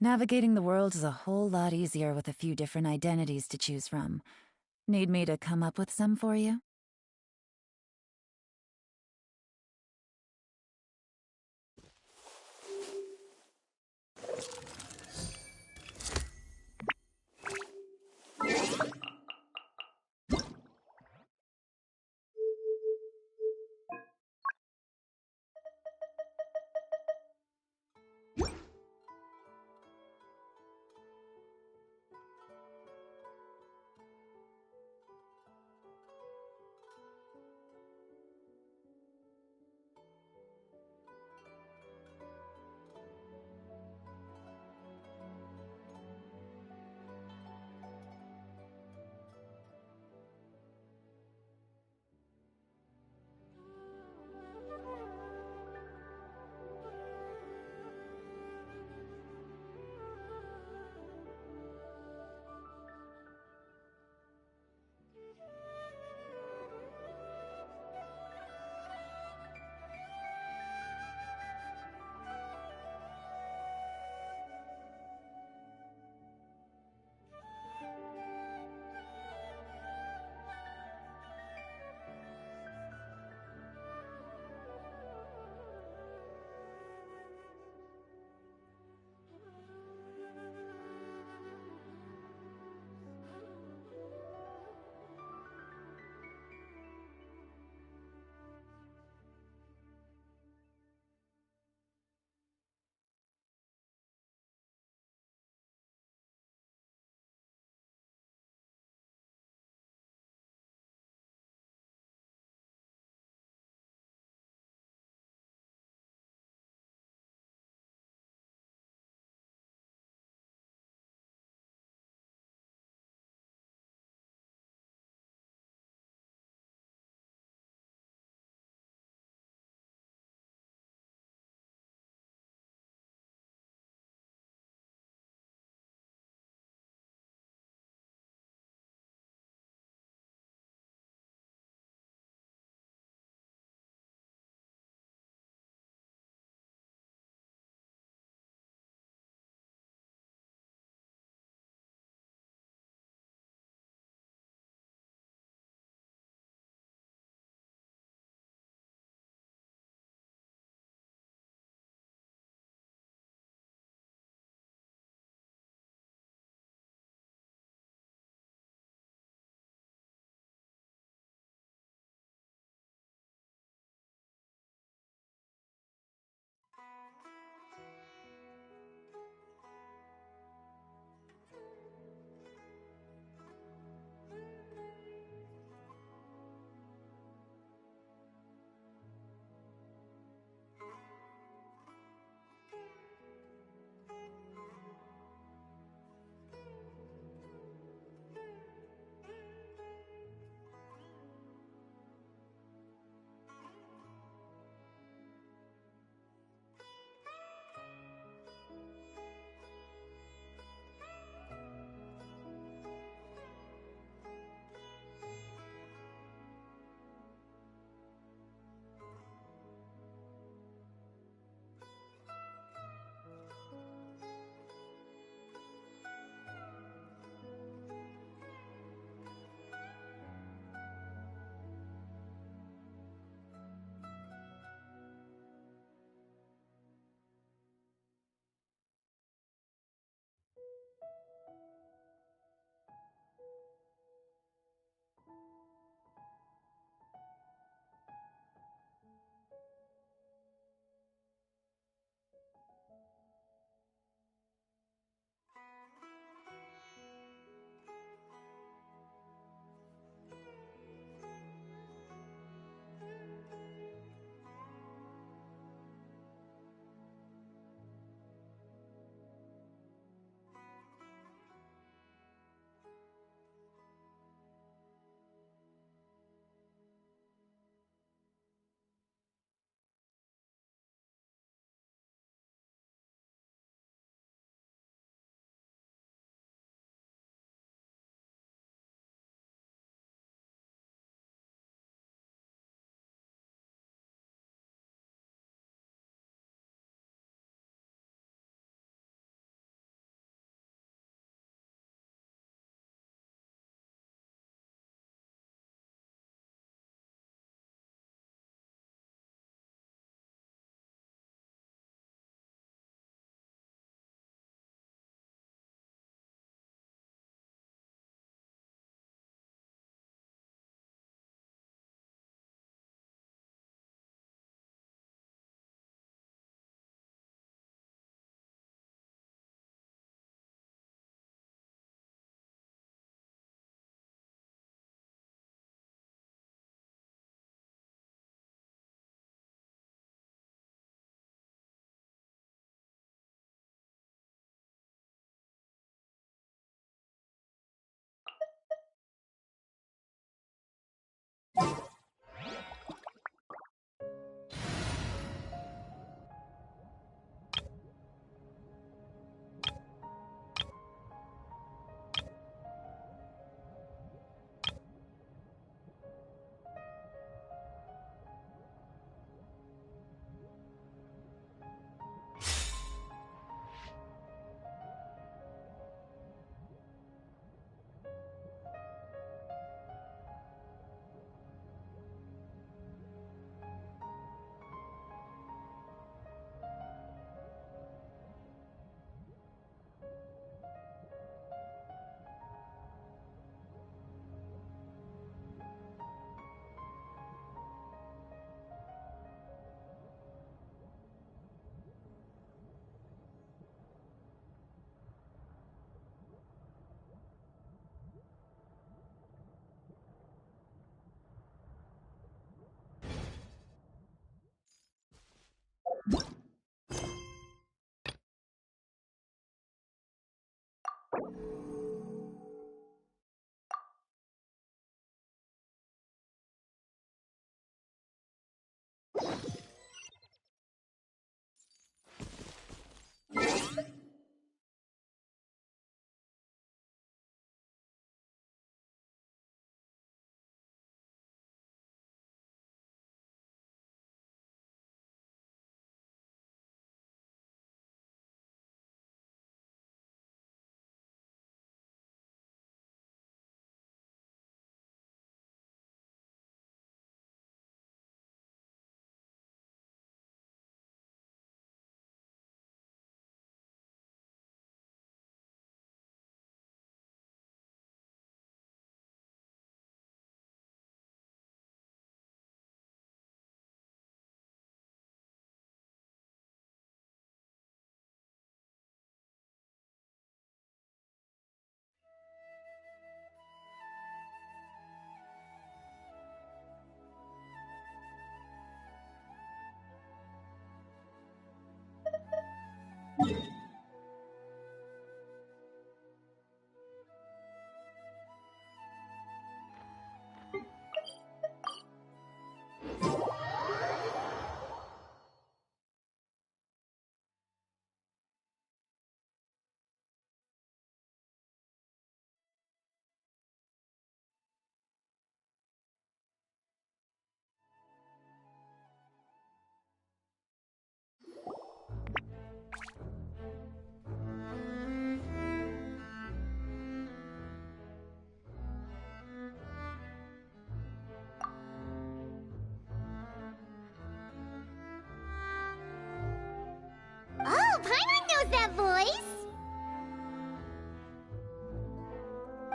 Navigating the world is a whole lot easier with a few different identities to choose from. Need me to come up with some for you?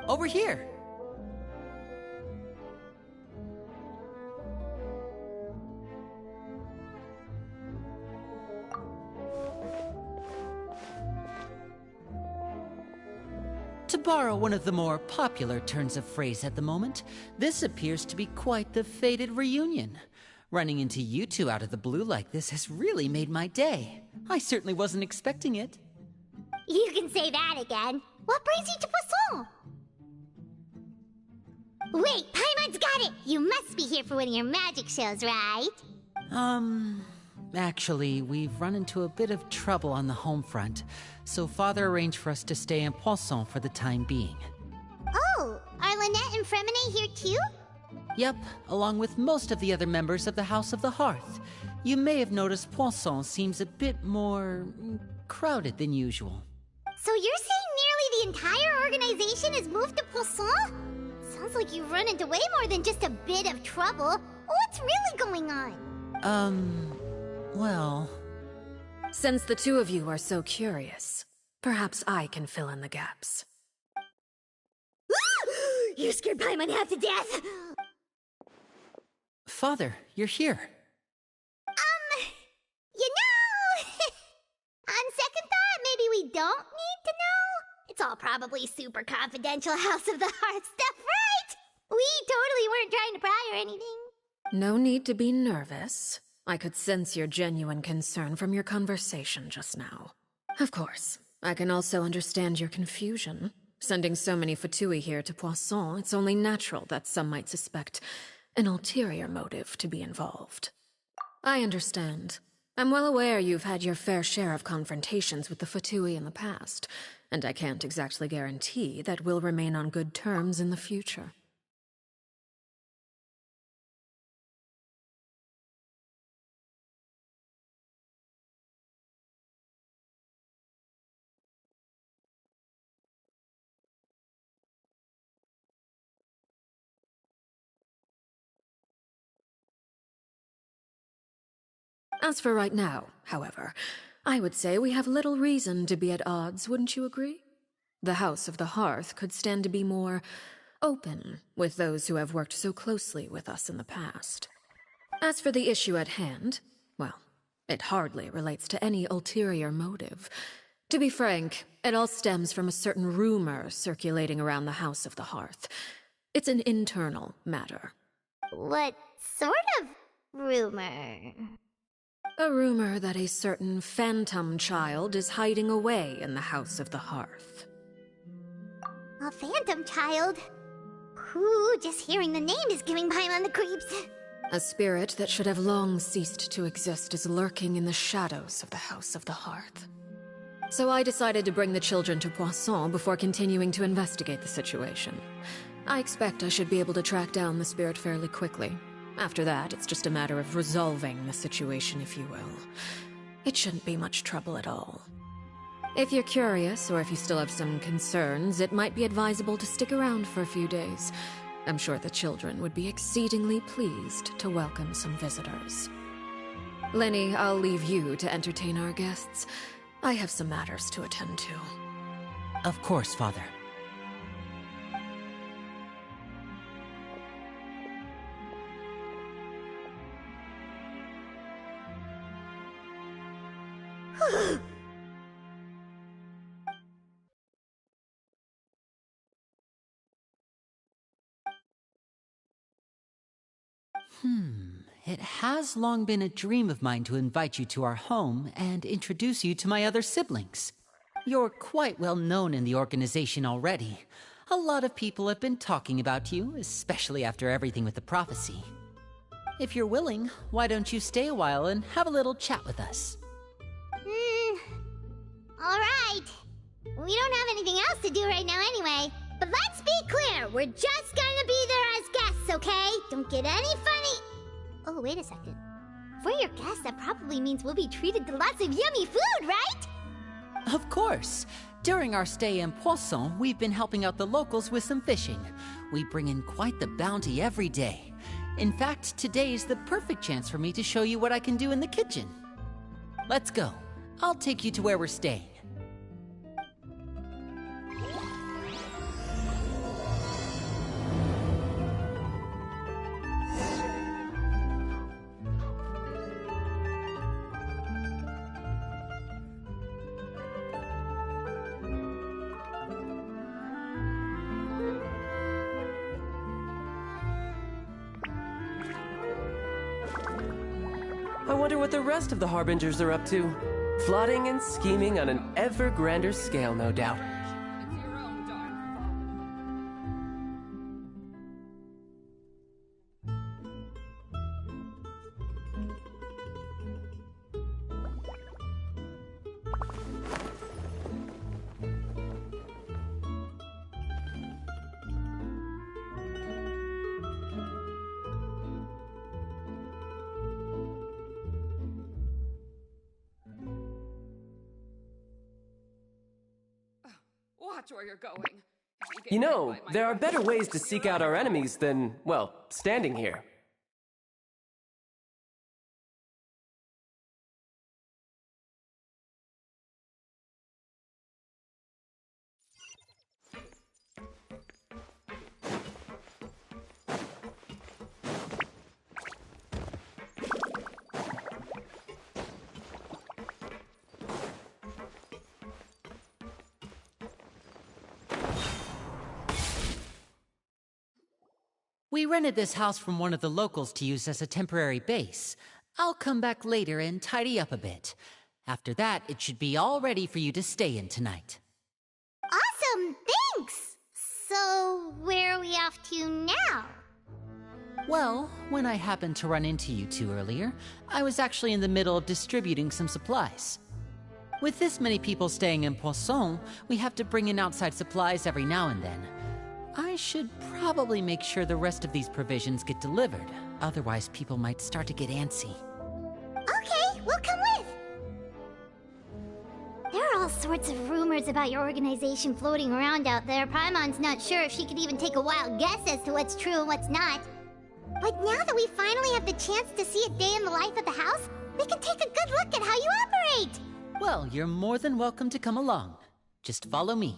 over here. To borrow one of the more popular turns of phrase at the moment, this appears to be quite the fated reunion. Running into you two out of the blue like this has really made my day. I certainly wasn't expecting it. You can say that again. What brings you to Poisson? Wait, Paimon's got it! You must be here for one of your magic shows, right? Actually, we've run into a bit of trouble on the home front, so Father arranged for us to stay in Poisson for the time being. Oh, are Lynette and Fremine here too? Yep, along with most of the other members of the House of the Hearth. You may have noticed Poisson seems a bit more crowded than usual. So you're saying nearly the entire organization has moved to Poisson? Sounds like you've run into way more than just a bit of trouble. What's really going on? Well... Since the two of you are so curious, perhaps I can fill in the gaps. You scared Paimon half to death! Father, you're here. You know... On second thought, maybe we don't need to know? It's all probably super confidential House of the Hearth stuff, right? We totally weren't trying to pry or anything. No need to be nervous. I could sense your genuine concern from your conversation just now. Of course, I can also understand your confusion. Sending so many Fatui here to Poisson, it's only natural that some might suspect an ulterior motive to be involved. I understand. I'm well aware you've had your fair share of confrontations with the Fatui in the past, and I can't exactly guarantee that we'll remain on good terms in the future. As for right now, however, I would say we have little reason to be at odds, wouldn't you agree? The House of the Hearth could stand to be more open with those who have worked so closely with us in the past. As for the issue at hand, well, it hardly relates to any ulterior motive. To be frank, it all stems from a certain rumor circulating around the House of the Hearth. It's an internal matter. What sort of rumor? A rumor that a certain phantom child is hiding away in the House of the Hearth. A phantom child? Ooh, just hearing the name is giving Paimon the creeps. A spirit that should have long ceased to exist is lurking in the shadows of the House of the Hearth. So I decided to bring the children to Poisson before continuing to investigate the situation. I expect I should be able to track down the spirit fairly quickly. After that, it's just a matter of resolving the situation, if you will. It shouldn't be much trouble at all. If you're curious, or if you still have some concerns, it might be advisable to stick around for a few days. I'm sure the children would be exceedingly pleased to welcome some visitors. Lenny, I'll leave you to entertain our guests. I have some matters to attend to. Of course, Father. It has long been a dream of mine to invite you to our home and introduce you to my other siblings. You're quite well known in the organization already. A lot of people have been talking about you, especially after everything with the prophecy. If you're willing, why don't you stay a while and have a little chat with us? Alright. We don't have anything else to do right now anyway. But let's be clear, we're just gonna be there as guests, okay? Don't get any funny... Oh, wait a second. For your guests, that probably means we'll be treated to lots of yummy food, right? Of course. During our stay in Poisson, we've been helping out the locals with some fishing. We bring in quite the bounty every day. In fact, today's the perfect chance for me to show you what I can do in the kitchen. Let's go. I'll take you to where we're staying. I wonder what the rest of the Harbingers are up to. Plotting and scheming on an ever grander scale, no doubt. Watch where you're going. You know, there are better ways to seek out our enemies than, well, standing here. We rented this house from one of the locals to use as a temporary base. I'll come back later and tidy up a bit. After that, it should be all ready for you to stay in tonight. Awesome, thanks! So, where are we off to now? Well, when I happened to run into you two earlier, I was actually in the middle of distributing some supplies. With this many people staying in Poisson, we have to bring in outside supplies every now and then. I should probably make sure the rest of these provisions get delivered. Otherwise, people might start to get antsy. Okay, we'll come with! There are all sorts of rumors about your organization floating around out there. Paimon's not sure if she could even take a wild guess as to what's true and what's not. But now that we finally have the chance to see a day in the life of the house, we can take a good look at how you operate! Well, you're more than welcome to come along. Just follow me.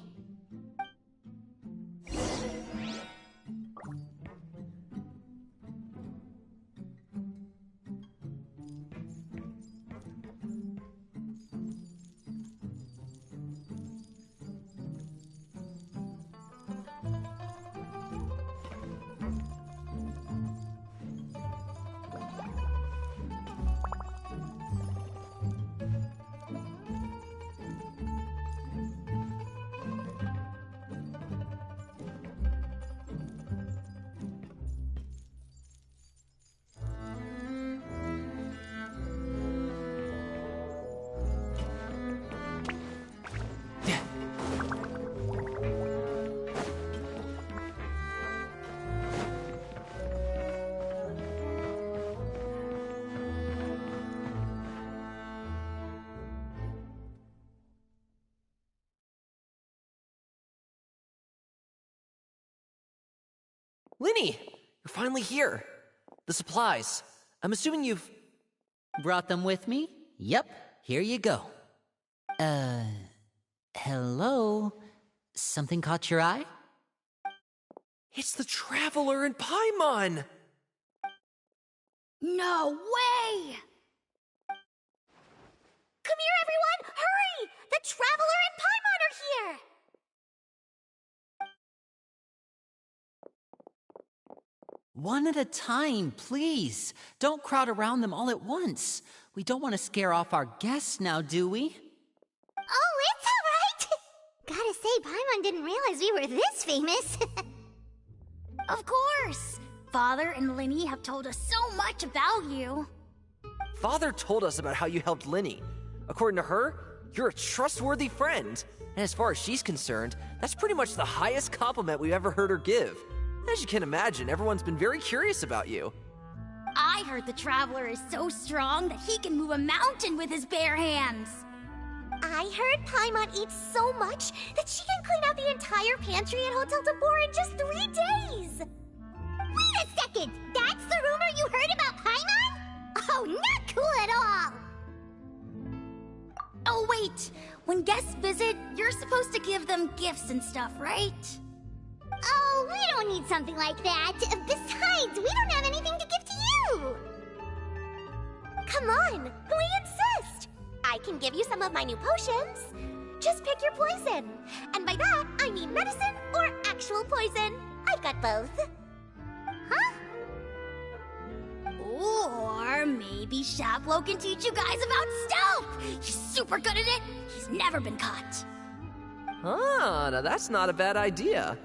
Linny! You're finally here. The supplies. I'm assuming you've... Brought them with me? Yep, here you go. Hello? Something caught your eye? It's the Traveler in Paimon! No way! Come here, everyone! Hurry! The Traveler and Paimon are here! One at a time, please. Don't crowd around them all at once. We don't want to scare off our guests now, do we? Oh, it's all right! Gotta say, Paimon didn't realize we were this famous. Of course! Father and Linny have told us so much about you. Father told us about how you helped Linny. According to her, you're a trustworthy friend. And as far as she's concerned, that's pretty much the highest compliment we've ever heard her give. As you can imagine, everyone's been very curious about you. I heard the Traveler is so strong that he can move a mountain with his bare hands. I heard Paimon eats so much that she can clean out the entire pantry at Hotel de Boer in just 3 days! Wait a second! That's the rumor you heard about Paimon? Oh, not cool at all! Oh wait, when guests visit, you're supposed to give them gifts and stuff, right? Oh, we don't need something like that. Besides, we don't have anything to give to you! Come on, we insist! I can give you some of my new potions. Just pick your poison. And by that, I mean medicine or actual poison. I've got both. Huh? Or maybe Shaplo can teach you guys about stealth! He's super good at it! He's never been caught! Ah, now that's not a bad idea.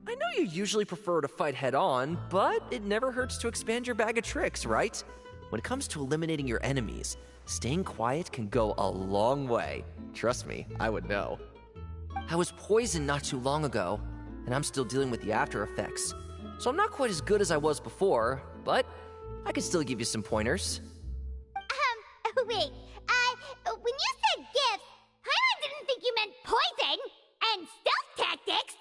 I know you usually prefer to fight head-on, but it never hurts to expand your bag of tricks, right? When it comes to eliminating your enemies, staying quiet can go a long way. Trust me, I would know. I was poisoned not too long ago, and I'm still dealing with the after effects. So I'm not quite as good as I was before, but I can still give you some pointers. Wait, when you said gifts, Paimon didn't think you meant poison and stealth tactics.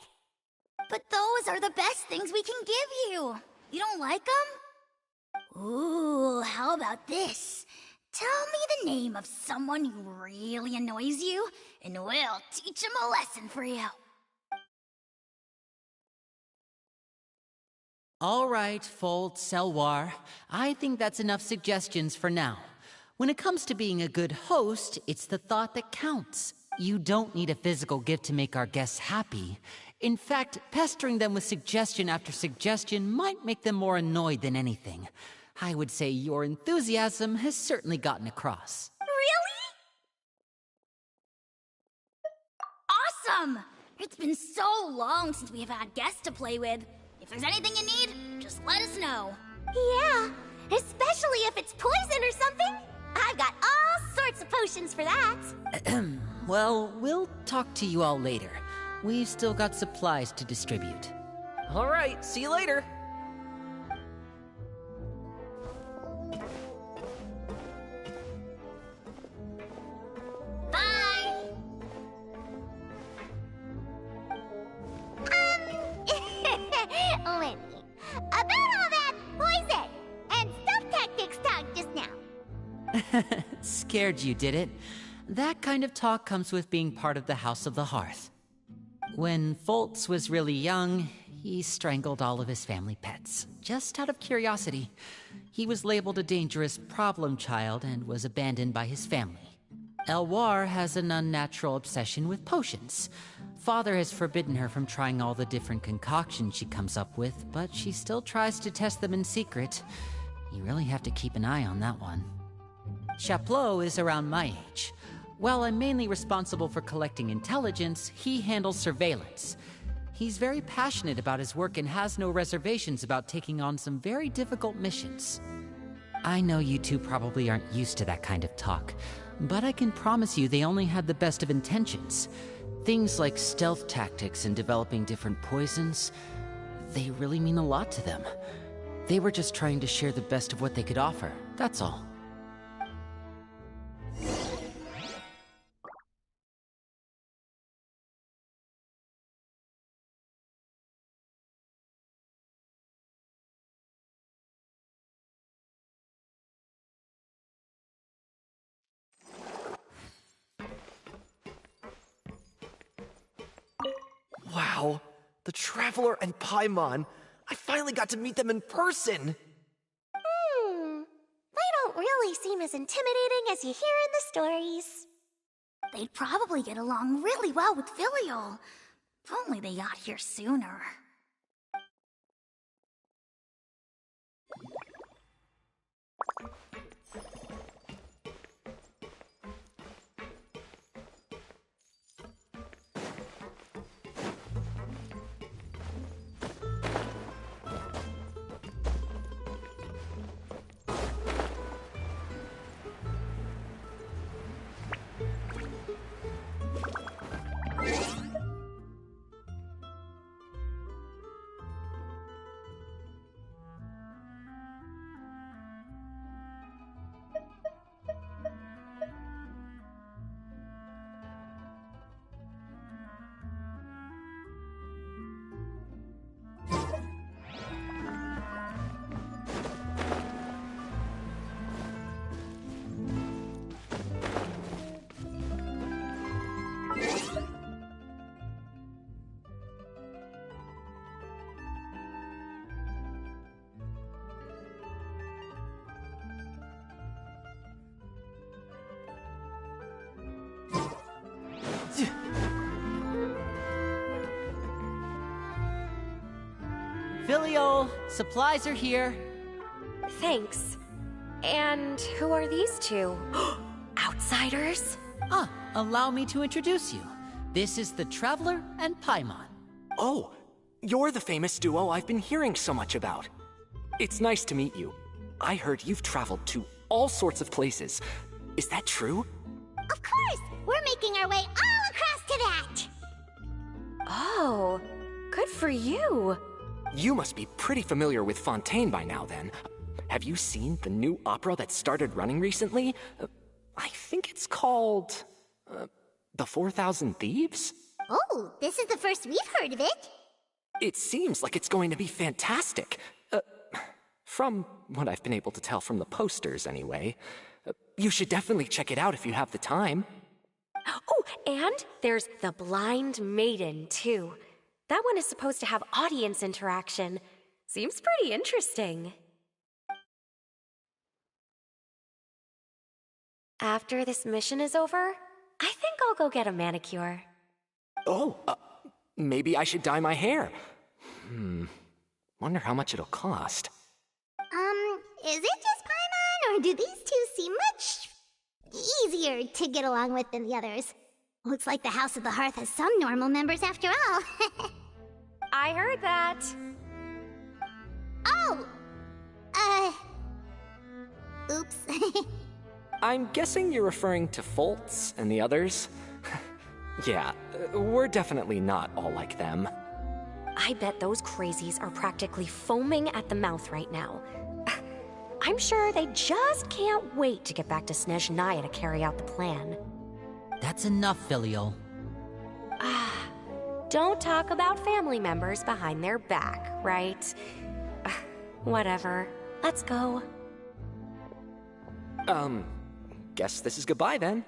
But those are the best things we can give you. You don't like them? Ooh, how about this? Tell me the name of someone who really annoys you, and we'll teach him a lesson for you. All right, Fold, Selwar. I think that's enough suggestions for now. When it comes to being a good host, it's the thought that counts. You don't need a physical gift to make our guests happy. In fact, pestering them with suggestion after suggestion might make them more annoyed than anything. I would say your enthusiasm has certainly gotten across. Really? Awesome! It's been so long since we have had guests to play with. If there's anything you need, just let us know. Yeah, especially if it's poison or something. I've got all sorts of potions for that. Well, we'll talk to you all later. We've still got supplies to distribute. All right, see you later. Bye! Lenny, about all that poison and stealth tactics talk just now. Scared you, did it? That kind of talk comes with being part of the House of the Hearth. When Foltz was really young, he strangled all of his family pets, just out of curiosity. He was labeled a dangerous problem child and was abandoned by his family. Elwar has an unnatural obsession with potions. Father has forbidden her from trying all the different concoctions she comes up with, but she still tries to test them in secret. You really have to keep an eye on that one. Chaplot is around my age. While I'm mainly responsible for collecting intelligence, he handles surveillance. He's very passionate about his work and has no reservations about taking on some very difficult missions. I know you two probably aren't used to that kind of talk, but I can promise you they only had the best of intentions. Things like stealth tactics and developing different poisons, they really mean a lot to them. They were just trying to share the best of what they could offer, that's all. Wow, the Traveler and Paimon. I finally got to meet them in person. They don't really seem as intimidating as you hear in the stories. They'd probably get along really well with Filial. If only they got here sooner. Filial, supplies are here. Thanks. And who are these two? Outsiders? Ah, allow me to introduce you. This is the Traveler and Paimon. Oh, you're the famous duo I've been hearing so much about. It's nice to meet you. I heard you've traveled to all sorts of places. Is that true? Of course! We're making our way all across to that! Oh, good for you. You must be pretty familiar with Fontaine by now, then. Have you seen the new opera that started running recently? I think it's called... The 4,000 Thieves? Oh, this is the first we've heard of it. It seems like it's going to be fantastic. From what I've been able to tell from the posters, anyway. You should definitely check it out if you have the time. Oh, and there's The Blind Maiden, too. That one is supposed to have audience interaction. Seems pretty interesting. After this mission is over, I think I'll go get a manicure. Oh, maybe I should dye my hair. Wonder how much it'll cost. Is it just Paimon, or do these two seem much easier to get along with than the others? Looks like the House of the Hearth has some normal members after all. I heard that. Oh! Oops. I'm guessing you're referring to Foltz and the others? Yeah, we're definitely not all like them. I bet those crazies are practically foaming at the mouth right now. I'm sure they just can't wait to get back to Snezhnaya to carry out the plan. That's enough, Filial. Don't talk about family members behind their back, right? Whatever. Let's go. Guess this is goodbye then.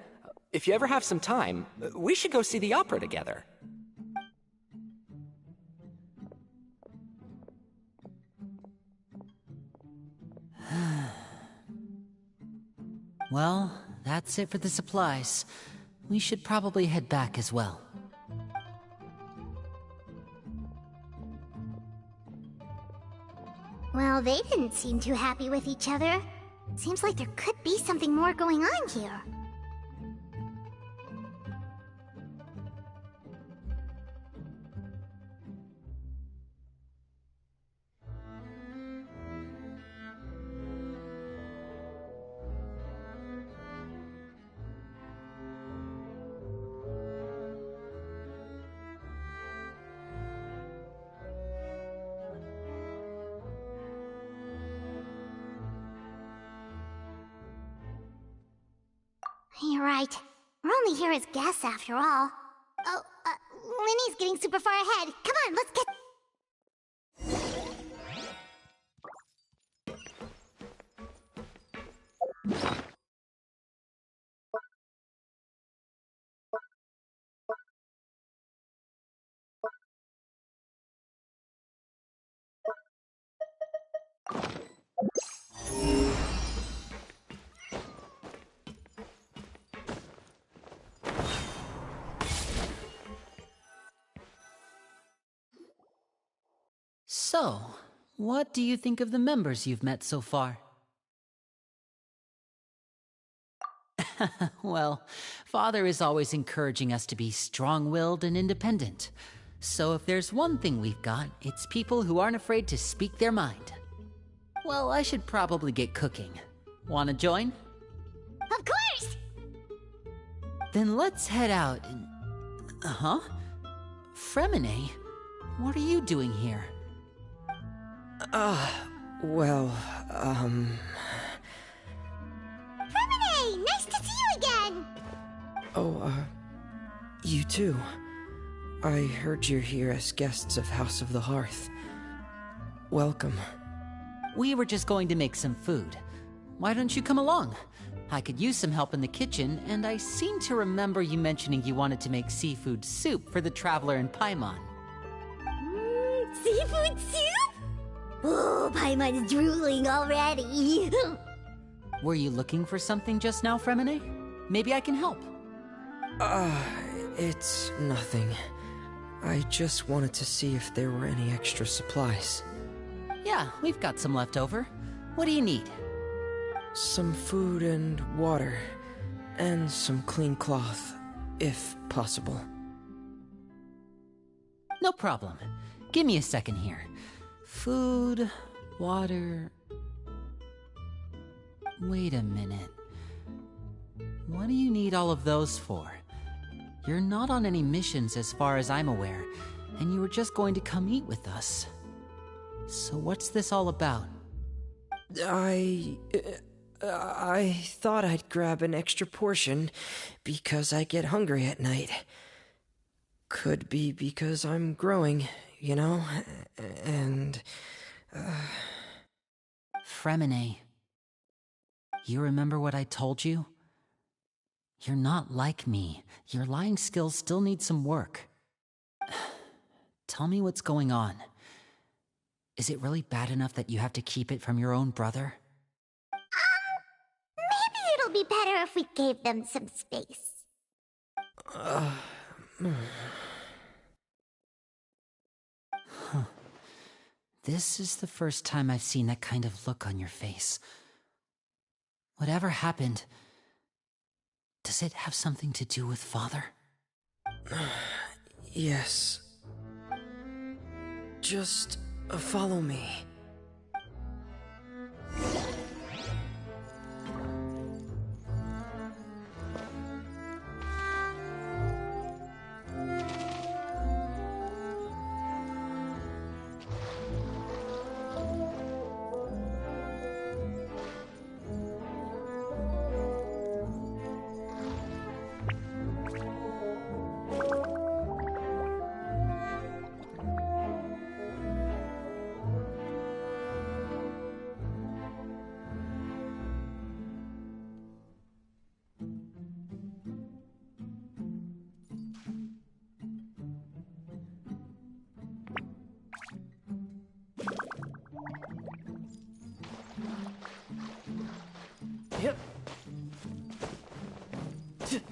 If you ever have some time, we should go see the opera together. Well, that's it for the supplies. We should probably head back as well. Well, they didn't seem too happy with each other. Seems like there could be something more going on here. You're right. We're only here as guests after all. Oh, Linny's getting super far ahead. Come on, let's get... So, what do you think of the members you've met so far? Well, Father is always encouraging us to be strong-willed and independent. So if there's one thing we've got, it's people who aren't afraid to speak their mind. Well, I should probably get cooking. Wanna join? Of course! Then let's head out and... Huh? Fremine? What are you doing here? Fremine! Nice to see you again! Oh, you too. I heard you're here as guests of House of the Hearth. Welcome. We were just going to make some food. Why don't you come along? I could use some help in the kitchen, and I seem to remember you mentioning you wanted to make seafood soup for the Traveler and Paimon. Seafood soup? Oh, Paimon is drooling already. Were you looking for something just now, Fremine? Maybe I can help. It's nothing. I just wanted to see if there were any extra supplies. Yeah, we've got some left over. What do you need? some food and water, and some clean cloth, if possible. No problem. Give me a second here. Food, water... Wait a minute. What do you need all of those for? You're not on any missions as far as I'm aware, and you were just going to come eat with us. So what's this all about? I thought I'd grab an extra portion because I get hungry at night. Could be because I'm growing, you know, and... Fremine, you remember what I told you? You're not like me. Your lying skills still need some work. Tell me what's going on. Is it really bad enough that you have to keep it from your own brother? Maybe it'll be better if we gave them some space. Huh. This is the first time I've seen that kind of look on your face. Whatever happened, does it have something to do with Father? Yes. Just follow me. Yep. Yep.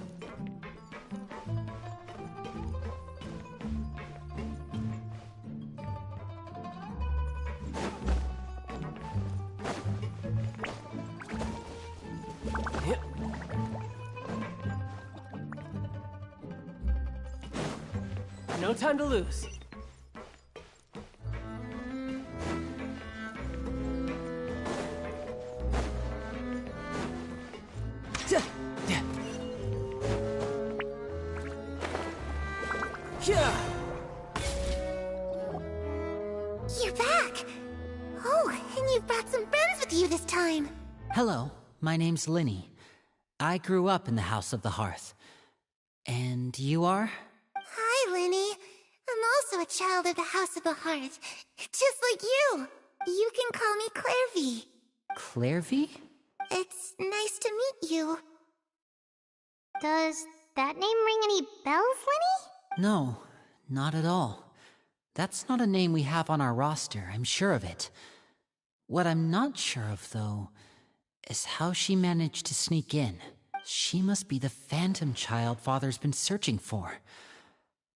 No time to lose. You're back! Oh, and you've brought some friends with you this time. Hello, my name's Linny. I grew up in the House of the Hearth. And you are? Hi, Linny. I'm also a child of the House of the Hearth. Just like you. You can call me Clairvy. Clairvy? It's nice to meet you. Does that name ring any bells, Linny? No, not at all. That's not a name we have on our roster, I'm sure of it. What I'm not sure of, though, is how she managed to sneak in. She must be the phantom child Father's been searching for.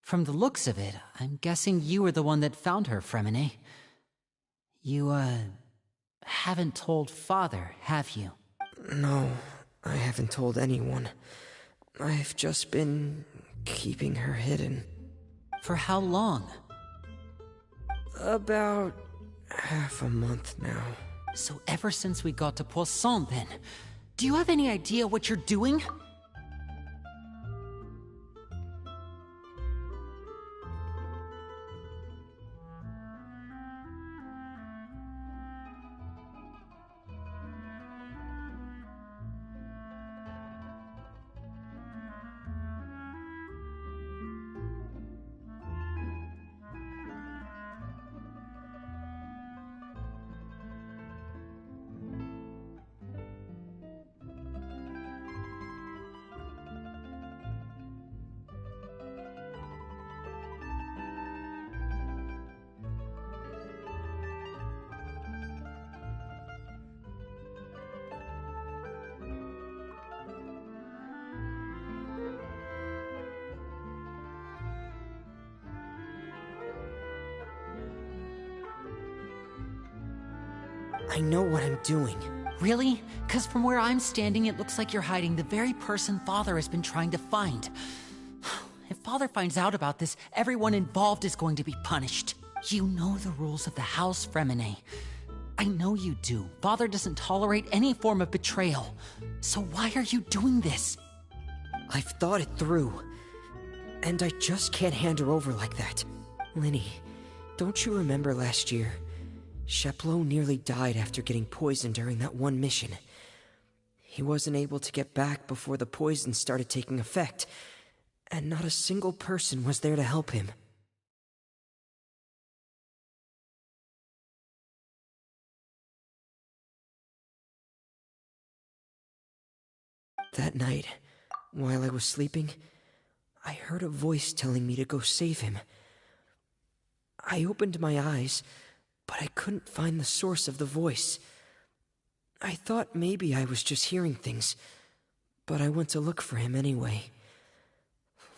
From the looks of it, I'm guessing you were the one that found her, Fremine. You, haven't told Father, have you? No, I haven't told anyone. I've just been keeping her hidden. For how long? About half a month now. So ever since we got to Poisson, then. Do you have any idea what you're doing? I know what I'm doing. Really? Because from where I'm standing, it looks like you're hiding the very person Father has been trying to find. If Father finds out about this, everyone involved is going to be punished. You know the rules of the house, Fremine. I know you do. Father doesn't tolerate any form of betrayal. So why are you doing this? I've thought it through. And I just can't hand her over like that. Linny, don't you remember last year? Sheplo nearly died after getting poisoned during that one mission. He wasn't able to get back before the poison started taking effect, and not a single person was there to help him. That night, while I was sleeping, I heard a voice telling me to go save him. I opened my eyes, but I couldn't find the source of the voice. I thought maybe I was just hearing things, but I went to look for him anyway.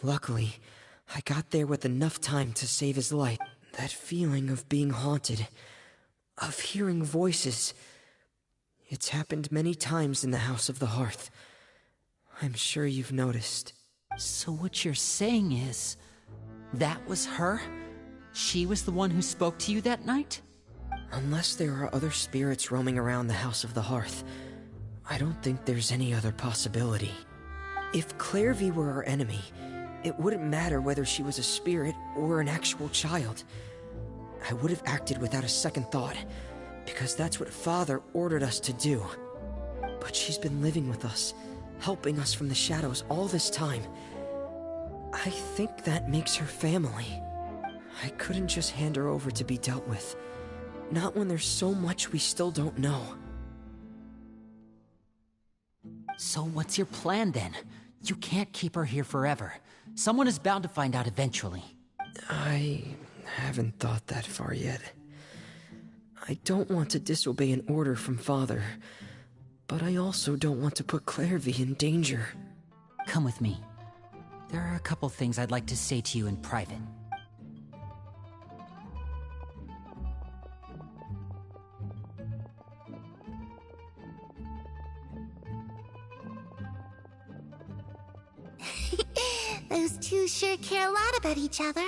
Luckily, I got there with enough time to save his life. That feeling of being haunted, of hearing voices, it's happened many times in the House of the Hearth. I'm sure you've noticed. So what you're saying is, that was her? She was the one who spoke to you that night? Unless there are other spirits roaming around the House of the Hearth, I don't think there's any other possibility. If Clairvy were our enemy, it wouldn't matter whether she was a spirit or an actual child. I would have acted without a second thought, because that's what Father ordered us to do. But she's been living with us, helping us from the shadows all this time. I think that makes her family. I couldn't just hand her over to be dealt with. Not when there's so much we still don't know. So what's your plan then? You can't keep her here forever. Someone is bound to find out eventually. I haven't thought that far yet. I don't want to disobey an order from Father, but I also don't want to put Clairvy in danger. Come with me. There are a couple things I'd like to say to you in private. Those two sure care a lot about each other.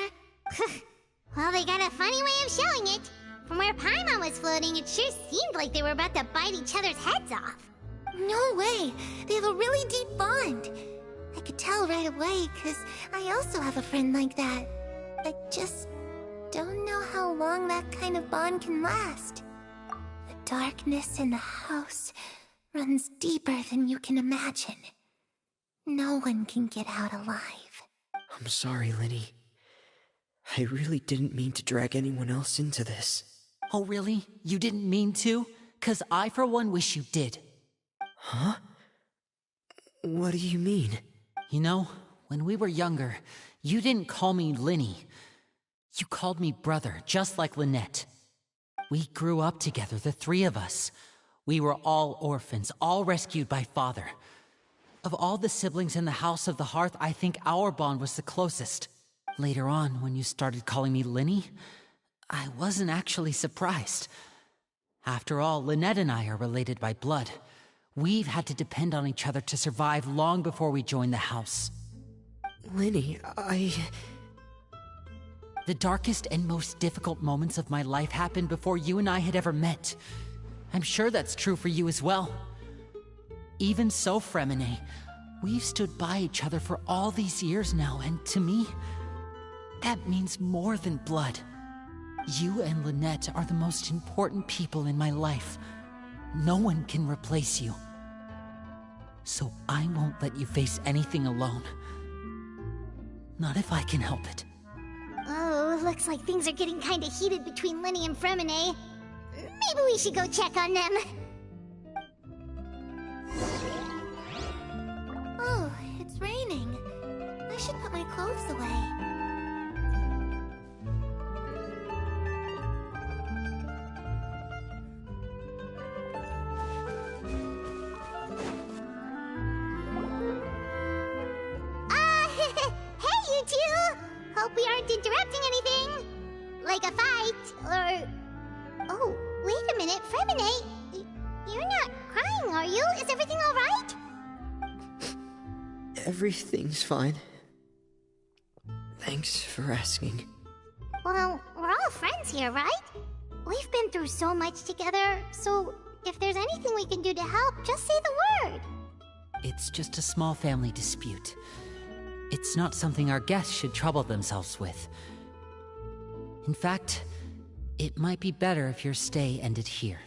Well, they got a funny way of showing it. From where Paimon was floating, it sure seemed like they were about to bite each other's heads off. No way! They have a really deep bond. I could tell right away, because I also have a friend like that. I just don't know how long that kind of bond can last. The darkness in the house runs deeper than you can imagine. No one can get out alive. I'm sorry, Linny. I really didn't mean to drag anyone else into this. Oh, really? You didn't mean to? 'Cause I, for one, wish you did. Huh? What do you mean? You know, when we were younger, you didn't call me Linny. You called me brother, just like Lynette. We grew up together, the three of us. We were all orphans, all rescued by Father. Of all the siblings in the House of the Hearth, I think our bond was the closest. Later on, when you started calling me Linny, I wasn't actually surprised. After all, Lynette and I are related by blood. We've had to depend on each other to survive long before we joined the house. Linny, The darkest and most difficult moments of my life happened before you and I had ever met. I'm sure that's true for you as well. Even so, Fremine, we've stood by each other for all these years now, and to me, that means more than blood. You and Lynette are the most important people in my life. No one can replace you. So I won't let you face anything alone. Not if I can help it. Oh, looks like things are getting kinda heated between Linny and Fremine. Maybe we should go check on them. Oh, it's raining. I should put my clothes away. Hey, you two! Hope we aren't interrupting anything. Like a fight, or... Oh, wait a minute, Fremine. You're not crying, are you? Is everything alright? Everything's fine. Thanks for asking. Well, we're all friends here, right? We've been through so much together, so if there's anything we can do to help, just say the word. It's just a small family dispute. It's not something our guests should trouble themselves with. In fact, it might be better if your stay ended here.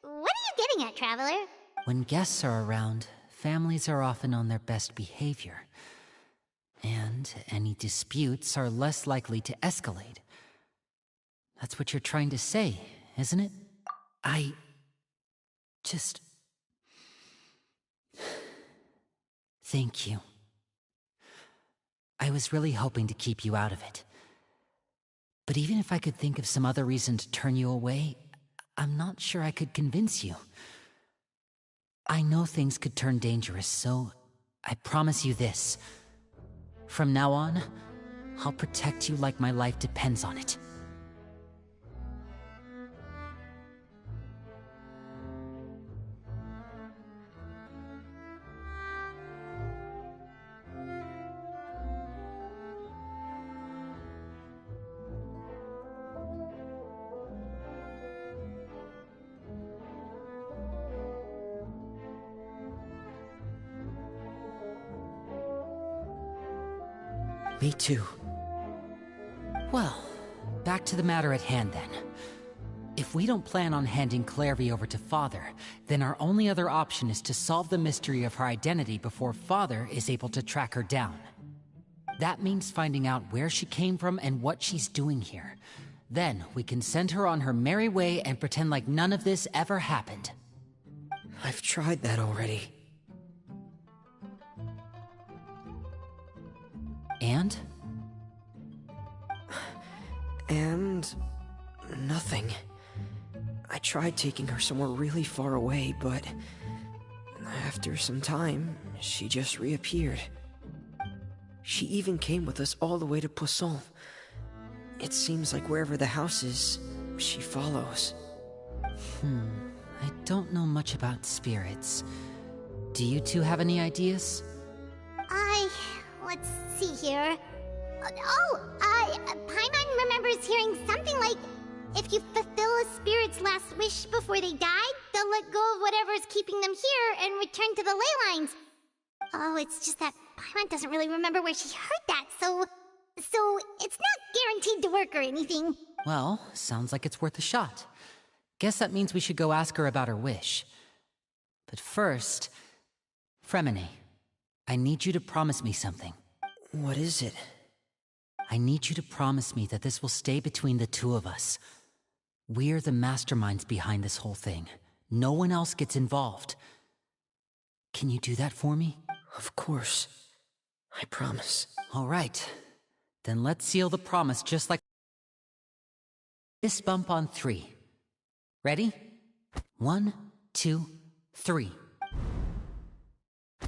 What are you getting at, Traveler? When guests are around, families are often on their best behavior. And any disputes are less likely to escalate. That's what you're trying to say, isn't it? I just... Thank you. I was really hoping to keep you out of it. But even if I could think of some other reason to turn you away, I'm not sure I could convince you. I know things could turn dangerous, so I promise you this. From now on, I'll protect you like my life depends on it. Me too. Well, back to the matter at hand then. If we don't plan on handing Clairvy over to Father, then our only other option is to solve the mystery of her identity before Father is able to track her down. That means finding out where she came from and what she's doing here. Then we can send her on her merry way and pretend like none of this ever happened. I've tried that already. And? And... nothing. I tried taking her somewhere really far away, but... after some time, she just reappeared. She even came with us all the way to Poisson. It seems like wherever the house is, she follows. I don't know much about spirits. Do you two have any ideas? Let's see here. Paimon remembers hearing something like, if you fulfill a spirit's last wish before they died, they'll let go of whatever's keeping them here and return to the ley lines. Oh, it's just that Paimon doesn't really remember where she heard that, so it's not guaranteed to work or anything. Well, sounds like it's worth a shot. Guess that means we should go ask her about her wish. But first, Fremine, I need you to promise me something. What is it? I need you to promise me that this will stay between the two of us. We're the masterminds behind this whole thing. No one else gets involved. Can you do that for me? Of course. I promise. All right. Then let's seal the promise just like fist bump on 3. Ready? 1, 2, 3.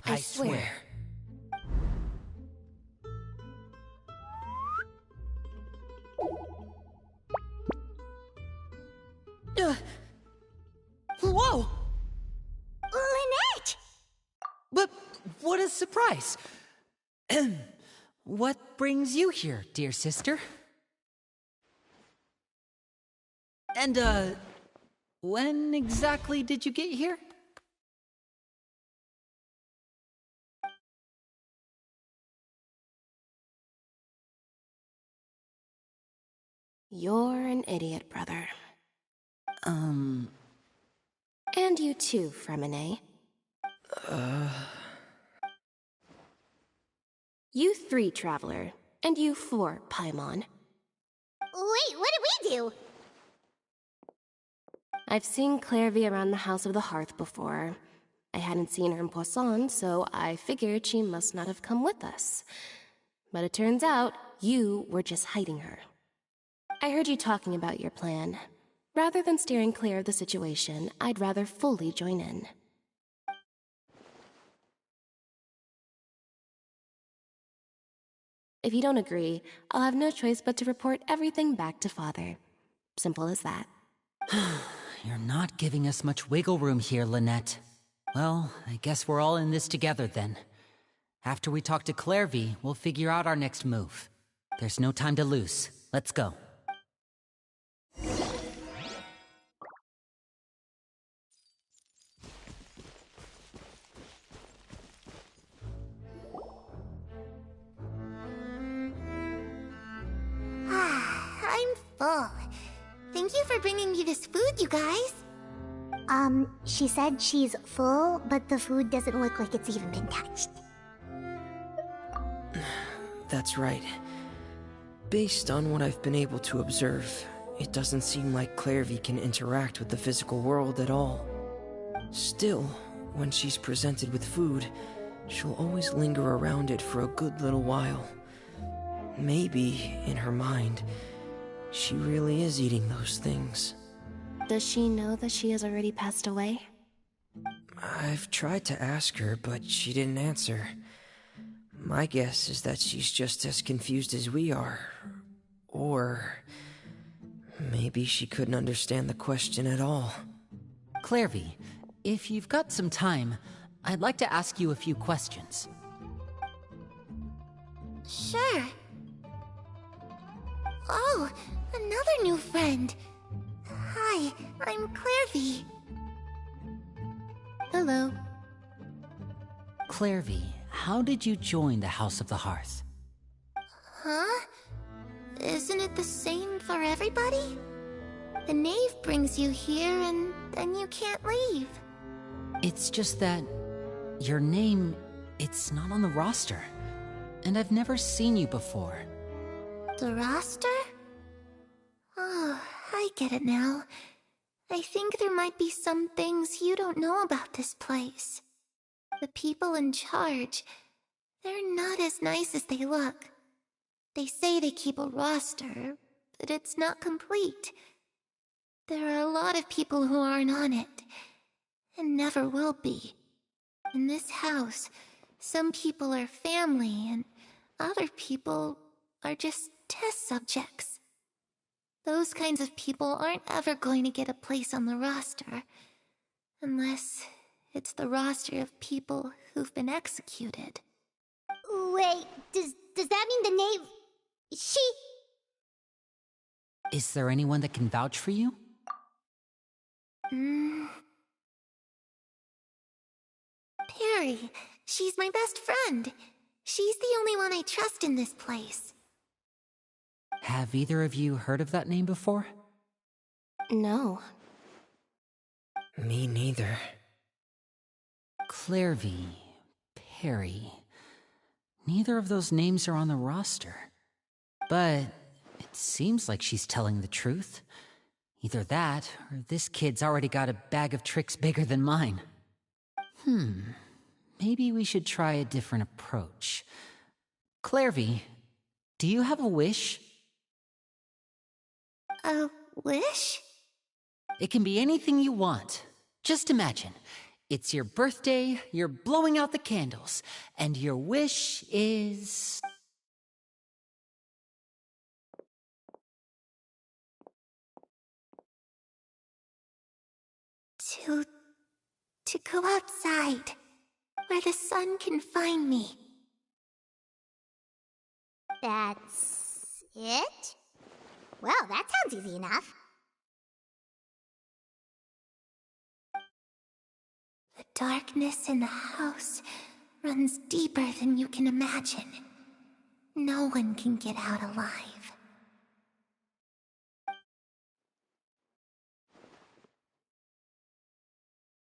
I swear. Whoa! Lynette! But what a surprise! What brings you here, dear sister? And, when exactly did you get here? You're an idiot, brother. And you too, Fremine. You 3, Traveler. And you 4, Paimon. Wait, what did we do? I've seen Clairvy around the House of the Hearth before. I hadn't seen her in Poisson, so I figured she must not have come with us. But it turns out, you were just hiding her. I heard you talking about your plan. Rather than steering clear of the situation, I'd rather fully join in. If you don't agree, I'll have no choice but to report everything back to Father. Simple as that. You're not giving us much wiggle room here, Lynette. Well, I guess we're all in this together then. After we talk to Clairvy, we'll figure out our next move. There's no time to lose. Let's go. I'm full. Thank you for bringing me this food, you guys. She said she's full, but the food doesn't look like it's even been touched. That's right. Based on what I've been able to observe, it doesn't seem like Clairvy can interact with the physical world at all. Still, when she's presented with food, she'll always linger around it for a good little while. Maybe, in her mind, she really is eating those things. Does she know that she has already passed away? I've tried to ask her, but she didn't answer. My guess is that she's just as confused as we are. Or maybe she couldn't understand the question at all. Clairvy, if you've got some time, I'd like to ask you a few questions. Sure. Oh, another new friend. Hi, I'm Clairvy. Hello. Clairvy, how did you join the House of the Hearth? Huh? Isn't it the same for everybody? The knave brings you here and then you can't leave. It's just that your name, it's not on the roster. And I've never seen you before. The roster? Oh, I get it now. I think there might be some things you don't know about this place. The people in charge, they're not as nice as they look. They say they keep a roster, but it's not complete. There are a lot of people who aren't on it, and never will be. In this house, some people are family, and other people are just test subjects. Those kinds of people aren't ever going to get a place on the roster, unless it's the roster of people who've been executed. Wait, does that mean the knave... She... Is there anyone that can vouch for you? Perry. She's my best friend. She's the only one I trust in this place. Have either of you heard of that name before? No. Me neither. Clairvy, Perry. Neither of those names are on the roster. But it seems like she's telling the truth. Either that, or this kid's already got a bag of tricks bigger than mine. Maybe we should try a different approach. Clairvy, do you have a wish? A wish? It can be anything you want. Just imagine. It's your birthday, you're blowing out the candles, and your wish is... To go outside, where the sun can find me. That's... it? Well, that sounds easy enough. The darkness in the house runs deeper than you can imagine. No one can get out alive.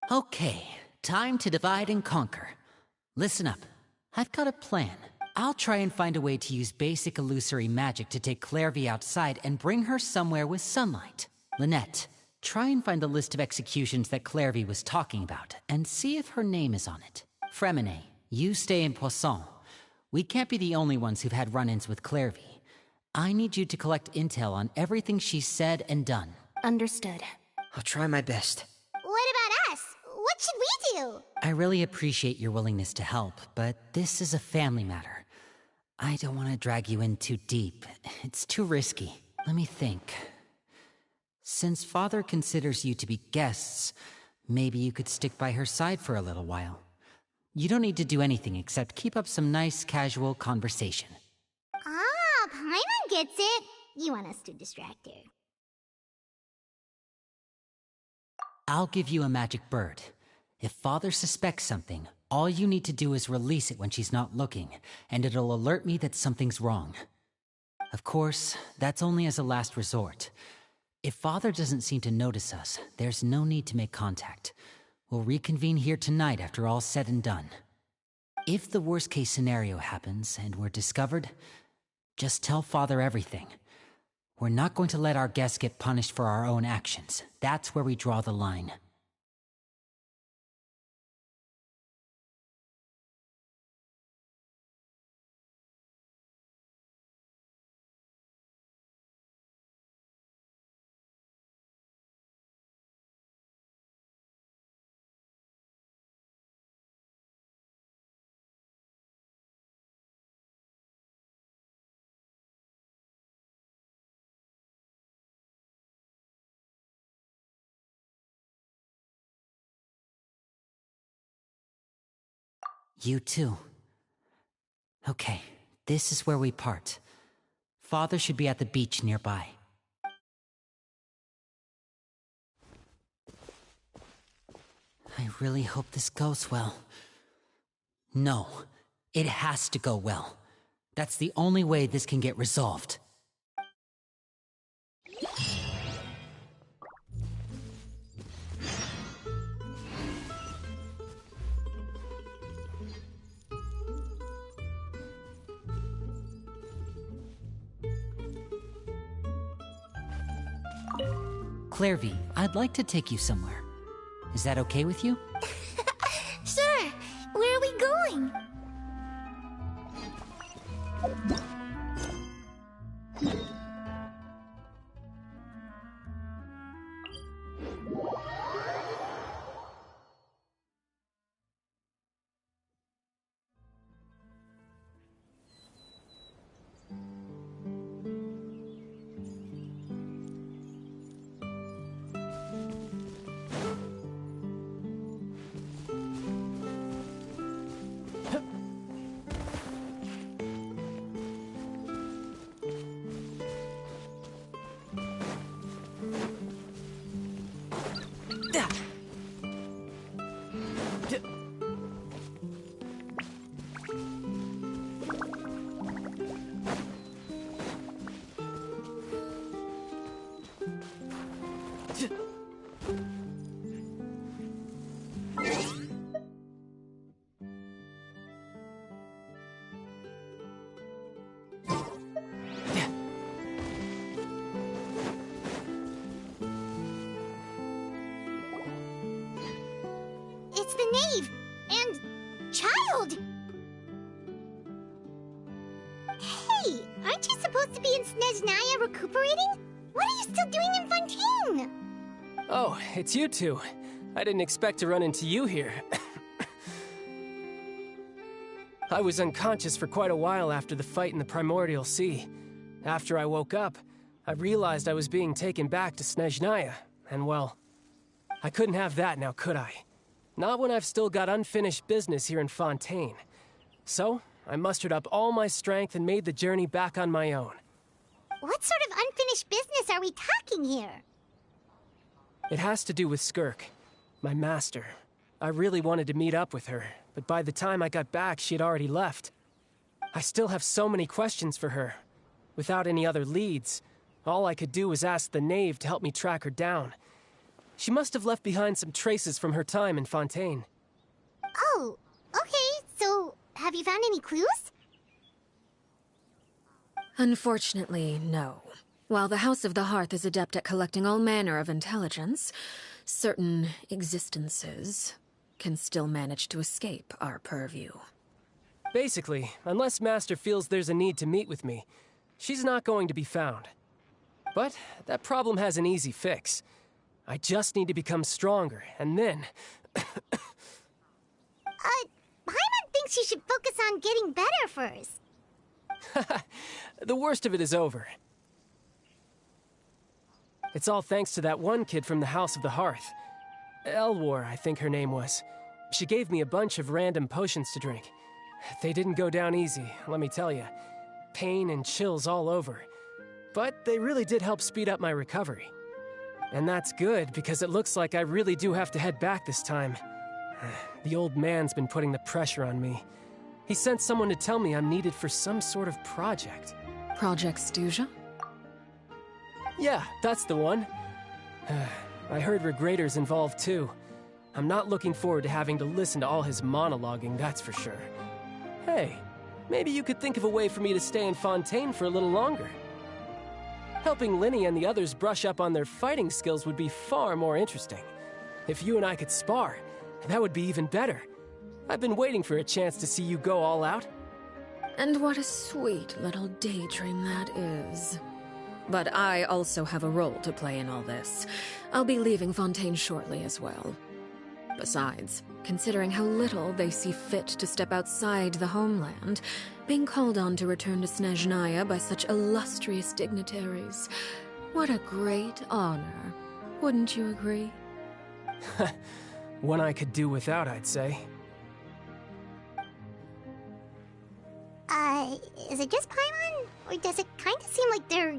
Okay, time to divide and conquer. Listen up. I've got a plan. I'll try and find a way to use basic illusory magic to take Clairvy outside and bring her somewhere with sunlight. Lynette, try and find the list of executions that Clairvy was talking about, and see if her name is on it. Fremine, you stay in Poisson. We can't be the only ones who've had run-ins with Clairvy. I need you to collect intel on everything she's said and done. Understood. I'll try my best. What about us? What should we do? I really appreciate your willingness to help, but this is a family matter. I don't want to drag you in too deep. It's too risky. Let me think. Since Father considers you to be guests, maybe you could stick by her side for a little while. You don't need to do anything except keep up some nice, casual conversation. Ah, Paimon gets it. You want us to distract her. I'll give you a magic bird. If Father suspects something, all you need to do is release it when she's not looking, and it'll alert me that something's wrong. Of course, that's only as a last resort. If Father doesn't seem to notice us, there's no need to make contact. We'll reconvene here tonight after all's said and done. If the worst-case scenario happens and we're discovered, just tell Father everything. We're not going to let our guests get punished for our own actions. That's where we draw the line. You too. Okay, this is where we part. Father should be at the beach nearby. I really hope this goes well. No, it has to go well. That's the only way this can get resolved. Clairvy, I'd like to take you somewhere. Is that okay with you? Sure. Where are we going? It's the knave and child. Hey, aren't you supposed to be in Snezhnaya recuperating? What are you still doing in Fontaine? Oh, it's you two. I didn't expect to run into you here. I was unconscious for quite a while after the fight in the Primordial Sea. After I woke up, I realized I was being taken back to Snezhnaya, and well, I couldn't have that now, could I? Not when I've still got unfinished business here in Fontaine. So, I mustered up all my strength and made the journey back on my own. What sort of unfinished business are we talking here? It has to do with Skirk, my master. I really wanted to meet up with her, but by the time I got back, she had already left. I still have so many questions for her. Without any other leads, all I could do was ask the knave to help me track her down. She must have left behind some traces from her time in Fontaine. Oh, okay, so have you found any clues? Unfortunately, no. While the House of the Hearth is adept at collecting all manner of intelligence, certain existences can still manage to escape our purview. Basically, unless Master feels there's a need to meet with me, she's not going to be found. But that problem has an easy fix. I just need to become stronger, and then... Paimon thinks you should focus on getting better first. The worst of it is over. It's all thanks to that one kid from the House of the Hearth. Elwar, I think her name was. She gave me a bunch of random potions to drink. They didn't go down easy, let me tell you. Pain and chills all over. But they really did help speed up my recovery. And that's good, because it looks like I really do have to head back this time. The old man's been putting the pressure on me. He sent someone to tell me I'm needed for some sort of project. Project Stuja? Yeah, that's the one. I heard Regrader's involved too. I'm not looking forward to having to listen to all his monologuing, that's for sure. Hey, maybe you could think of a way for me to stay in Fontaine for a little longer. Helping Linny and the others brush up on their fighting skills would be far more interesting. If you and I could spar, that would be even better. I've been waiting for a chance to see you go all out. And what a sweet little daydream that is. But I also have a role to play in all this. I'll be leaving Fontaine shortly as well. Besides, considering how little they see fit to step outside the homeland, being called on to return to Snezhnaya by such illustrious dignitaries, what a great honor. Wouldn't you agree? One I could do without, I'd say. Is it just Paimon? Or does it kind of seem like they're...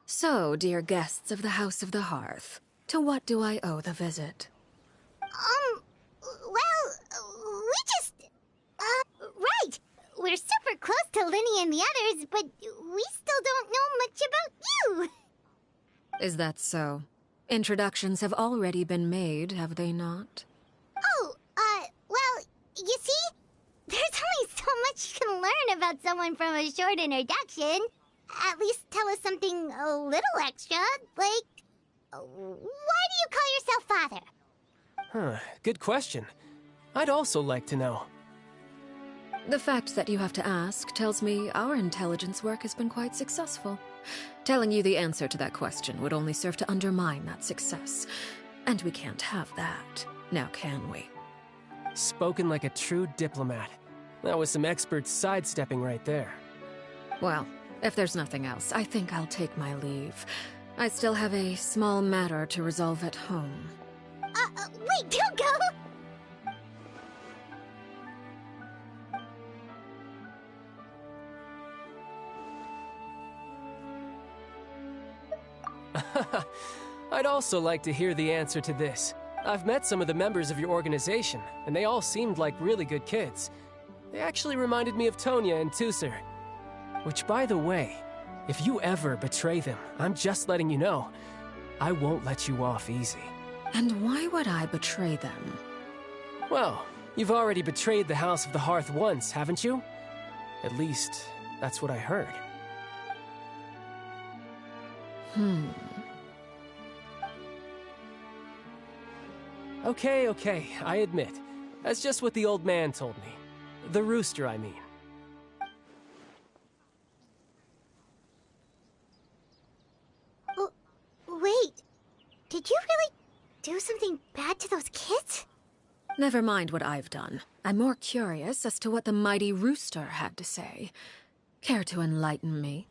So, dear guests of the House of the Hearth, to what do I owe the visit? we just... right! We're super close to Linny and the others, but we still don't know much about you! Is that so? Introductions have already been made, have they not? Oh, well, you see? There's only so much you can learn about someone from a short introduction. At least tell us something a little extra, like... why do you call yourself father? Huh, good question. I'd also like to know. The fact that you have to ask tells me our intelligence work has been quite successful. Telling you the answer to that question would only serve to undermine that success. And we can't have that, now can we? Spoken like a true diplomat. That was some expert sidestepping right there. Well, if there's nothing else, I think I'll take my leave. I still have a small matter to resolve at home. Wait, don't go! I'd also like to hear the answer to this. I've met some of the members of your organization, and they all seemed like really good kids. They actually reminded me of Tonya and Tusser. Which, by the way, if you ever betray them, I'm just letting you know, I won't let you off easy. And why would I betray them? Well, you've already betrayed the House of the Hearth once, haven't you? At least, that's what I heard. Okay, I admit. That's just what the old man told me. The rooster, I mean. Wait, did you really do something bad to those kids? Never mind what I've done. I'm more curious as to what the mighty rooster had to say. Care to enlighten me?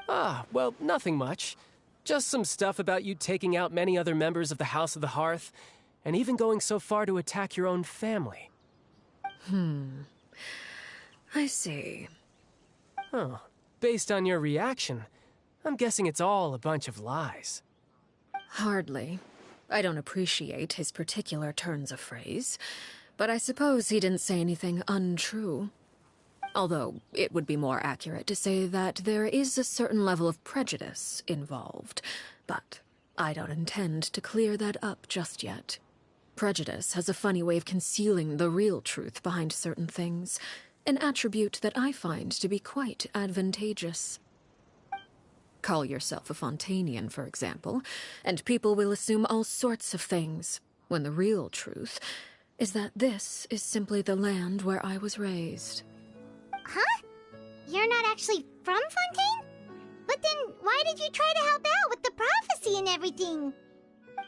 Well, nothing much. Just some stuff about you taking out many other members of the House of the Hearth, and even going so far to attack your own family. I see. Huh. Based on your reaction, I'm guessing it's all a bunch of lies. Hardly. I don't appreciate his particular turns of phrase. But I suppose he didn't say anything untrue. Although, it would be more accurate to say that there is a certain level of prejudice involved. But I don't intend to clear that up just yet. Prejudice has a funny way of concealing the real truth behind certain things, an attribute that I find to be quite advantageous. Call yourself a Fontainian, for example, and people will assume all sorts of things, when the real truth is that this is simply the land where I was raised. Huh? You're not actually from Fontaine? But then why did you try to help out with the prophecy and everything?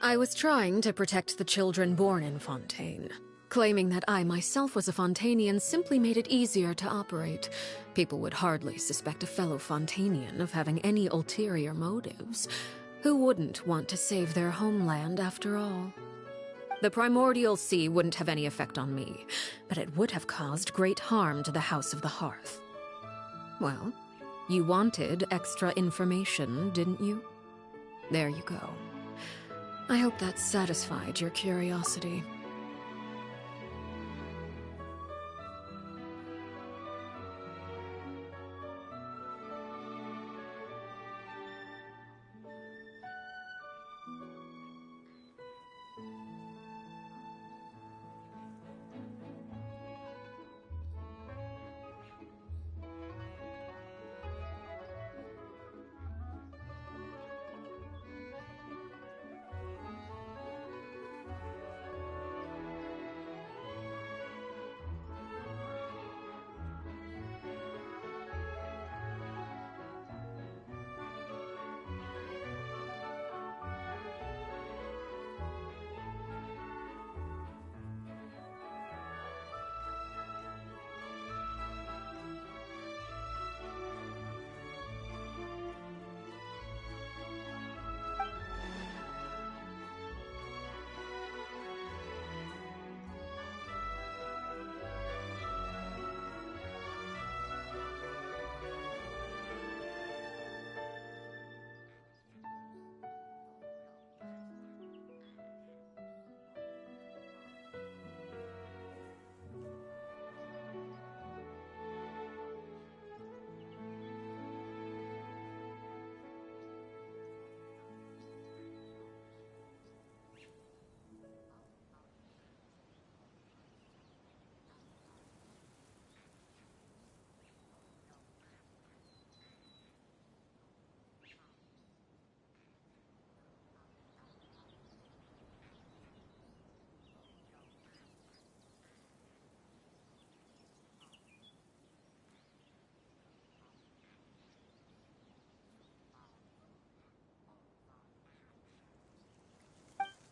I was trying to protect the children born in Fontaine. Claiming that I myself was a Fontainian simply made it easier to operate. People would hardly suspect a fellow Fontainian of having any ulterior motives. Who wouldn't want to save their homeland after all? The primordial sea wouldn't have any effect on me, but it would have caused great harm to the House of the Hearth. Well, you wanted extra information, didn't you? There you go. I hope that satisfied your curiosity.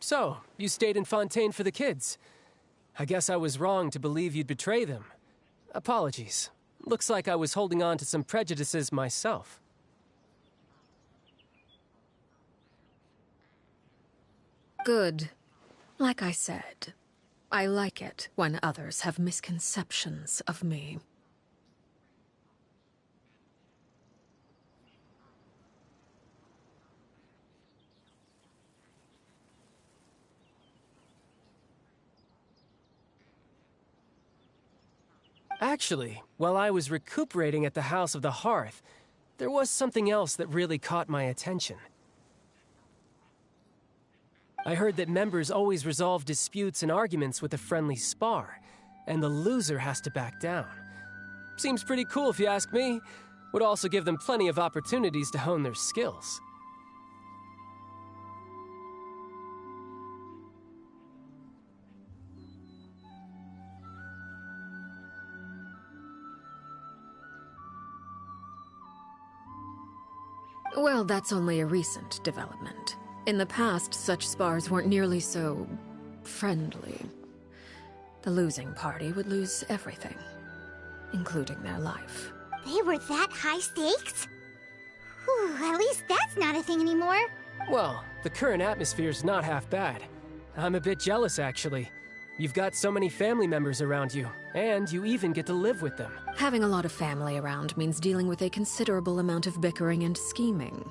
So, you stayed in Fontaine for the kids. I guess I was wrong to believe you'd betray them. Apologies. Looks like I was holding on to some prejudices myself. Good. Like I said, I like it when others have misconceptions of me. Actually, while I was recuperating at the House of the Hearth, there was something else that really caught my attention. I heard that members always resolve disputes and arguments with a friendly spar, and the loser has to back down. Seems pretty cool if you ask me. Would also give them plenty of opportunities to hone their skills. Well, that's only a recent development. In the past, such spars weren't nearly so friendly. The losing party would lose everything, including their life. They were that high stakes? Whew, at least that's not a thing anymore. Well, the current atmosphere's not half bad. I'm a bit jealous, actually. You've got so many family members around you, and you even get to live with them. Having a lot of family around means dealing with a considerable amount of bickering and scheming.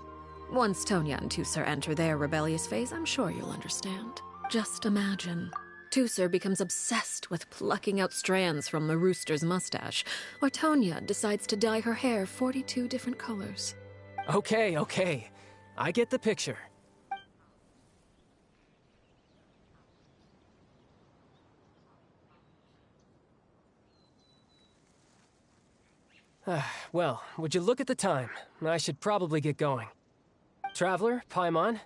Once Tonya and Tusser enter their rebellious phase, I'm sure you'll understand. Just imagine. Tusser becomes obsessed with plucking out strands from the rooster's mustache, or Tonya decides to dye her hair 42 different colors. Okay. I get the picture. Well, would you look at the time? I should probably get going. Traveler, Paimon,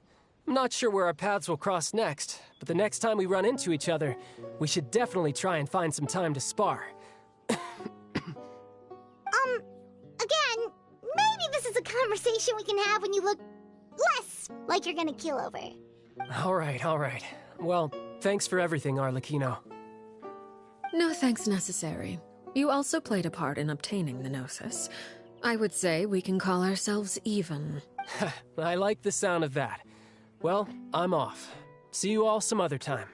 I'm not sure where our paths will cross next, but the next time we run into each other, we should definitely try and find some time to spar. Again, maybe this is a conversation we can have when you look less like you're gonna keel over. All right. Well, thanks for everything, Arlecchino. No thanks necessary. You also played a part in obtaining the Gnosis. I would say we can call ourselves even. I like the sound of that. Well, I'm off. See you all some other time.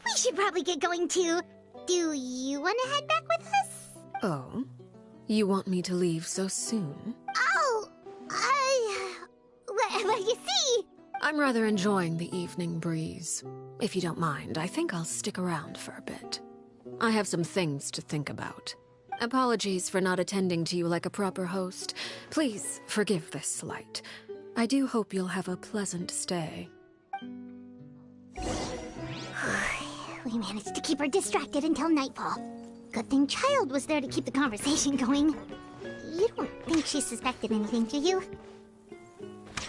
We should probably get going too. Do you want to head back with us? Oh? You want me to leave so soon? Oh, well, you see... I'm rather enjoying the evening breeze. If you don't mind, I think I'll stick around for a bit. I have some things to think about. Apologies for not attending to you like a proper host. Please forgive this slight. I do hope you'll have a pleasant stay. We managed to keep her distracted until nightfall. Good thing Child was there to keep the conversation going. You don't think she suspected anything, do you?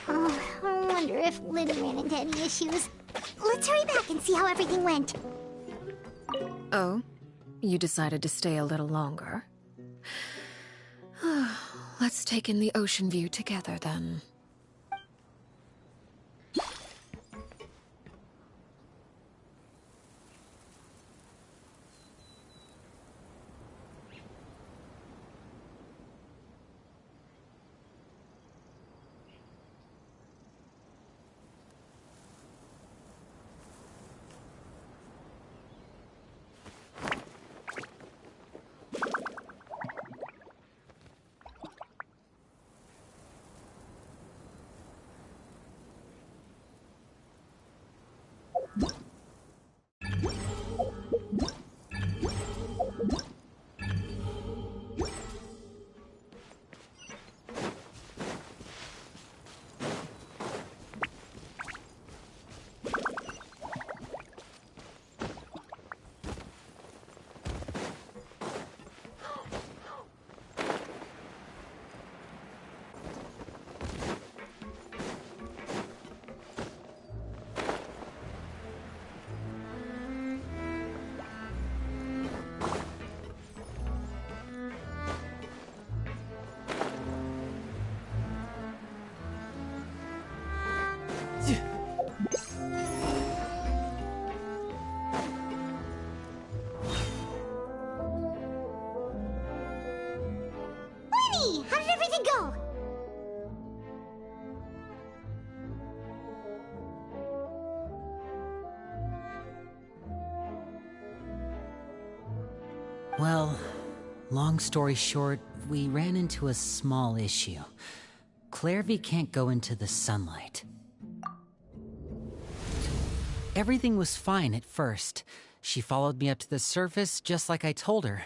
Oh, I wonder if Lynn ran into any issues. Let's hurry back and see how everything went. Oh? You decided to stay a little longer? Let's take in the ocean view together, then. How did everything go? Well, long story short, we ran into a small issue. Clairvy can't go into the sunlight. Everything was fine at first. She followed me up to the surface just like I told her.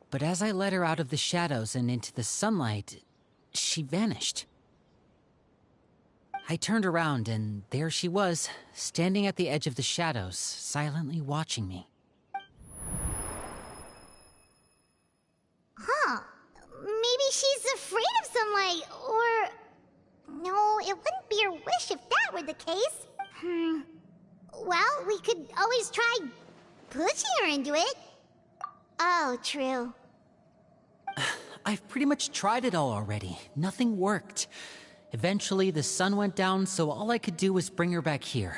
But as I led her out of the shadows and into the sunlight, she vanished. I turned around and there she was, standing at the edge of the shadows, silently watching me. Huh. Maybe she's afraid of sunlight, or... No, it wouldn't be her wish if that were the case. Well, we could always try pushing her into it. Oh, true. I've pretty much tried it all already. Nothing worked. Eventually, the sun went down, so all I could do was bring her back here.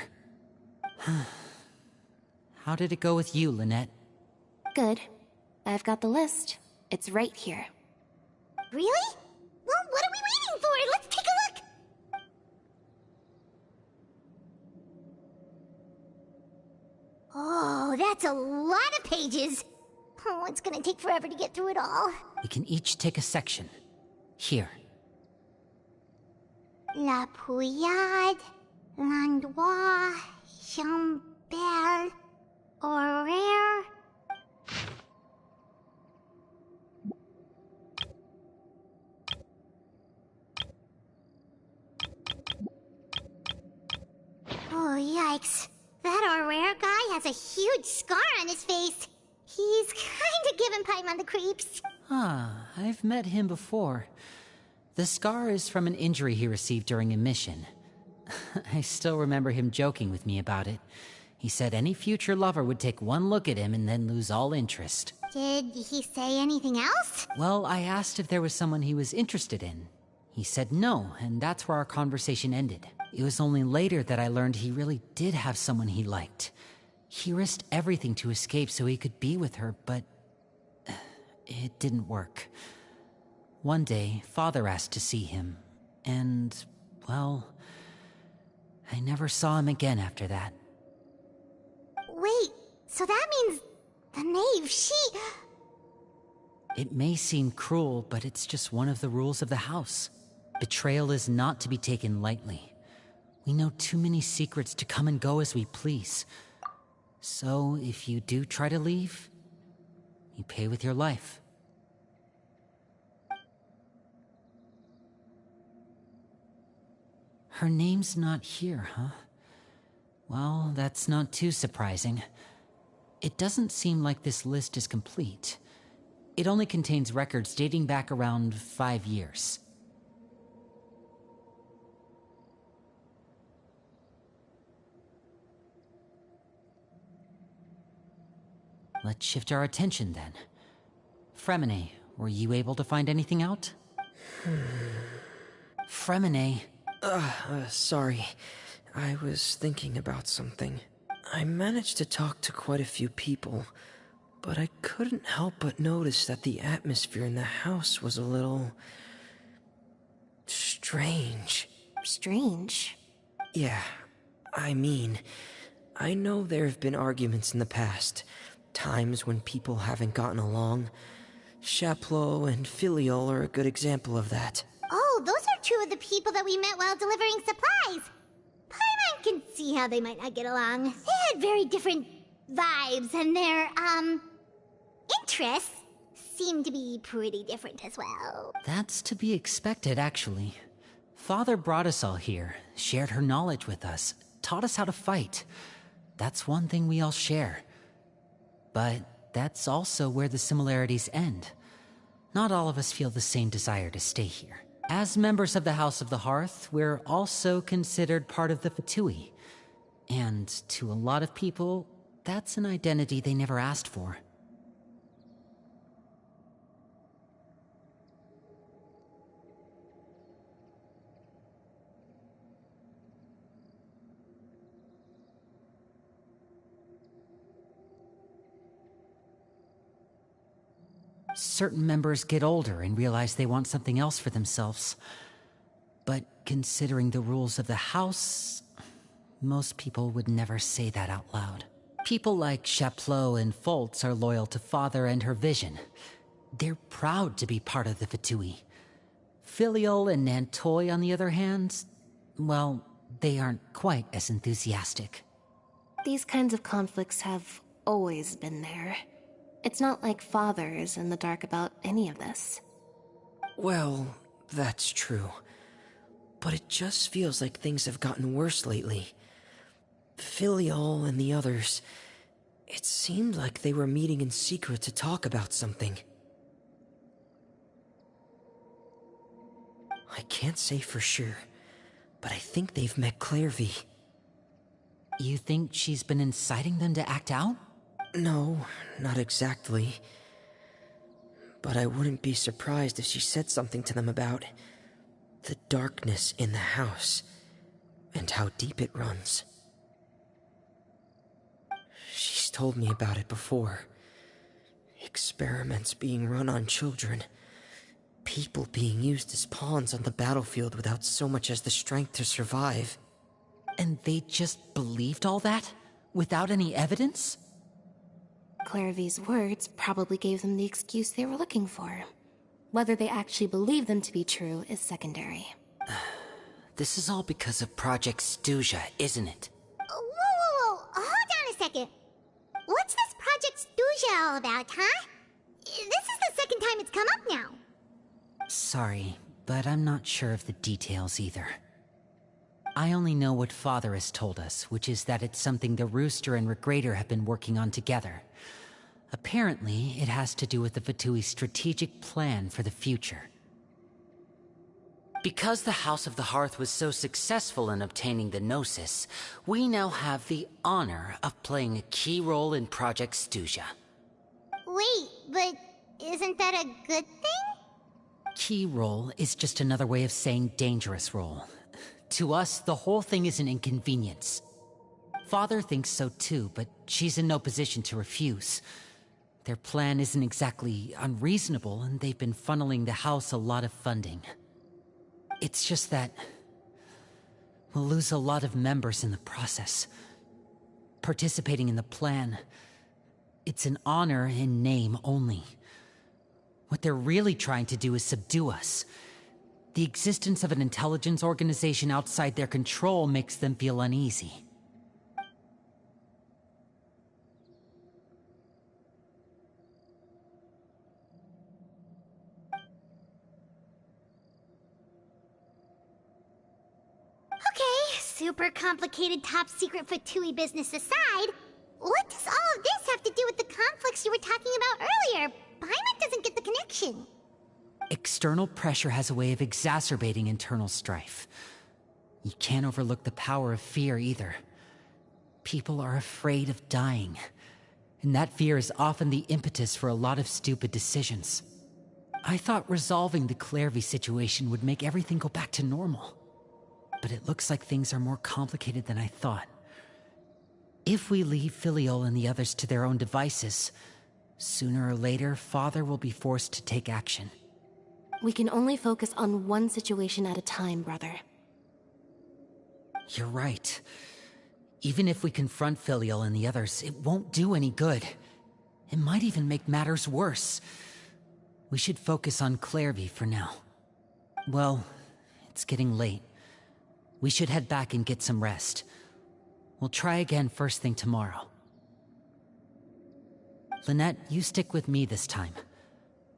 How did it go with you, Lynette? Good. I've got the list. It's right here. Really? Well, what are we waiting for? Let's take a look! Oh, that's a lot of pages. Oh, it's gonna take forever to get through it all. We can each take a section. Here. La Pouillade, L'Endroit, Chambel, Horaire. Oh, yikes. That Horaire guy has a huge scar on his face. He's kinda giving Paimon the creeps. Ah, I've met him before. The scar is from an injury he received during a mission. I still remember him joking with me about it. He said any future lover would take one look at him and then lose all interest. Did he say anything else? Well, I asked if there was someone he was interested in. He said no, and that's where our conversation ended. It was only later that I learned he really did have someone he liked. He risked everything to escape so he could be with her, but it didn't work. One day, Father asked to see him, and, well, I never saw him again after that. Wait, so that means the knave, she... It may seem cruel, but it's just one of the rules of the house. Betrayal is not to be taken lightly. We know too many secrets to come and go as we please. So, if you do try to leave, you pay with your life. Her name's not here, huh? Well, that's not too surprising. It doesn't seem like this list is complete. It only contains records dating back around 5 years. Let's shift our attention then. Fremine, were you able to find anything out? Fremine. Sorry. I was thinking about something. I managed to talk to quite a few people, but I couldn't help but notice that the atmosphere in the house was a little... strange. Strange? Yeah, I mean, I know there have been arguments in the past, times when people haven't gotten along. Chaplot and Filiol are a good example of that. Oh, those are two of the people that we met while delivering supplies. Paimon can see how they might not get along. They had very different vibes, and their, interests seem to be pretty different as well. That's to be expected, actually. Father brought us all here, shared her knowledge with us, taught us how to fight. That's one thing we all share. But that's also where the similarities end. Not all of us feel the same desire to stay here. As members of the House of the Hearth, we're also considered part of the Fatui. And to a lot of people, that's an identity they never asked for. Certain members get older and realize they want something else for themselves. But considering the rules of the house, most people would never say that out loud. People like Chaplot and Foltz are loyal to Father and her vision. They're proud to be part of the Fatui. Filiol and Nantoy, on the other hand, well, they aren't quite as enthusiastic. These kinds of conflicts have always been there. It's not like Father is in the dark about any of this. Well, that's true. But it just feels like things have gotten worse lately. Filiol and the others, it seemed like they were meeting in secret to talk about something. I can't say for sure, but I think they've met Clairvy. You think she's been inciting them to act out? No, not exactly. But I wouldn't be surprised if she said something to them about the darkness in the house and how deep it runs. She's told me about it before. Experiments being run on children. People being used as pawns on the battlefield without so much as the strength to survive. And they just believed all that? Without any evidence? Clairvy's words probably gave them the excuse they were looking for. Whether they actually believe them to be true is secondary. this is all because of Project Stuja, isn't it? Whoa. Hold on a second. What's this Project Stuja all about, huh? This is the second time it's come up now. Sorry, but I'm not sure of the details either. I only know what Father has told us, which is that it's something the Rooster and Regrader have been working on together. Apparently, it has to do with the Fatui's strategic plan for the future. Because the House of the Hearth was so successful in obtaining the Gnosis, we now have the honor of playing a key role in Project Stuja. Wait, but isn't that a good thing? Key role is just another way of saying dangerous role. To us, the whole thing is an inconvenience. Father thinks so too, but she's in no position to refuse. Their plan isn't exactly unreasonable, and they've been funneling the house a lot of funding. It's just that we'll lose a lot of members in the process. Participating in the plan, it's an honor in name only. What they're really trying to do is subdue us. The existence of an intelligence organization outside their control makes them feel uneasy. Okay, super complicated top secret Fatui business aside, what does all of this have to do with the conflicts you were talking about earlier? Paimon doesn't get the connection. External pressure has a way of exacerbating internal strife. You can't overlook the power of fear either. People are afraid of dying, and that fear is often the impetus for a lot of stupid decisions. I thought resolving the Clairvy situation would make everything go back to normal. But it looks like things are more complicated than I thought. If we leave Filiol and the others to their own devices, sooner or later, Father will be forced to take action. We can only focus on one situation at a time, brother. You're right. Even if we confront Filiol and the others, it won't do any good. It might even make matters worse. We should focus on Clairvy for now. Well, it's getting late. We should head back and get some rest. We'll try again first thing tomorrow. Lynette, you stick with me this time.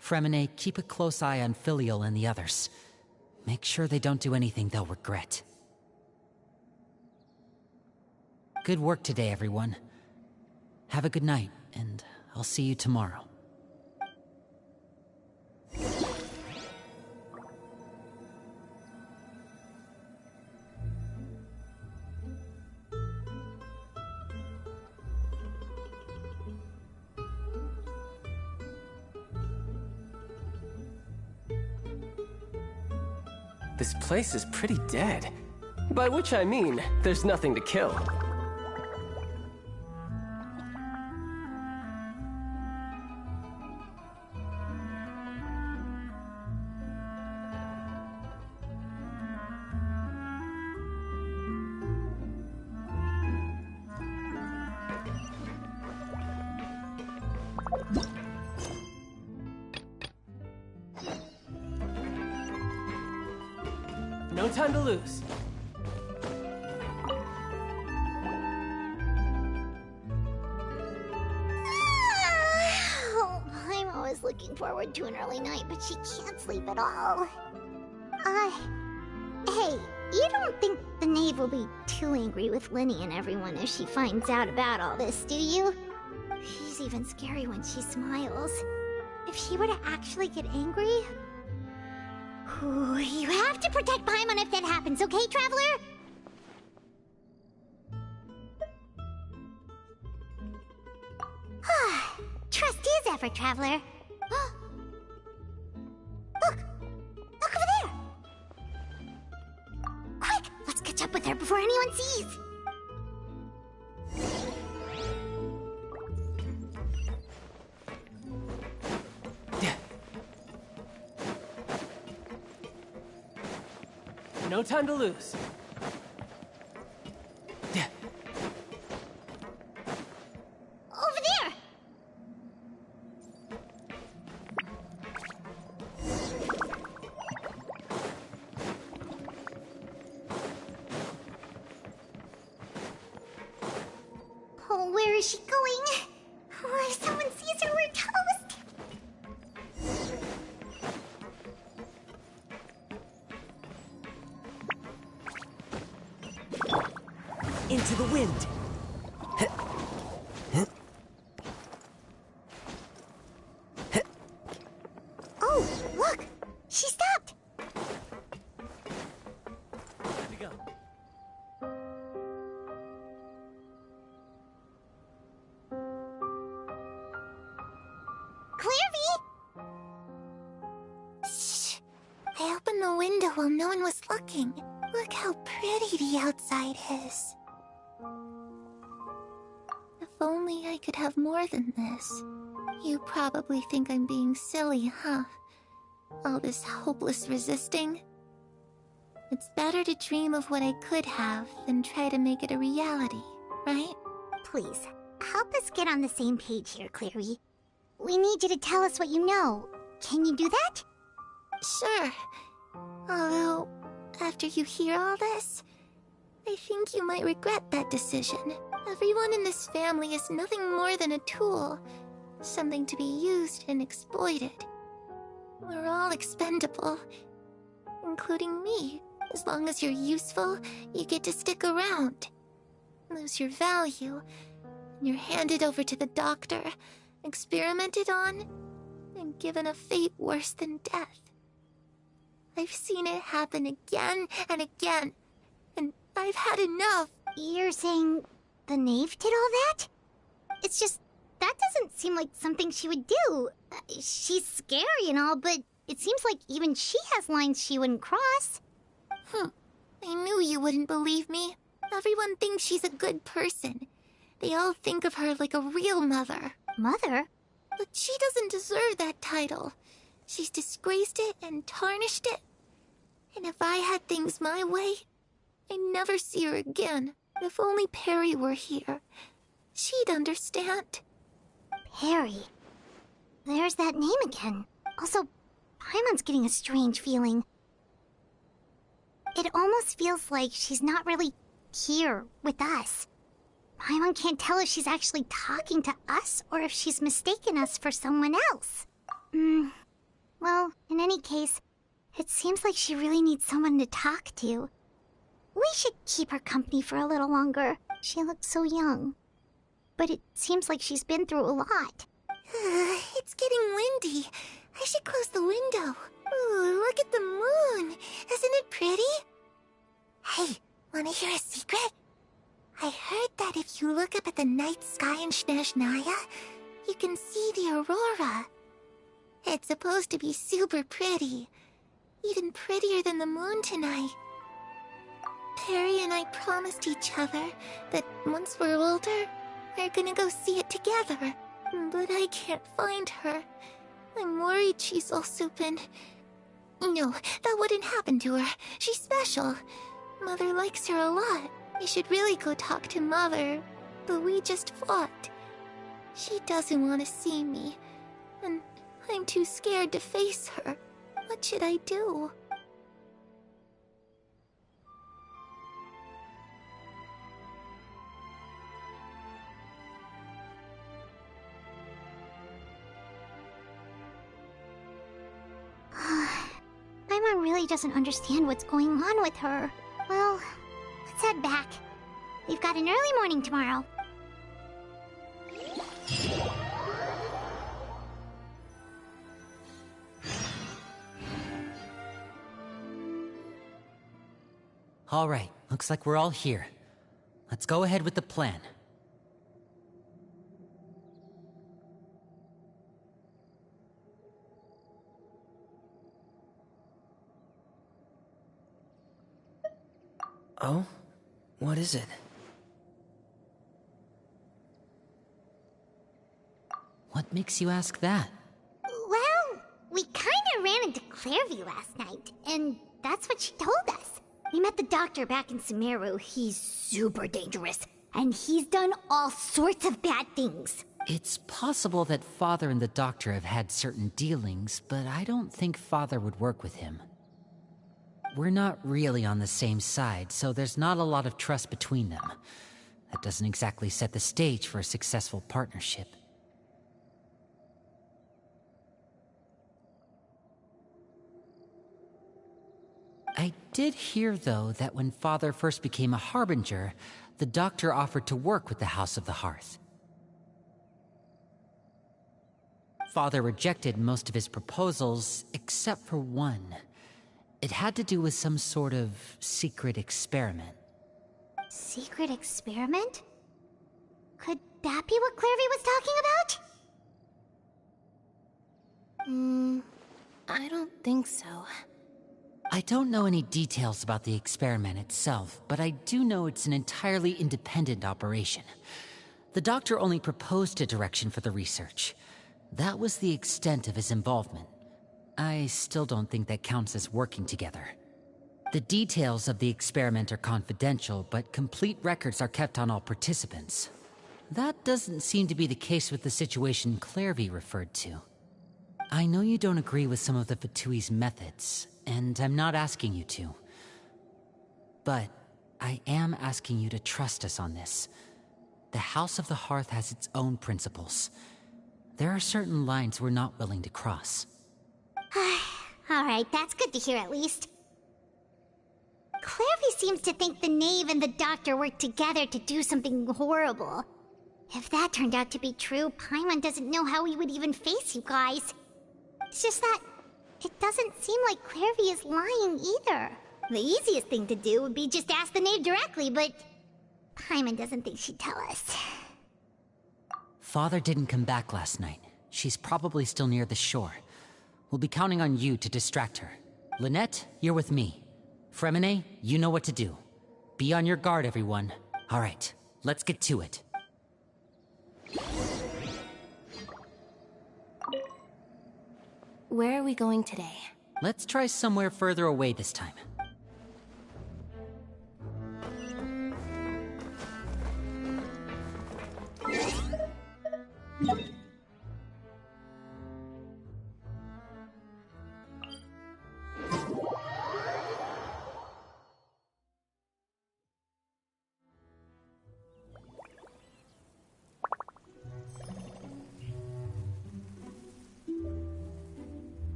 Fremine, keep a close eye on Filiol and the others. Make sure they don't do anything they'll regret. Good work today, everyone. Have a good night, and I'll see you tomorrow. This place is pretty dead. By which I mean, there's nothing to kill. No time to lose. Oh, I'm always looking forward to an early night, but she can't sleep at all. Hey, you don't think the knave will be too angry with Linny and everyone if she finds out about all this, do you? She's even scary when she smiles. If she were to actually get angry... Ooh, you have to protect Paimon if that happens, okay, Traveler? Trust is effort, Traveler. Look! Look over there! Quick! Let's catch up with her before anyone sees! No time to lose. Over there! Where is she going? Oh, if someone sees her, we're toast! Into the wind! Oh, look! She stopped! Time to go. Clairvy! Shh! I opened the window while no one was looking. Look how pretty the outside is. If only I could have more than this. You probably think I'm being silly, huh? All this hopeless resisting. It's better to dream of what I could have than try to make it a reality, right? Please, help us get on the same page here, Clary. We need you to tell us what you know. Can you do that? Sure. Although, after you hear all this, I think you might regret that decision. Everyone in this family is nothing more than a tool. Something to be used and exploited. We're all expendable. Including me. As long as you're useful, you get to stick around. Lose your value, and you're handed over to the doctor, experimented on, and given a fate worse than death. I've seen it happen again and again, and I've had enough. You're saying the knave did all that? It's just, that doesn't seem like something she would do. She's scary and all, but it seems like even she has lines she wouldn't cross. I knew you wouldn't believe me. Everyone thinks she's a good person. They all think of her like a real mother. Mother? But she doesn't deserve that title. She's disgraced it and tarnished it. And if I had things my way, I'd never see her again. If only Perry were here, she'd understand. Perry? There's that name again. Also, Paimon's getting a strange feeling. It almost feels like she's not really here with us. Paimon can't tell if she's actually talking to us or if she's mistaken us for someone else. Well, in any case, it seems like she really needs someone to talk to. We should keep her company for a little longer. She looks so young. But it seems like she's been through a lot. It's getting windy. I should close the window. Ooh, look at the moon. Isn't it pretty? Hey, wanna hear a secret? I heard that if you look up at the night sky in Snezhnaya, you can see the aurora. It's supposed to be super pretty. Even prettier than the moon tonight. Perry and I promised each other that once we're older, we're gonna go see it together. But I can't find her. I'm worried she's also been... No, that wouldn't happen to her. She's special. Mother likes her a lot. I should really go talk to Mother, but we just fought. She doesn't want to see me, and I'm too scared to face her. What should I do? Paimon really doesn't understand what's going on with her. Well, let's head back. We've got an early morning tomorrow. All right, looks like we're all here. Let's go ahead with the plan. Oh? What is it? What makes you ask that? Well, we kinda ran into Clairview last night, and that's what she told us. We met the doctor back in Sumeru. He's super dangerous, and he's done all sorts of bad things. It's possible that Father and the Doctor have had certain dealings, but I don't think Father would work with him. We're not really on the same side, so there's not a lot of trust between them. That doesn't exactly set the stage for a successful partnership. I did hear, though, that when Father first became a Harbinger, the Doctor offered to work with the House of the Hearth. Father rejected most of his proposals, except for one. It had to do with some sort of secret experiment. Secret experiment? Could that be what Clairvy was talking about? I don't think so. I don't know any details about the experiment itself, but I do know it's an entirely independent operation. The Doctor only proposed a direction for the research. That was the extent of his involvement. I still don't think that counts as working together. The details of the experiment are confidential, but complete records are kept on all participants. That doesn't seem to be the case with the situation Clairvy referred to. I know you don't agree with some of the Fatui's methods, and I'm not asking you to. But I am asking you to trust us on this. The House of the Hearth has its own principles. There are certain lines we're not willing to cross. Alright, that's good to hear at least. Clairvy seems to think the Knave and the Doctor worked together to do something horrible. If that turned out to be true, Paimon doesn't know how he would even face you guys. It's just that it doesn't seem like Clairvy is lying either. The easiest thing to do would be just ask the Knave directly, but Paimon doesn't think she'd tell us. Father didn't come back last night. She's probably still near the shore. We'll be counting on you to distract her. Lynette, you're with me. Fremine, you know what to do. Be on your guard, everyone. All right, let's get to it. Where are we going today? Let's try somewhere further away this time.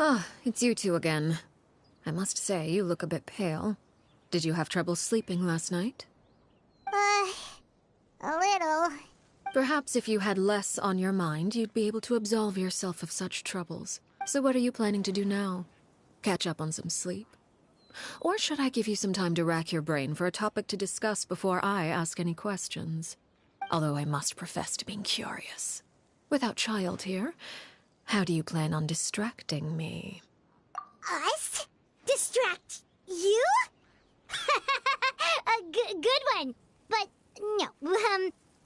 Ah, it's you two again. I must say, you look a bit pale. Did you have trouble sleeping last night? A little. Perhaps if you had less on your mind, you'd be able to absolve yourself of such troubles. So what are you planning to do now? Catch up on some sleep? Or should I give you some time to rack your brain for a topic to discuss before I ask any questions? Although I must profess to being curious. Without Child here, how do you plan on distracting me? Us? Distract you? A good one. But no, we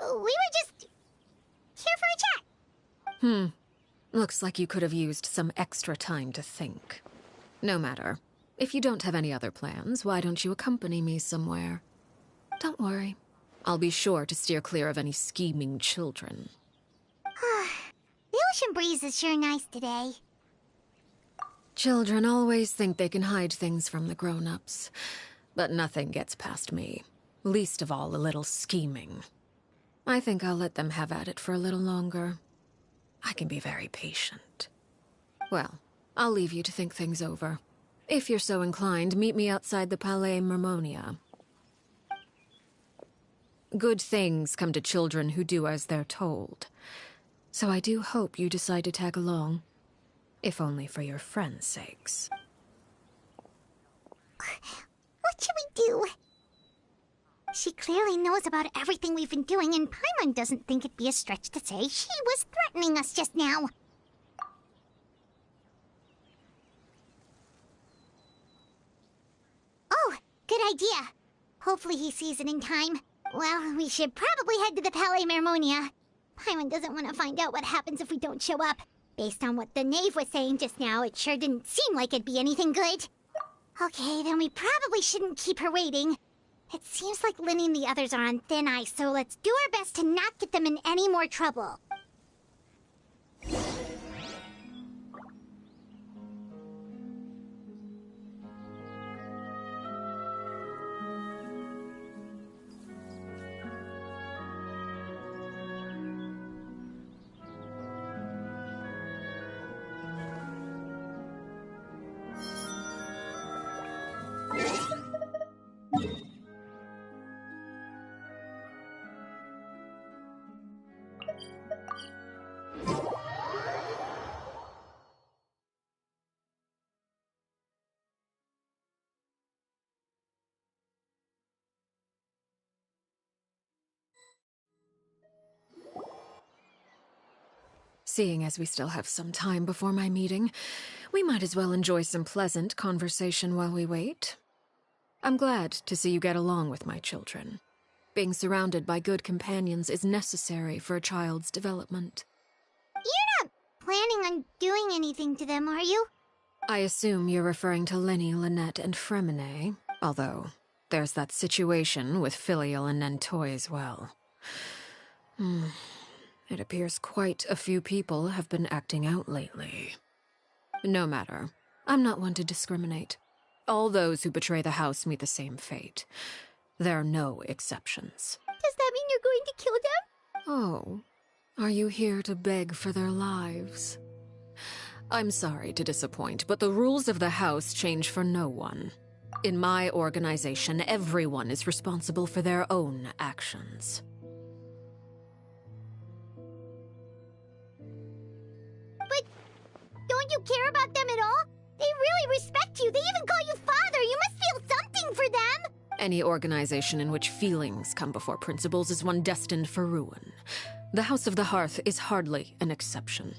were just here for a chat. Looks like you could have used some extra time to think. No matter. If you don't have any other plans, why don't you accompany me somewhere? Don't worry. I'll be sure to steer clear of any scheming children. The ocean breeze is sure nice today. Children always think they can hide things from the grown-ups. But nothing gets past me. Least of all a little scheming. I think I'll let them have at it for a little longer. I can be very patient. Well, I'll leave you to think things over. If you're so inclined, meet me outside the Palais Mermonia. Good things come to children who do as they're told. So I do hope you decide to tag along. If only for your friends' sakes. What should we do? She clearly knows about everything we've been doing, and Paimon doesn't think it'd be a stretch to say she was threatening us just now. Oh, good idea. Hopefully he sees it in time. Well, we should probably head to the Palais Mermonia. Paimon doesn't want to find out what happens if we don't show up. Based on what the knave was saying just now, it sure didn't seem like it'd be anything good. Okay, then we probably shouldn't keep her waiting. It seems like Linny and the others are on thin ice, so let's do our best to not get them in any more trouble. Seeing as we still have some time before my meeting, we might as well enjoy some pleasant conversation while we wait. I'm glad to see you get along with my children. Being surrounded by good companions is necessary for a child's development. You're not planning on doing anything to them, are you? I assume you're referring to Linny, Lynette, and Fremine, although there's that situation with Filial and Nentoy as well. It appears quite a few people have been acting out lately. No matter. I'm not one to discriminate. All those who betray the house meet the same fate. There are no exceptions. Does that mean you're going to kill them? Oh, are you here to beg for their lives? I'm sorry to disappoint, but the rules of the house change for no one. In my organization, everyone is responsible for their own actions. But don't you care about them at all? They really respect you. They even call you father. You must feel something for them. Any organization in which feelings come before principles is one destined for ruin. The House of the Hearth is hardly an exception.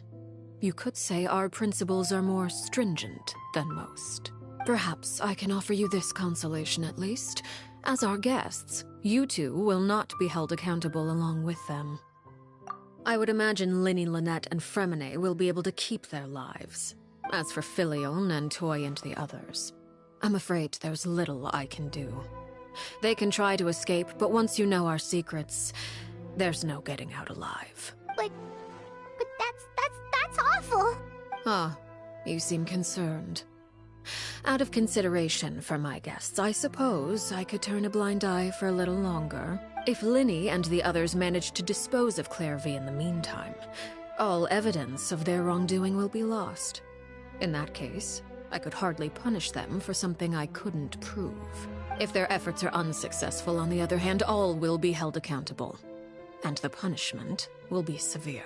You could say our principles are more stringent than most. Perhaps I can offer you this consolation at least. As our guests, you two will not be held accountable along with them. I would imagine Linny, Lynette, and Fremine will be able to keep their lives. As for Filial, Nentoy, and the others, I'm afraid there's little I can do. They can try to escape, but once you know our secrets, there's no getting out alive. But that's awful. Ah, you seem concerned. Out of consideration for my guests, I suppose I could turn a blind eye for a little longer. If Linny and the others manage to dispose of Clairvy in the meantime, all evidence of their wrongdoing will be lost. In that case, I could hardly punish them for something I couldn't prove. If their efforts are unsuccessful, on the other hand, all will be held accountable. And the punishment will be severe.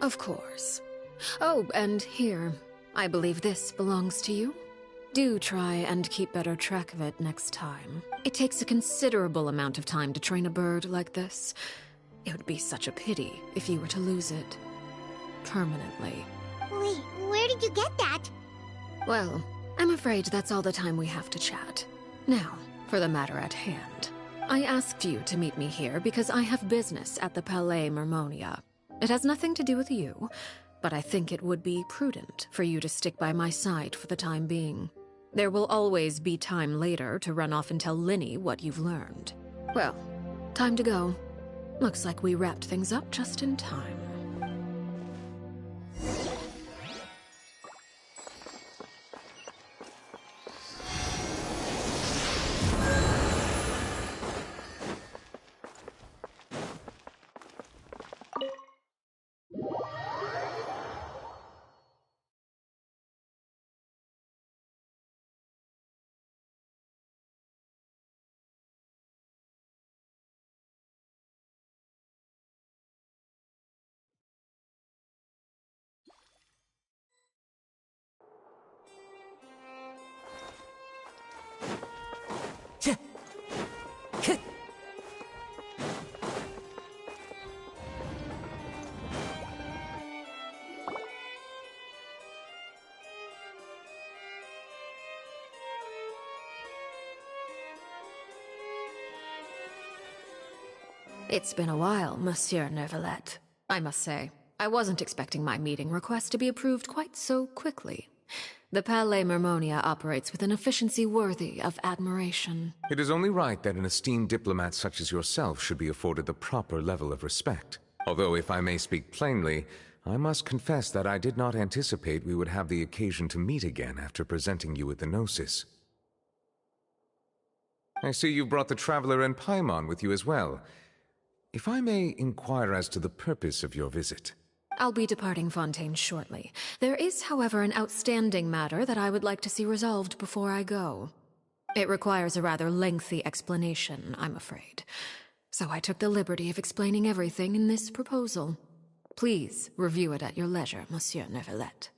Of course. Oh, and here, I believe this belongs to you. Do try and keep better track of it next time. It takes a considerable amount of time to train a bird like this. It would be such a pity if you were to lose it. Permanently. Wait, where did you get that? Well, I'm afraid that's all the time we have to chat. Now, for the matter at hand. I asked you to meet me here because I have business at the Palais Mermonia. It has nothing to do with you, but I think it would be prudent for you to stick by my side for the time being. There will always be time later to run off and tell Linny what you've learned. Well, time to go. Looks like we wrapped things up just in time. It's been a while, Monsieur Neuvillette. I must say, I wasn't expecting my meeting request to be approved quite so quickly. The Palais Mermonia operates with an efficiency worthy of admiration. It is only right that an esteemed diplomat such as yourself should be afforded the proper level of respect. Although, if I may speak plainly, I must confess that I did not anticipate we would have the occasion to meet again after presenting you with the Gnosis. I see you brought the Traveler and Paimon with you as well. If I may inquire as to the purpose of your visit. I'll be departing Fontaine shortly. There is, however, an outstanding matter that I would like to see resolved before I go. It requires a rather lengthy explanation, I'm afraid. So I took the liberty of explaining everything in this proposal. Please review it at your leisure, Monsieur Neuvillette.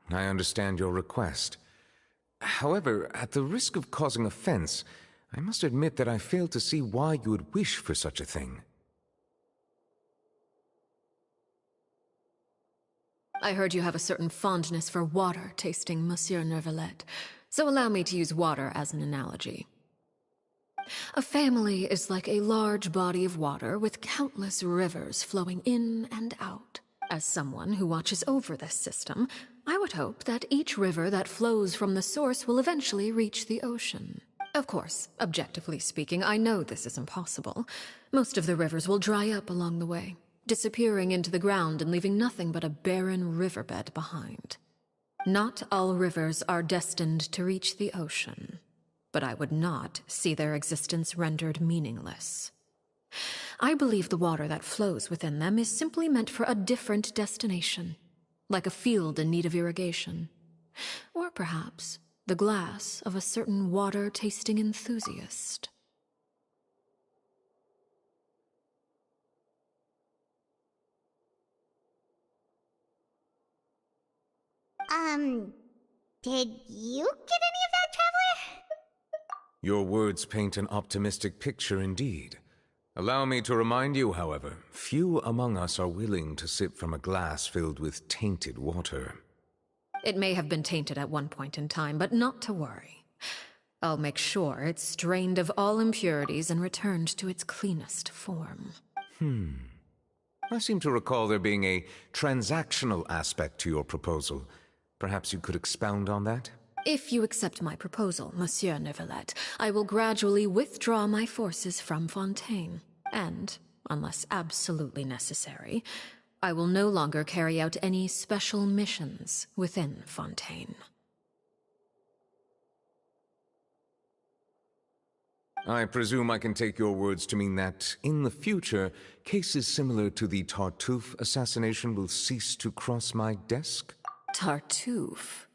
I understand your request. However, at the risk of causing offense, I must admit that I fail to see why you would wish for such a thing. I heard you have a certain fondness for water tasting, Monsieur Neuvillette, so allow me to use water as an analogy. A family is like a large body of water with countless rivers flowing in and out. As someone who watches over this system, I would hope that each river that flows from the source will eventually reach the ocean. Of course, objectively speaking, I know this is impossible. Most of the rivers will dry up along the way, disappearing into the ground and leaving nothing but a barren riverbed behind. Not all rivers are destined to reach the ocean, but I would not see their existence rendered meaningless. I believe the water that flows within them is simply meant for a different destination, like a field in need of irrigation. Or perhaps the glass of a certain water-tasting enthusiast. Did you get any of that, Traveler? Your words paint an optimistic picture indeed. Allow me to remind you, however, few among us are willing to sip from a glass filled with tainted water. It may have been tainted at one point in time, but not to worry. I'll make sure it's strained of all impurities and returned to its cleanest form. I seem to recall there being a transactional aspect to your proposal. Perhaps you could expound on that? If you accept my proposal, Monsieur Neuvillette, I will gradually withdraw my forces from Fontaine. And, unless absolutely necessary, I will no longer carry out any special missions within Fontaine. I presume I can take your words to mean that, in the future, cases similar to the Tartuffe assassination will cease to cross my desk? Tartuffe?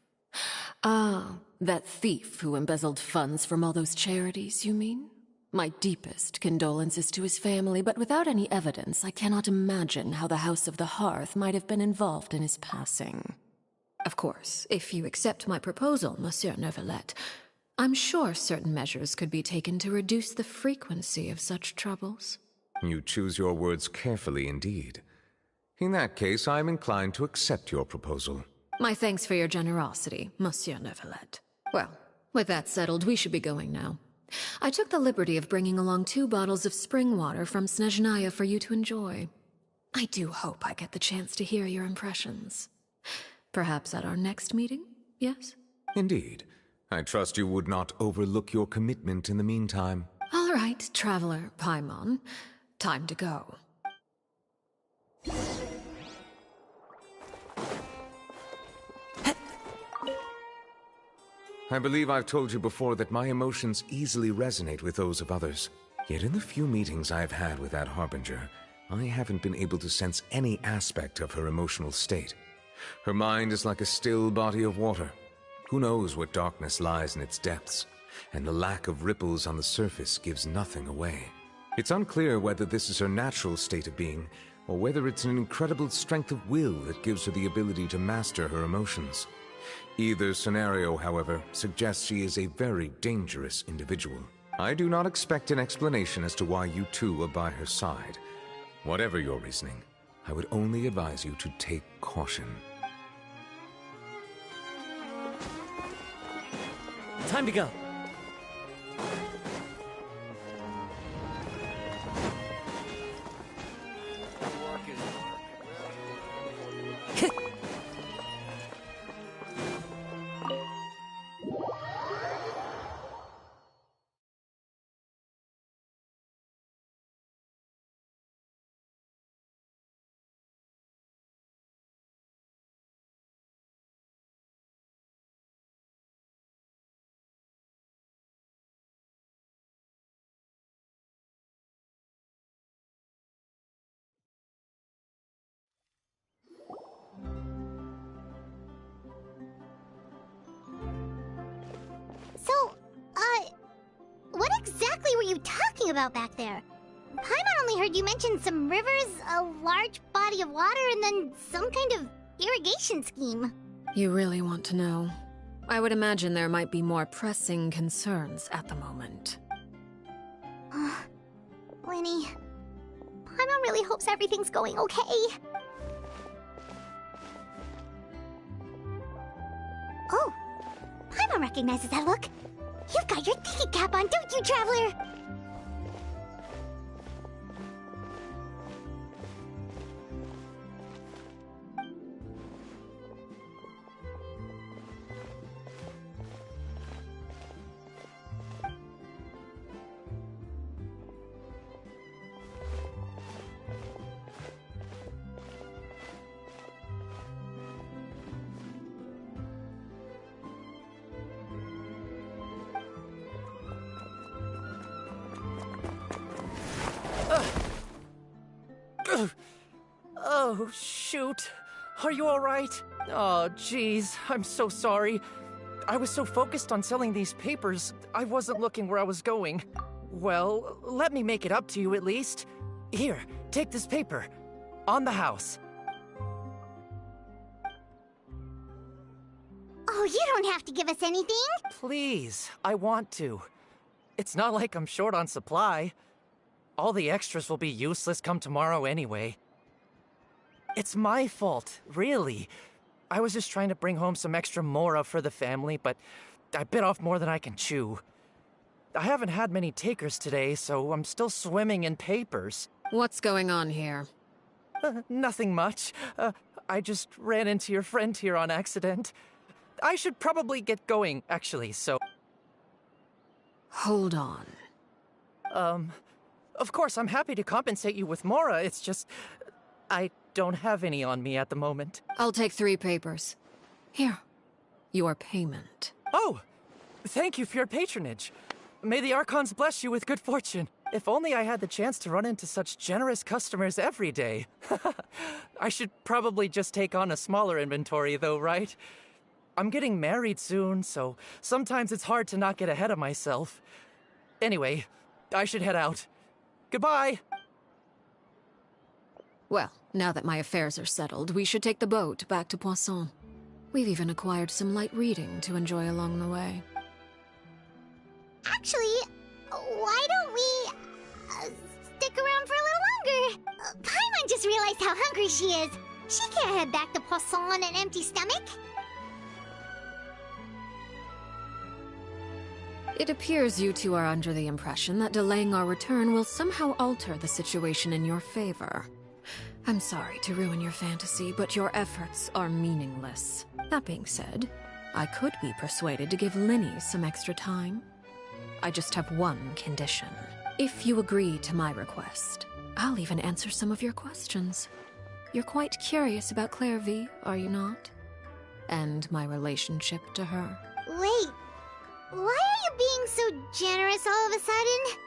Ah, that thief who embezzled funds from all those charities, you mean? My deepest condolences to his family, but without any evidence, I cannot imagine how the House of the Hearth might have been involved in his passing. Of course, if you accept my proposal, Monsieur Neuvillette, I'm sure certain measures could be taken to reduce the frequency of such troubles. You choose your words carefully indeed. In that case, I am inclined to accept your proposal. My thanks for your generosity, Monsieur Neuvillette. Well, with that settled, we should be going now. I took the liberty of bringing along 2 bottles of spring water from Snezhnaya for you to enjoy. I do hope I get the chance to hear your impressions. Perhaps at our next meeting, yes? Indeed. I trust you would not overlook your commitment in the meantime. All right, Traveler Paimon. Time to go. I believe I've told you before that my emotions easily resonate with those of others. Yet in the few meetings I've had with that Harbinger, I haven't been able to sense any aspect of her emotional state. Her mind is like a still body of water. Who knows what darkness lies in its depths, and the lack of ripples on the surface gives nothing away. It's unclear whether this is her natural state of being, or whether it's an incredible strength of will that gives her the ability to master her emotions. Either scenario, however, suggests she is a very dangerous individual. I do not expect an explanation as to why you two are by her side. Whatever your reasoning, I would only advise you to take caution. Time to go. So, what exactly were you talking about back there? Paimon only heard you mention some rivers, a large body of water, and then some kind of irrigation scheme. You really want to know? I would imagine there might be more pressing concerns at the moment. Lenny, Paimon really hopes everything's going okay. Oh, Paimon recognizes that look. You've got your thinking cap on, don't you, Traveler? Oh, shoot. Are you alright? Oh, jeez. I'm so sorry. I was so focused on selling these papers, I wasn't looking where I was going. Well, let me make it up to you at least. Here, take this paper. On the house. Oh, you don't have to give us anything. Please, I want to. It's not like I'm short on supply. All the extras will be useless come tomorrow anyway. It's my fault, really. I was just trying to bring home some extra mora for the family, but I bit off more than I can chew. I haven't had many takers today, so I'm still swimming in papers. What's going on here? Nothing much. I just ran into your friend here on accident. I should probably get going, actually, so... Hold on. Of course, I'm happy to compensate you with mora, it's just... I don't have any on me at the moment. I'll take 3 papers. Here. Your payment. Oh! Thank you for your patronage. May the Archons bless you with good fortune. If only I had the chance to run into such generous customers every day. I should probably just take on a smaller inventory though, right? I'm getting married soon, so sometimes it's hard to not get ahead of myself. Anyway, I should head out. Goodbye! Well, now that my affairs are settled, we should take the boat back to Poisson. We've even acquired some light reading to enjoy along the way. Actually, why don't we stick around for a little longer? Paimon just realized how hungry she is. She can't head back to Poisson on an empty stomach. It appears you two are under the impression that delaying our return will somehow alter the situation in your favor. I'm sorry to ruin your fantasy, but your efforts are meaningless. That being said, I could be persuaded to give Linny some extra time. I just have one condition. If you agree to my request, I'll even answer some of your questions. You're quite curious about Claire V, are you not? And my relationship to her. Wait, why are you being so generous all of a sudden?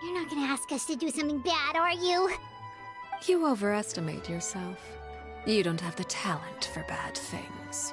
You're not gonna ask us to do something bad, are you? You overestimate yourself. You don't have the talent for bad things.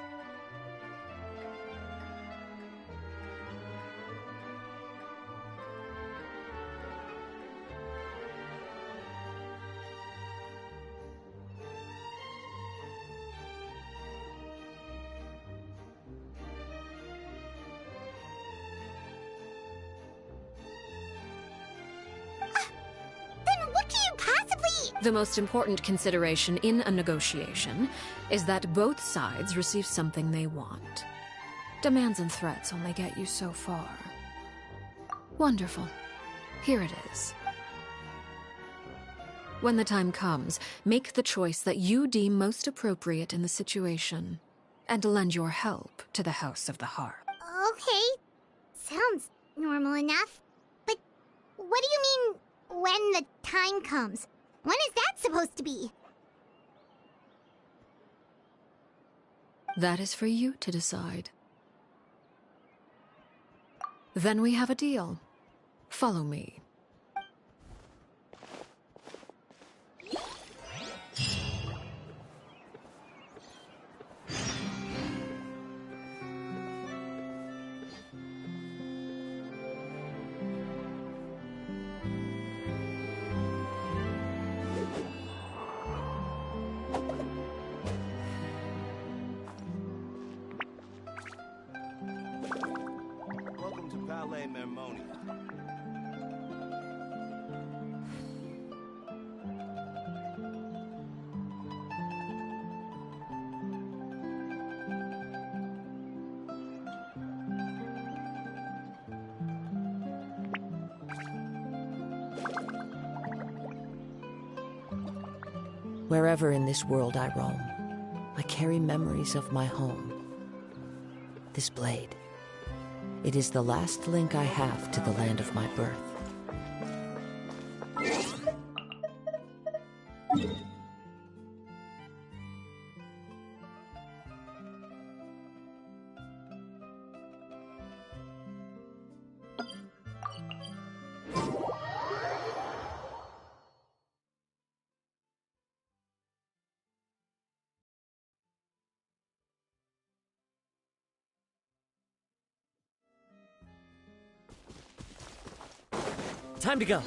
The most important consideration in a negotiation is that both sides receive something they want. Demands and threats only get you so far. Wonderful. Here it is. When the time comes, make the choice that you deem most appropriate in the situation, and lend your help to the House of the Hearth. Okay. Sounds normal enough. But what do you mean, when the time comes? When is that supposed to be? That is for you to decide. Then we have a deal. Follow me. Welcome to Palais Mermonia. Wherever in this world I roam, I carry memories of my home. This blade, it is the last link I have to the land of my birth. Time to go.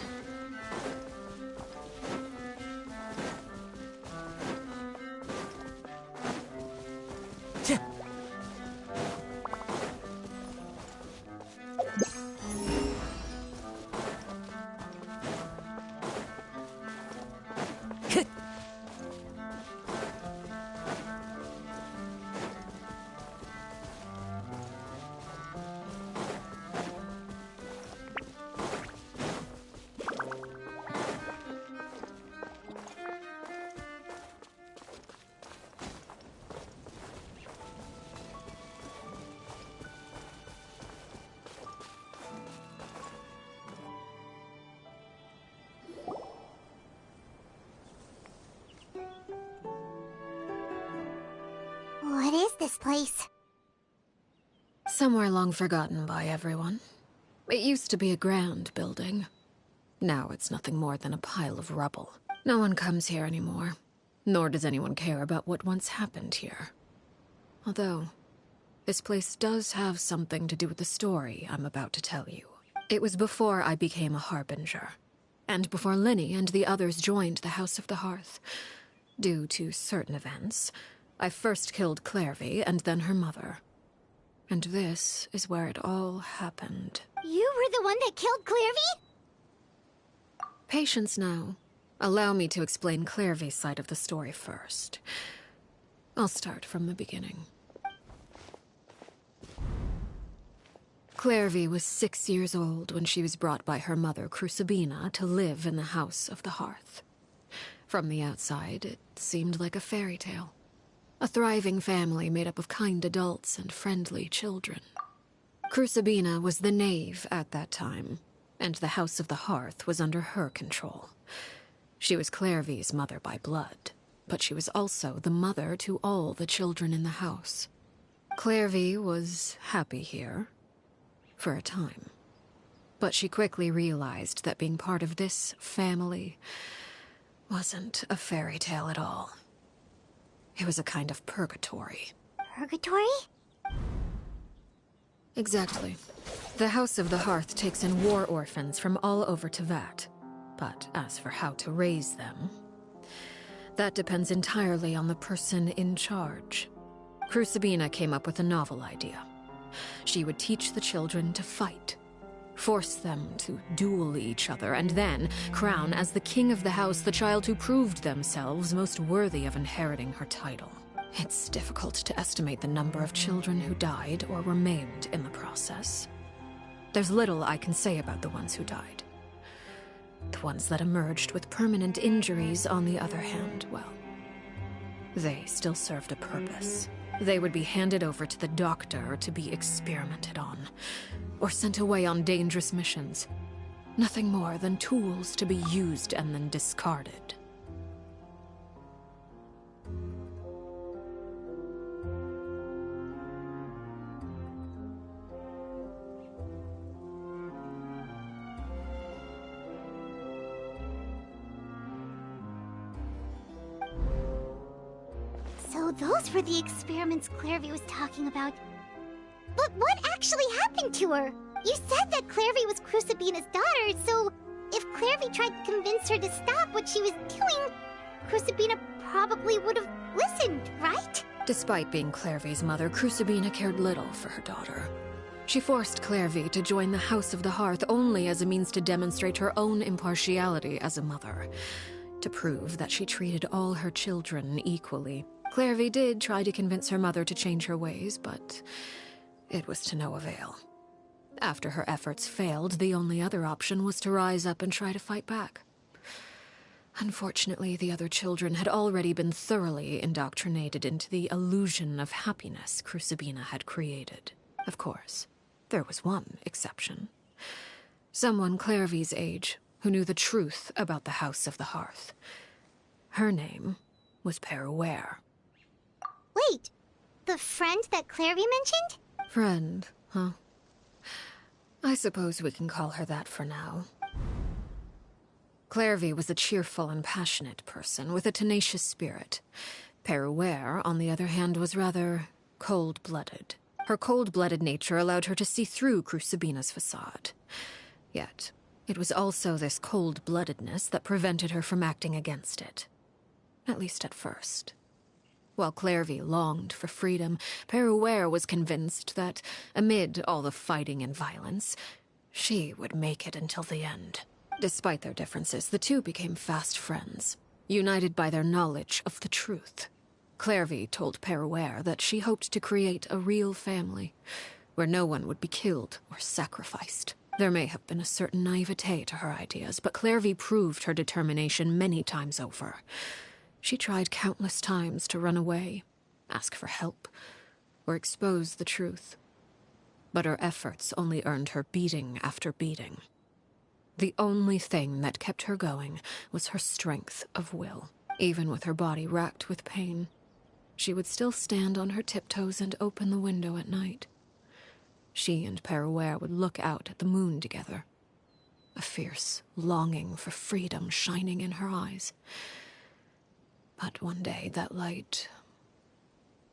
What is this place? Somewhere long forgotten by everyone. It used to be a grand building. Now it's nothing more than a pile of rubble. No one comes here anymore, nor does anyone care about what once happened here. Although, this place does have something to do with the story I'm about to tell you. It was before I became a Harbinger, and before Lyney and the others joined the House of the Hearth. Due to certain events, I first killed Clairvy and then her mother. And this is where it all happened. You were the one that killed Clairvy? Patience now. Allow me to explain Clairvy's side of the story first. I'll start from the beginning. Clairvy was 6 years old when she was brought by her mother, Crucibina, to live in the House of the Hearth. From the outside, it seemed like a fairy tale. A thriving family made up of kind adults and friendly children. Crucibina was the knave at that time, and the House of the Hearth was under her control. She was Clairvy's mother by blood, but she was also the mother to all the children in the house. Clairvy was happy here, for a time. But she quickly realized that being part of this family wasn't a fairy tale at all. It was a kind of purgatory. Purgatory? Exactly. The House of the Hearth takes in war orphans from all over Teyvat. But as for how to raise them, that depends entirely on the person in charge. Crucibina came up with a novel idea. She would teach the children to fight. force them to duel each other, and then crown as the king of the house the child who proved themselves most worthy of inheriting her title. It's difficult to estimate the number of children who died or were maimed in the process. There's little I can say about the ones who died. The ones that emerged with permanent injuries, on the other hand, well, they still served a purpose. They would be handed over to the doctor to be experimented on, or sent away on dangerous missions. Nothing more than tools to be used and then discarded. So those were the experiments Clairvy was talking about. But what actually happened to her? You said that Clairvy was Crucibina's daughter, so if Clairvy tried to convince her to stop what she was doing, Crucibina probably would have listened, right? Despite being Clairvy's mother, Crucibina cared little for her daughter. She forced Clairvy to join the House of the Hearth only as a means to demonstrate her own impartiality as a mother, to prove that she treated all her children equally. Clairvy did try to convince her mother to change her ways, but it was to no avail. After her efforts failed, the only other option was to rise up and try to fight back. Unfortunately, the other children had already been thoroughly indoctrinated into the illusion of happiness Crucibina had created. Of course, there was one exception. Someone Clairvy's age, who knew the truth about the House of the Hearth. Her name was Paimon. Wait, the friend that Clairvy mentioned? Friend, huh? I suppose we can call her that for now. Clairvy was a cheerful and passionate person with a tenacious spirit. Paimon, on the other hand, was rather cold-blooded. Her cold-blooded nature allowed her to see through Crucibina's facade. Yet, it was also this cold-bloodedness that prevented her from acting against it. At least at first. While Clairvy longed for freedom, Paimon was convinced that, amid all the fighting and violence, she would make it until the end. Despite their differences, the two became fast friends, united by their knowledge of the truth. Clairvy told Paimon that she hoped to create a real family, where no one would be killed or sacrificed. There may have been a certain naivete to her ideas, but Clairvy proved her determination many times over. She tried countless times to run away, ask for help, or expose the truth. But her efforts only earned her beating after beating. The only thing that kept her going was her strength of will. Even with her body racked with pain, she would still stand on her tiptoes and open the window at night. She and Paimon would look out at the moon together, a fierce longing for freedom shining in her eyes. But one day, that light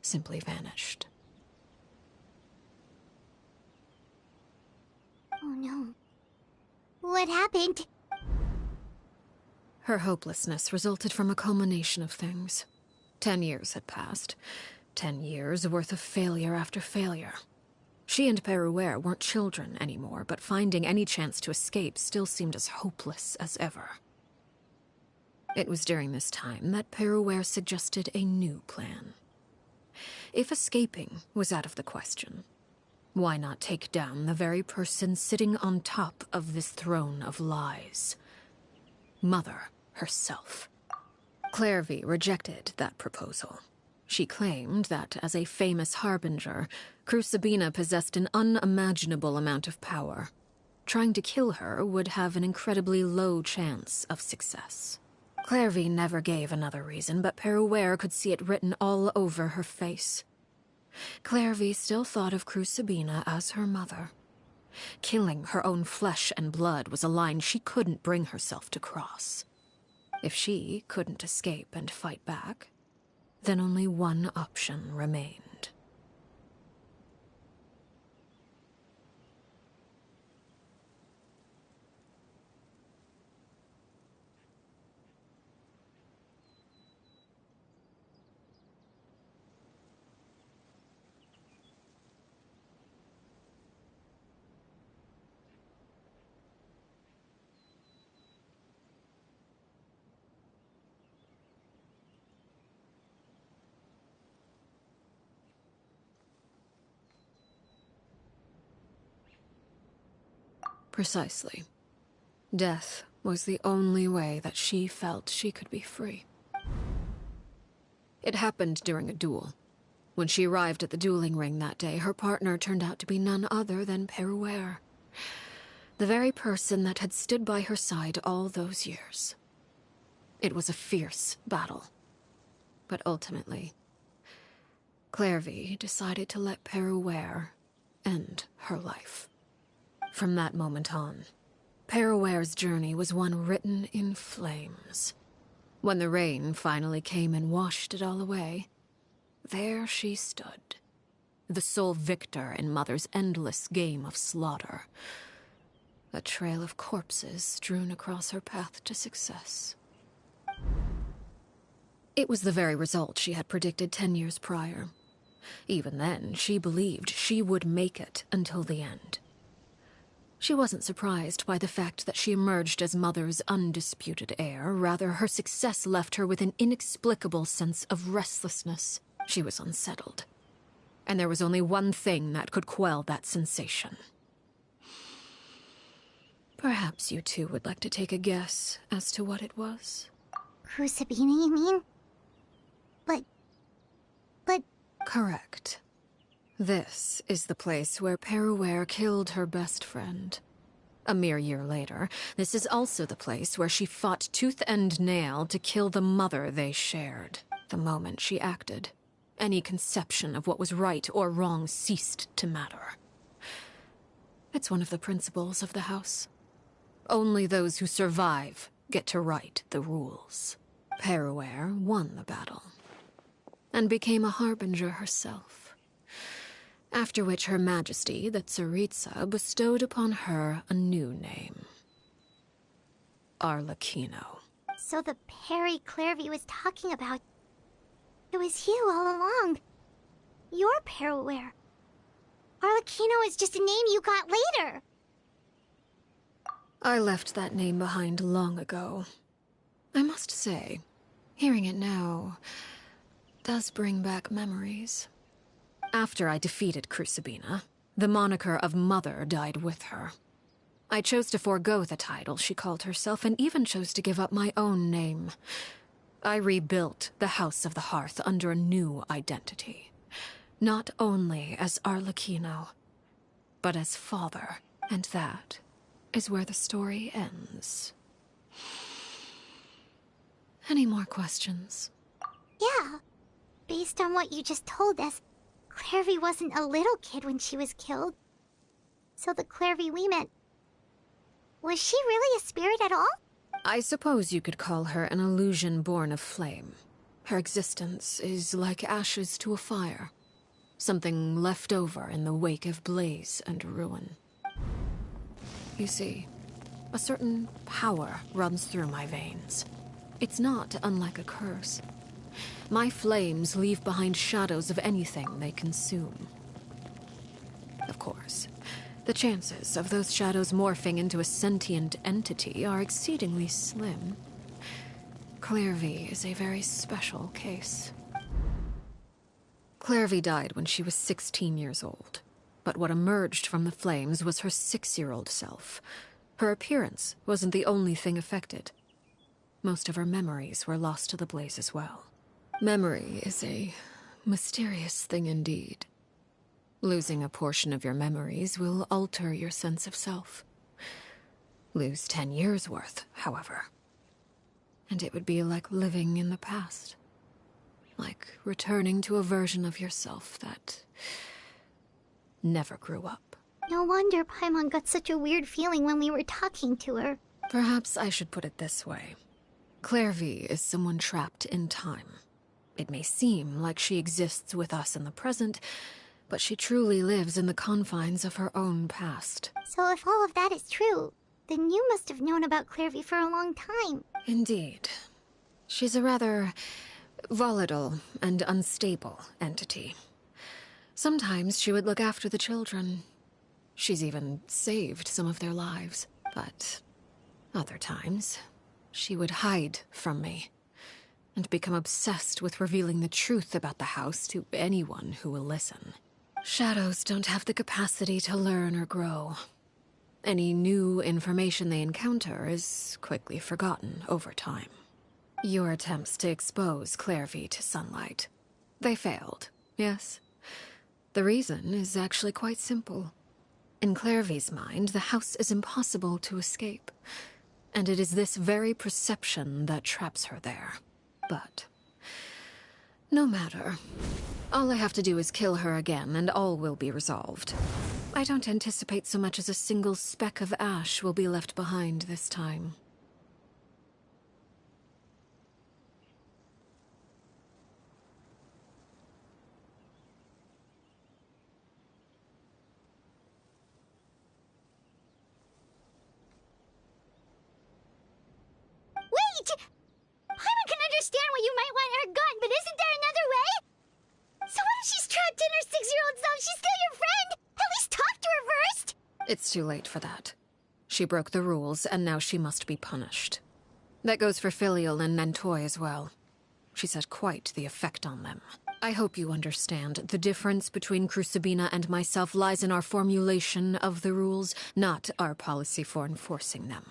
simply vanished. Oh no. What happened? Her hopelessness resulted from a culmination of things. 10 years had passed. 10 years worth of failure after failure. She and Paimon weren't children anymore, but finding any chance to escape still seemed as hopeless as ever. It was during this time that Paimon suggested a new plan. If escaping was out of the question, why not take down the very person sitting on top of this throne of lies? Mother herself. Clairvy rejected that proposal. She claimed that, as a famous harbinger, Crucibina possessed an unimaginable amount of power. Trying to kill her would have an incredibly low chance of success. Clairvy never gave another reason, but Paimon could see it written all over her face. Clairvy still thought of Crucibina as her mother. Killing her own flesh and blood was a line she couldn't bring herself to cross. If she couldn't escape and fight back, then only one option remained. Precisely. Death was the only way that she felt she could be free. It happened during a duel. When she arrived at the dueling ring that day, her partner turned out to be none other than Peruere. The very person that had stood by her side all those years. It was a fierce battle. But ultimately, Clairvy decided to let Peruere end her life. From that moment on, Peruere's journey was one written in flames. When the rain finally came and washed it all away, there she stood, the sole victor in Mother's endless game of slaughter. A trail of corpses strewn across her path to success. It was the very result she had predicted 10 years prior. Even then, she believed she would make it until the end. She wasn't surprised by the fact that she emerged as Mother's undisputed heir. Rather, her success left her with an inexplicable sense of restlessness. She was unsettled. And there was only one thing that could quell that sensation. Perhaps you two would like to take a guess as to what it was? Crucibina, you mean? But... Correct. This is the place where Peruere killed her best friend. A mere year later, this is also the place where she fought tooth and nail to kill the mother they shared. The moment she acted, any conception of what was right or wrong ceased to matter. It's one of the principles of the house. Only those who survive get to write the rules. Peruere won the battle, and became a harbinger herself. After which Her Majesty, the Tsaritsa, bestowed upon her a new name. Arlecchino. So the Perry Clairvy was talking about... It was you all along. You're Peruere. Arlecchino is just a name you got later. I left that name behind long ago. I must say, hearing it now does bring back memories. After I defeated Crucibina, the moniker of Mother died with her. I chose to forego the title she called herself, and even chose to give up my own name. I rebuilt the House of the Hearth under a new identity. Not only as Arlecchino, but as father. And that is where the story ends. Any more questions? Yeah. Based on what you just told us, Clairvy wasn't a little kid when she was killed. So the Clairvy we met... Was she really a spirit at all? I suppose you could call her an illusion born of flame. Her existence is like ashes to a fire. Something left over in the wake of blaze and ruin. You see, a certain power runs through my veins. It's not unlike a curse. My flames leave behind shadows of anything they consume. Of course, the chances of those shadows morphing into a sentient entity are exceedingly slim. Clairvy is a very special case. Clairvy died when she was 16 years old. But what emerged from the flames was her 6-year-old self. Her appearance wasn't the only thing affected. Most of her memories were lost to the blaze as well. Memory is a mysterious thing indeed. Losing a portion of your memories will alter your sense of self. Lose 10 years' worth, however, and it would be like living in the past. Like returning to a version of yourself that never grew up. No wonder Paimon got such a weird feeling when we were talking to her. Perhaps I should put it this way. Clairvy is someone trapped in time. It may seem like she exists with us in the present, but she truly lives in the confines of her own past. So if all of that is true, then you must have known about Clairvy for a long time. Indeed. She's a rather volatile and unstable entity. Sometimes she would look after the children. She's even saved some of their lives. But other times, she would hide from me and become obsessed with revealing the truth about the house to anyone who will listen. Shadows don't have the capacity to learn or grow. Any new information they encounter is quickly forgotten over time. Your attempts to expose Clairvy to sunlight. They failed, yes? The reason is actually quite simple. In Clairvy's mind, the house is impossible to escape, and it is this very perception that traps her there. But no matter. All I have to do is kill her again, and all will be resolved. I don't anticipate so much as a single speck of ash will be left behind this time. Wait! Paimon can understand why you might want her gun, but isn't there another way? So what if she's trapped in her 6-year-old self? She's still your friend! At least talk to her first! It's too late for that. She broke the rules, and now she must be punished. That goes for Filial and Nantoy as well. She's had quite the effect on them. I hope you understand. The difference between Crucibina and myself lies in our formulation of the rules, not our policy for enforcing them.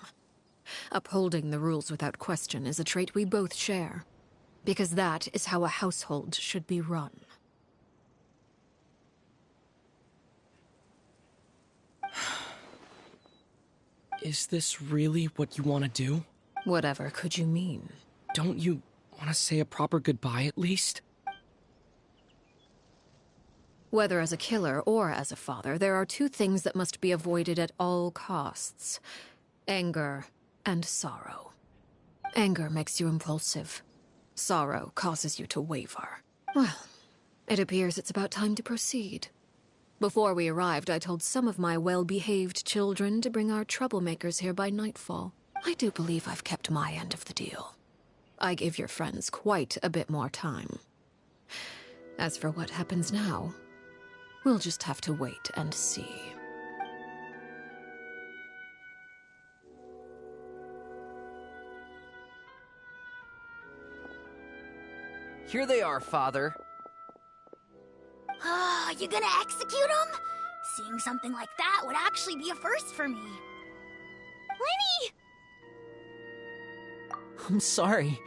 Upholding the rules without question is a trait we both share, because that is how a household should be run. Is this really what you want to do? Whatever could you mean? Don't you want to say a proper goodbye at least? Whether as a killer or as a father, there are two things that must be avoided at all costs: anger and sorrow. Anger makes you impulsive. Sorrow causes you to waver. Well, it appears it's about time to proceed. Before we arrived, I told some of my well-behaved children to bring our troublemakers here by nightfall. I do believe I've kept my end of the deal. I gave your friends quite a bit more time. As for what happens now, we'll just have to wait and see. Here they are, Father. You gonna execute him? Seeing something like that would actually be a first for me. Lenny! I'm sorry.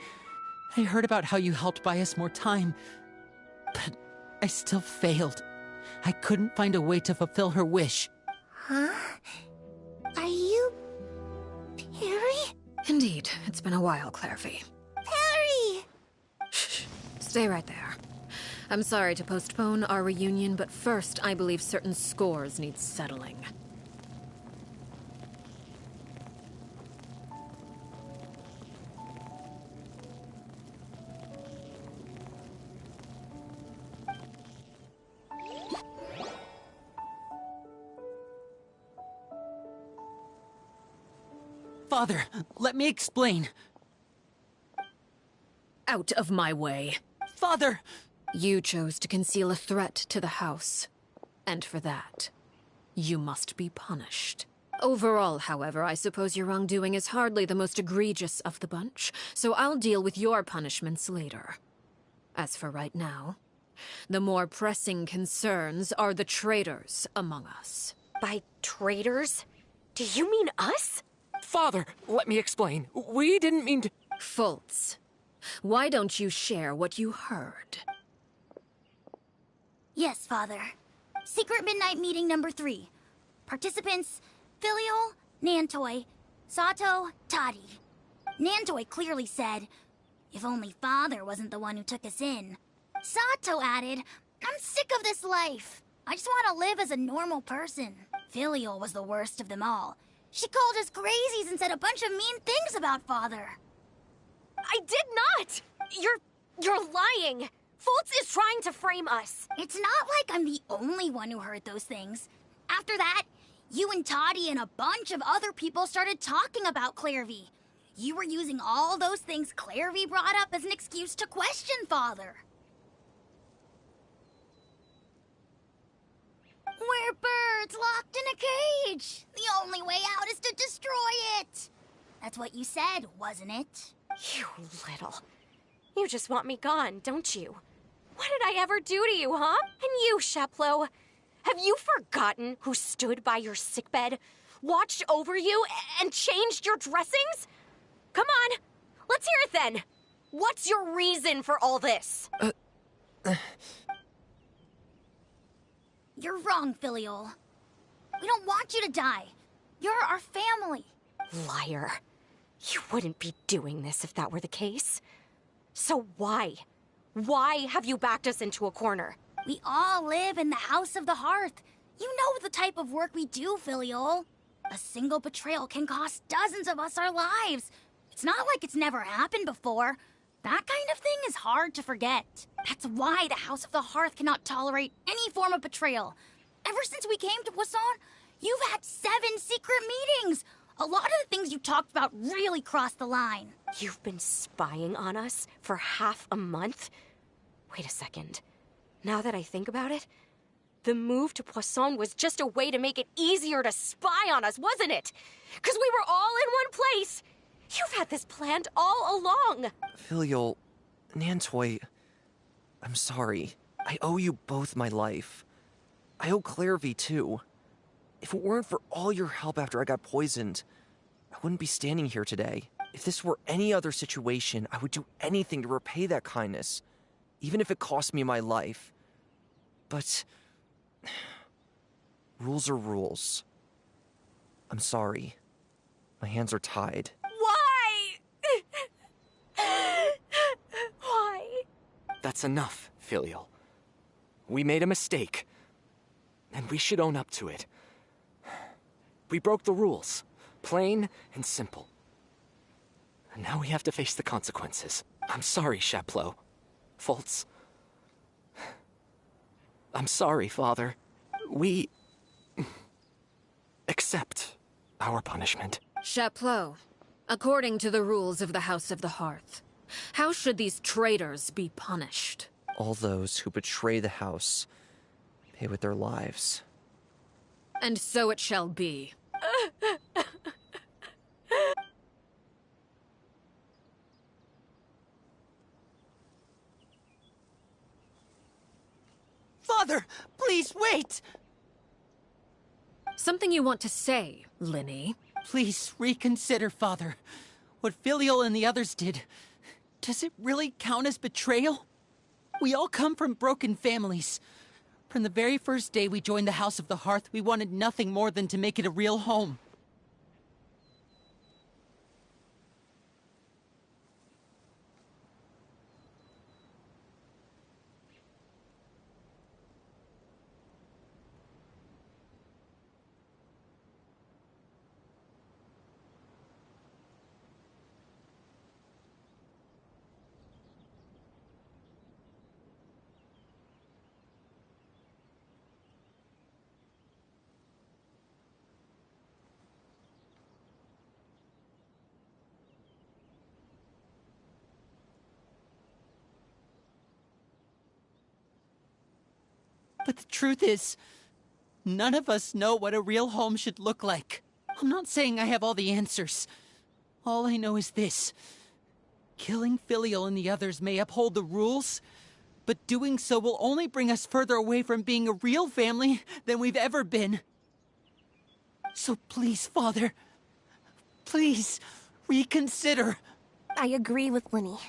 I heard about how you helped buy us more time, but I still failed. I couldn't find a way to fulfill her wish. Huh? Are you... Perry? Indeed. It's been a while, Clairvy. Perry! Shh. Stay right there. I'm sorry to postpone our reunion, but first, I believe certain scores need settling. Father, let me explain. Out of my way. Father! You chose to conceal a threat to the house, and for that, you must be punished. Overall, however, I suppose your wrongdoing is hardly the most egregious of the bunch, so I'll deal with your punishments later. As for right now, the more pressing concerns are the traitors among us. By traitors? Do you mean us? Father, let me explain. We didn't mean to... Fultz, why don't you share what you heard? Yes, Father. Secret Midnight Meeting number 3. Participants: Filial, Nantoy, Sato, Toddy. Nantoy clearly said, "If only Father wasn't the one who took us in." Sato added, "I'm sick of this life. I just want to live as a normal person." Filial was the worst of them all. She called us crazies and said a bunch of mean things about Father. I did not! You're lying! Fultz is trying to frame us. It's not like I'm the only one who heard those things. After that, you and Toddy and a bunch of other people started talking about Clairvy. You were using all those things Clairvy brought up as an excuse to question Father. We're birds locked in a cage. The only way out is to destroy it. That's what you said, wasn't it? You little... You just want me gone, don't you? What did I ever do to you, huh? And you, Sheplo, have you forgotten who stood by your sickbed? watched over you, and changed your dressings? Come on, let's hear it then. What's your reason for all this? You're wrong, Filial. We don't want you to die. You're our family. Liar. You wouldn't be doing this if that were the case. So why? Why have you backed us into a corner? We all live in the House of the Hearth. You know the type of work we do, Filial. A single betrayal can cost dozens of us our lives. It's not like it's never happened before. That kind of thing is hard to forget. That's why the House of the Hearth cannot tolerate any form of betrayal. Ever since we came to Poisson, you've had 7 secret meetings. A lot of the things you talked about really crossed the line. You've been spying on us for half a month? Wait a second. Now that I think about it, the move to Poisson was just a way to make it easier to spy on us, wasn't it? Because we were all in one place. You've had this planned all along. Filial, Nantoy, I'm sorry. I owe you both my life. I owe Clairvy too. If it weren't for all your help after I got poisoned, I wouldn't be standing here today. If this were any other situation, I would do anything to repay that kindness, even if it cost me my life. But rules are rules. I'm sorry. My hands are tied. Why? Why? That's enough, Filial. We made a mistake, and we should own up to it. We broke the rules, plain and simple. And now we have to face the consequences. I'm sorry, Chaplot. Fultz. I'm sorry, Father. We accept our punishment. Chaplot, according to the rules of the House of the Hearth, how should these traitors be punished? All those who betray the house pay with their lives. And so it shall be. Father, please wait! Something you want to say, Linny? Please reconsider, Father. What Filial and the others did, does it really count as betrayal? We all come from broken families. From the very first day we joined the House of the Hearth, we wanted nothing more than to make it a real home. But the truth is, none of us know what a real home should look like. I'm not saying I have all the answers. All I know is this. Killing Filial and the others may uphold the rules, but doing so will only bring us further away from being a real family than we've ever been. So please, Father, please, reconsider. I agree with Linny.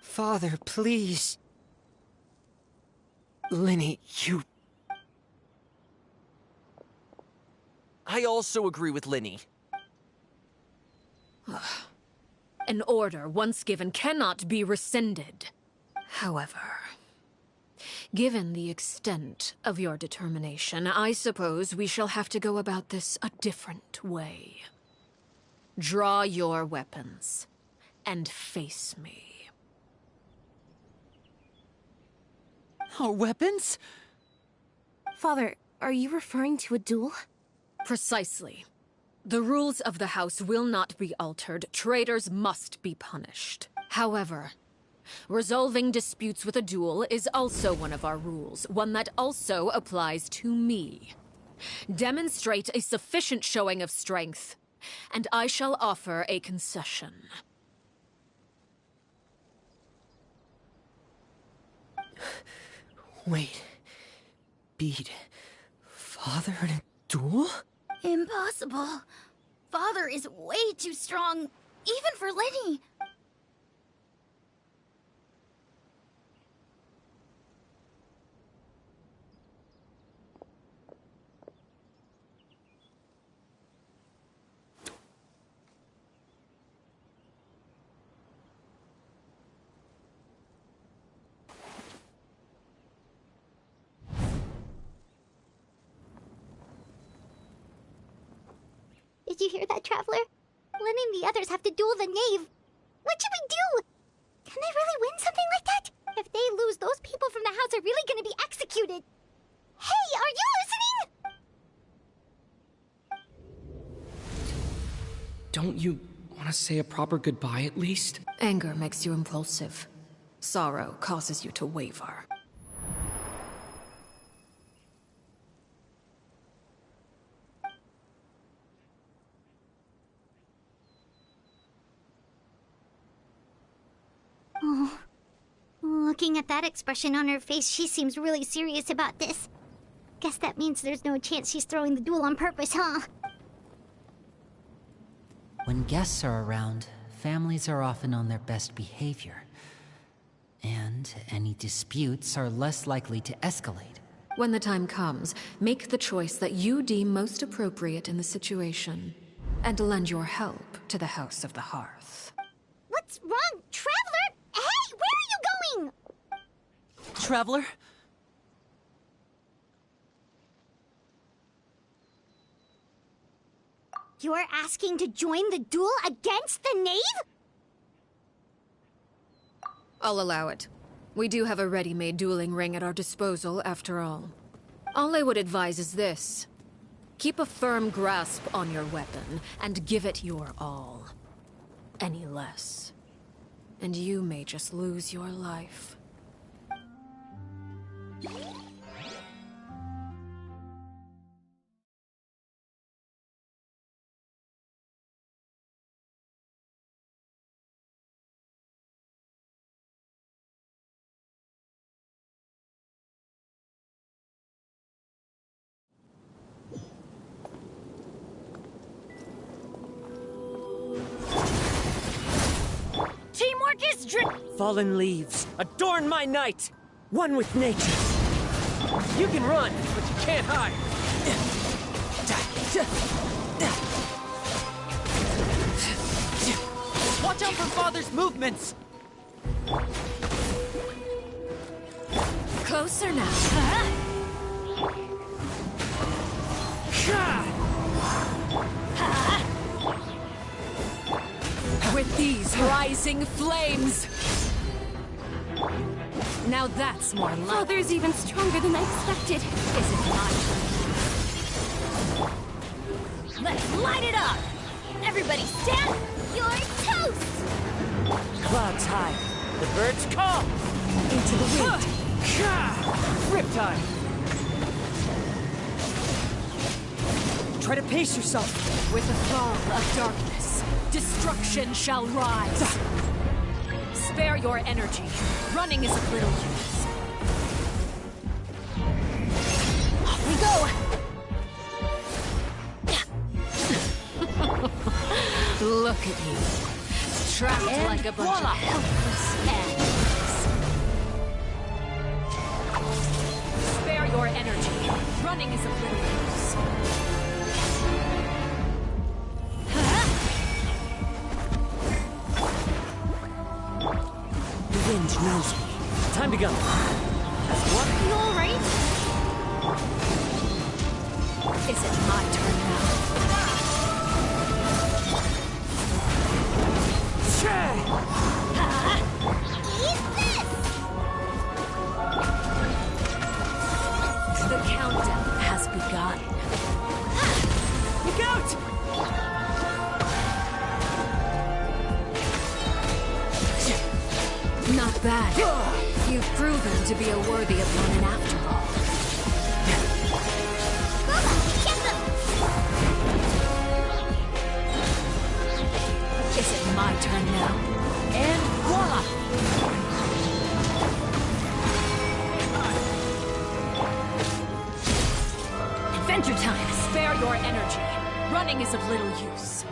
Father, please. Linny, you... I also agree with Linny. An order once given cannot be rescinded. However, given the extent of your determination, I suppose we shall have to go about this a different way. Draw your weapons and face me. Our weapons? Father, are you referring to a duel? Precisely. The rules of the house will not be altered. Traitors must be punished. However, resolving disputes with a duel is also one of our rules, one that also applies to me. Demonstrate a sufficient showing of strength, and I shall offer a concession. Wait. Bede. Father in a duel? Impossible. Father is way too strong, even for Lenny. Did you hear that, Traveler? Lenny and the others have to duel the knave. What should we do? Can they really win something like that? If they lose, those people from the house are really gonna be executed. Hey, are you listening? Don't you want to say a proper goodbye at least? Anger makes you impulsive. Sorrow causes you to waver. Oh. Looking at that expression on her face, she seems really serious about this. Guess that means there's no chance she's throwing the duel on purpose, huh? When guests are around, families are often on their best behavior. And any disputes are less likely to escalate. When the time comes, make the choice that you deem most appropriate in the situation, and lend your help to the House of the Hearth. What's wrong, Traveler? Hey, where are you going? Traveler? You're asking to join the duel against the knave? I'll allow it. We do have a ready-made dueling ring at our disposal, after all. All I would advise is this. Keep a firm grasp on your weapon, and give it your all. Any less, and you may just lose your life. Teamwork is Fallen leaves, adorn my night! One with nature. You can run, but you can't hide. Watch out for Father's movements! Closer now. With these rising flames! Now that's more like... Father's even stronger than I expected. Is it my turn? Let's light it up! Everybody stand! You're toast! Clouds high, the birds call! Into the wind! Riptide! Try to pace yourself! With the fall of darkness, destruction shall rise. Spare your energy. Running is of little use. Off we go! Look at you. Trapped And like a bunch voila. of helpless animals. Spare your energy. Running is of little use. The wind knows me. Time to go. You alright? Is it my turn now? Eat this! The countdown has begun. Look out! Not bad. You've proven to be a worthy opponent after all. Get them! Is it my turn now? And voila! Adventure time! Spare your energy. Running is of little use.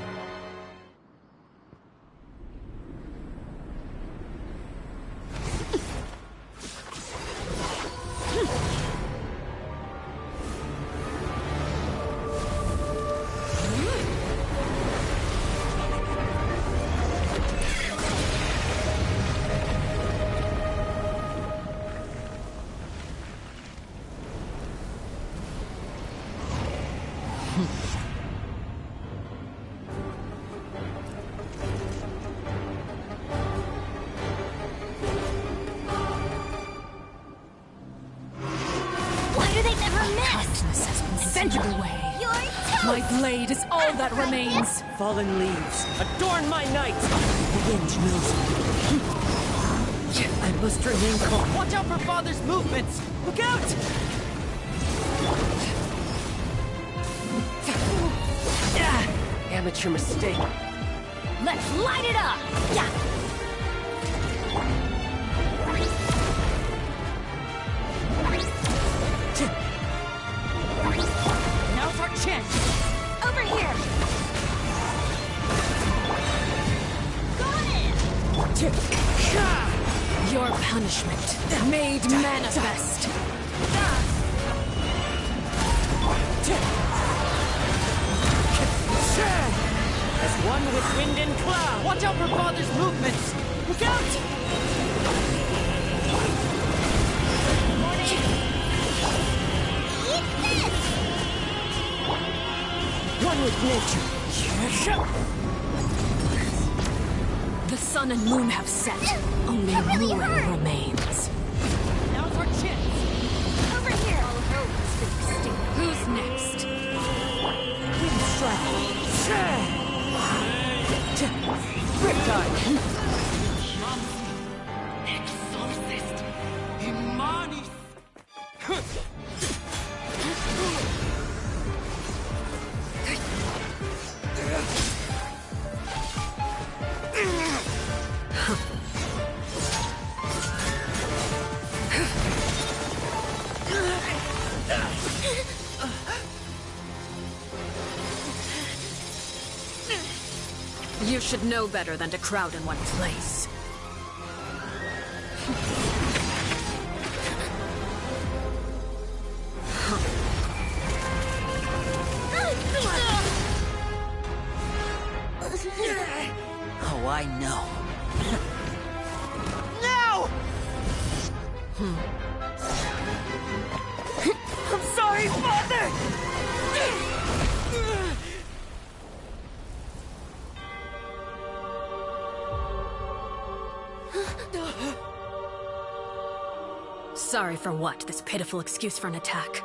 My blade is all that remains. Fallen leaves, adorn my night! The wind knows me. I must remain calm. Watch out for Father's movements! Look out! Amateur mistake. Let's light it up! Yeah! Now's our chance! Over here! Got it! Your punishment made manifest. As one with wind and cloud! Watch out for Father's movements! Look out! One with nature. The sun and moon have set. Only ruin remains. Now's our chance! Over here! Who's next? Wind strike. Riptide. Exorcist! Immanis! You should know better than to crowd in one place. Oh, I know. No! I'm sorry, Father! Sorry for what? This pitiful excuse for an attack.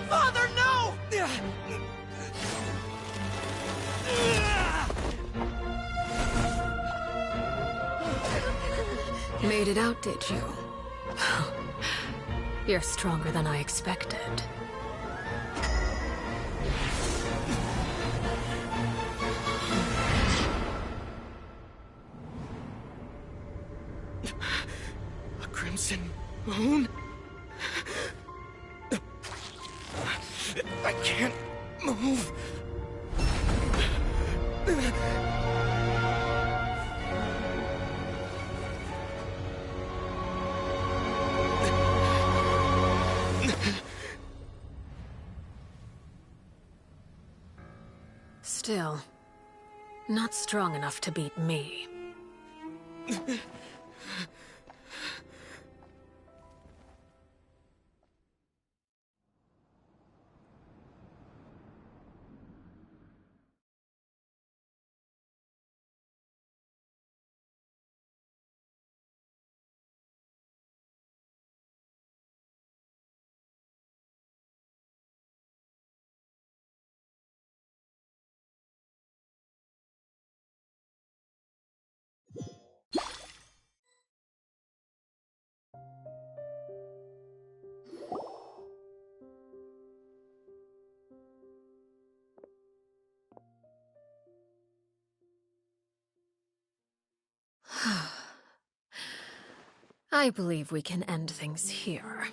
Father, no! Made it out, did you? You're stronger than I expected. A crimson moon? I can't move. Still, not strong enough to beat me. I believe we can end things here.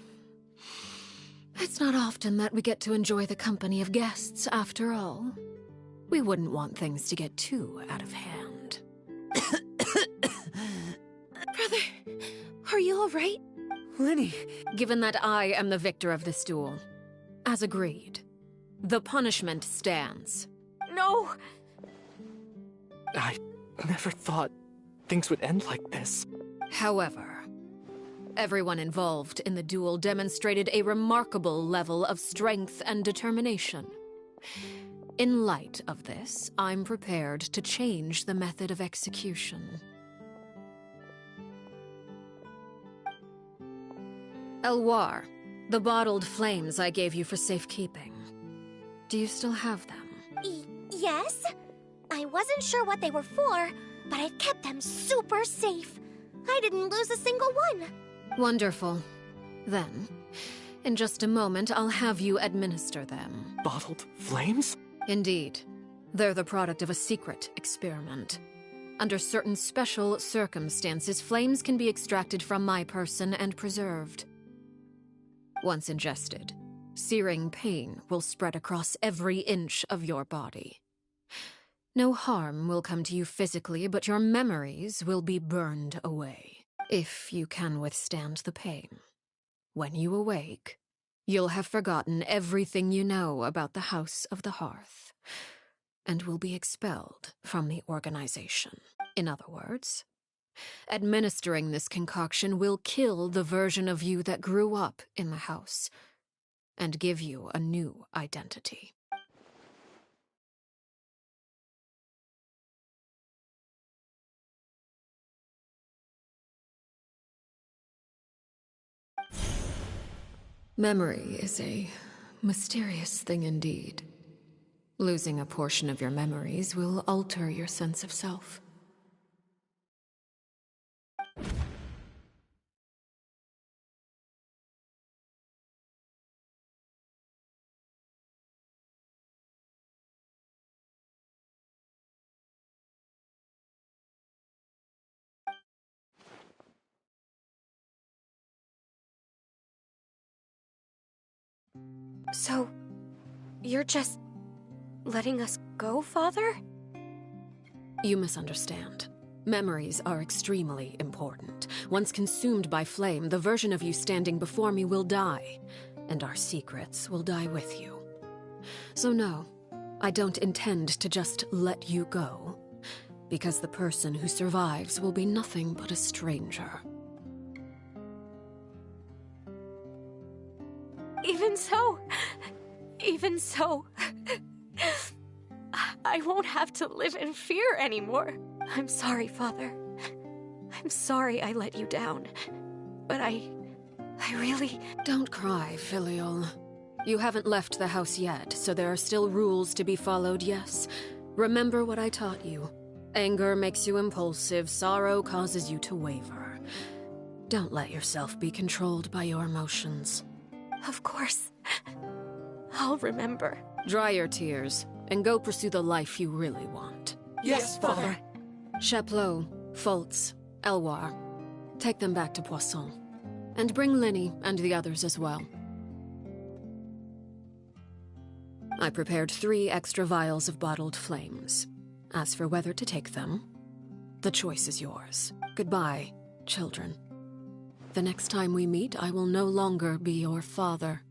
It's not often that we get to enjoy the company of guests, after all. We wouldn't want things to get too out of hand. Brother, are you alright? Lenny! Given that I am the victor of this duel, as agreed, the punishment stands. No! I never thought things would end like this. However, everyone involved in the duel demonstrated a remarkable level of strength and determination. In light of this, I'm prepared to change the method of execution. Elwar, the bottled flames I gave you for safekeeping. Do you still have them? Yes? I wasn't sure what they were for, but I've kept them super safe. I didn't lose a single one. Wonderful. Then, in just a moment, I'll have you administer them. Bottled flames? Indeed. They're the product of a secret experiment. Under certain special circumstances, flames can be extracted from my person and preserved. Once ingested, searing pain will spread across every inch of your body. No harm will come to you physically, but your memories will be burned away, if you can withstand the pain. When you awake, you'll have forgotten everything you know about the House of the Hearth, and will be expelled from the organization. In other words, administering this concoction will kill the version of you that grew up in the house, and give you a new identity. Memory is a mysterious thing indeed. Losing a portion of your memories will alter your sense of self. So, you're just letting us go, Father? You misunderstand. Memories are extremely important. Once consumed by flame, the version of you standing before me will die, and our secrets will die with you. So no, I don't intend to just let you go, because the person who survives will be nothing but a stranger. Even so, I won't have to live in fear anymore. I'm sorry, Father. I'm sorry I let you down. But I really... Don't cry, Filial. You haven't left the house yet, so there are still rules to be followed, yes? Remember what I taught you. Anger makes you impulsive, sorrow causes you to waver. Don't let yourself be controlled by your emotions. Of course. I'll remember. Dry your tears, and go pursue the life you really want. Yes, Father. Chaplot, Foltz, Elwar, take them back to Poisson. And bring Linny and the others as well. I prepared 3 extra vials of bottled flames. As for whether to take them, the choice is yours. Goodbye, children. The next time we meet, I will no longer be your father.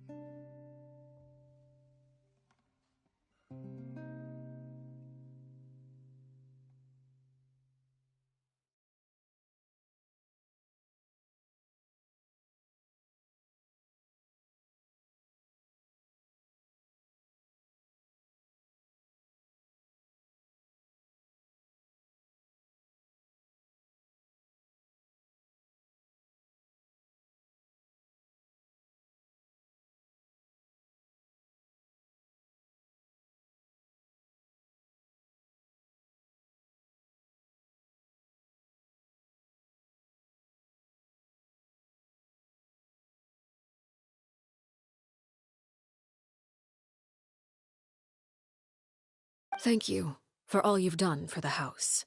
Thank you for all you've done for the house.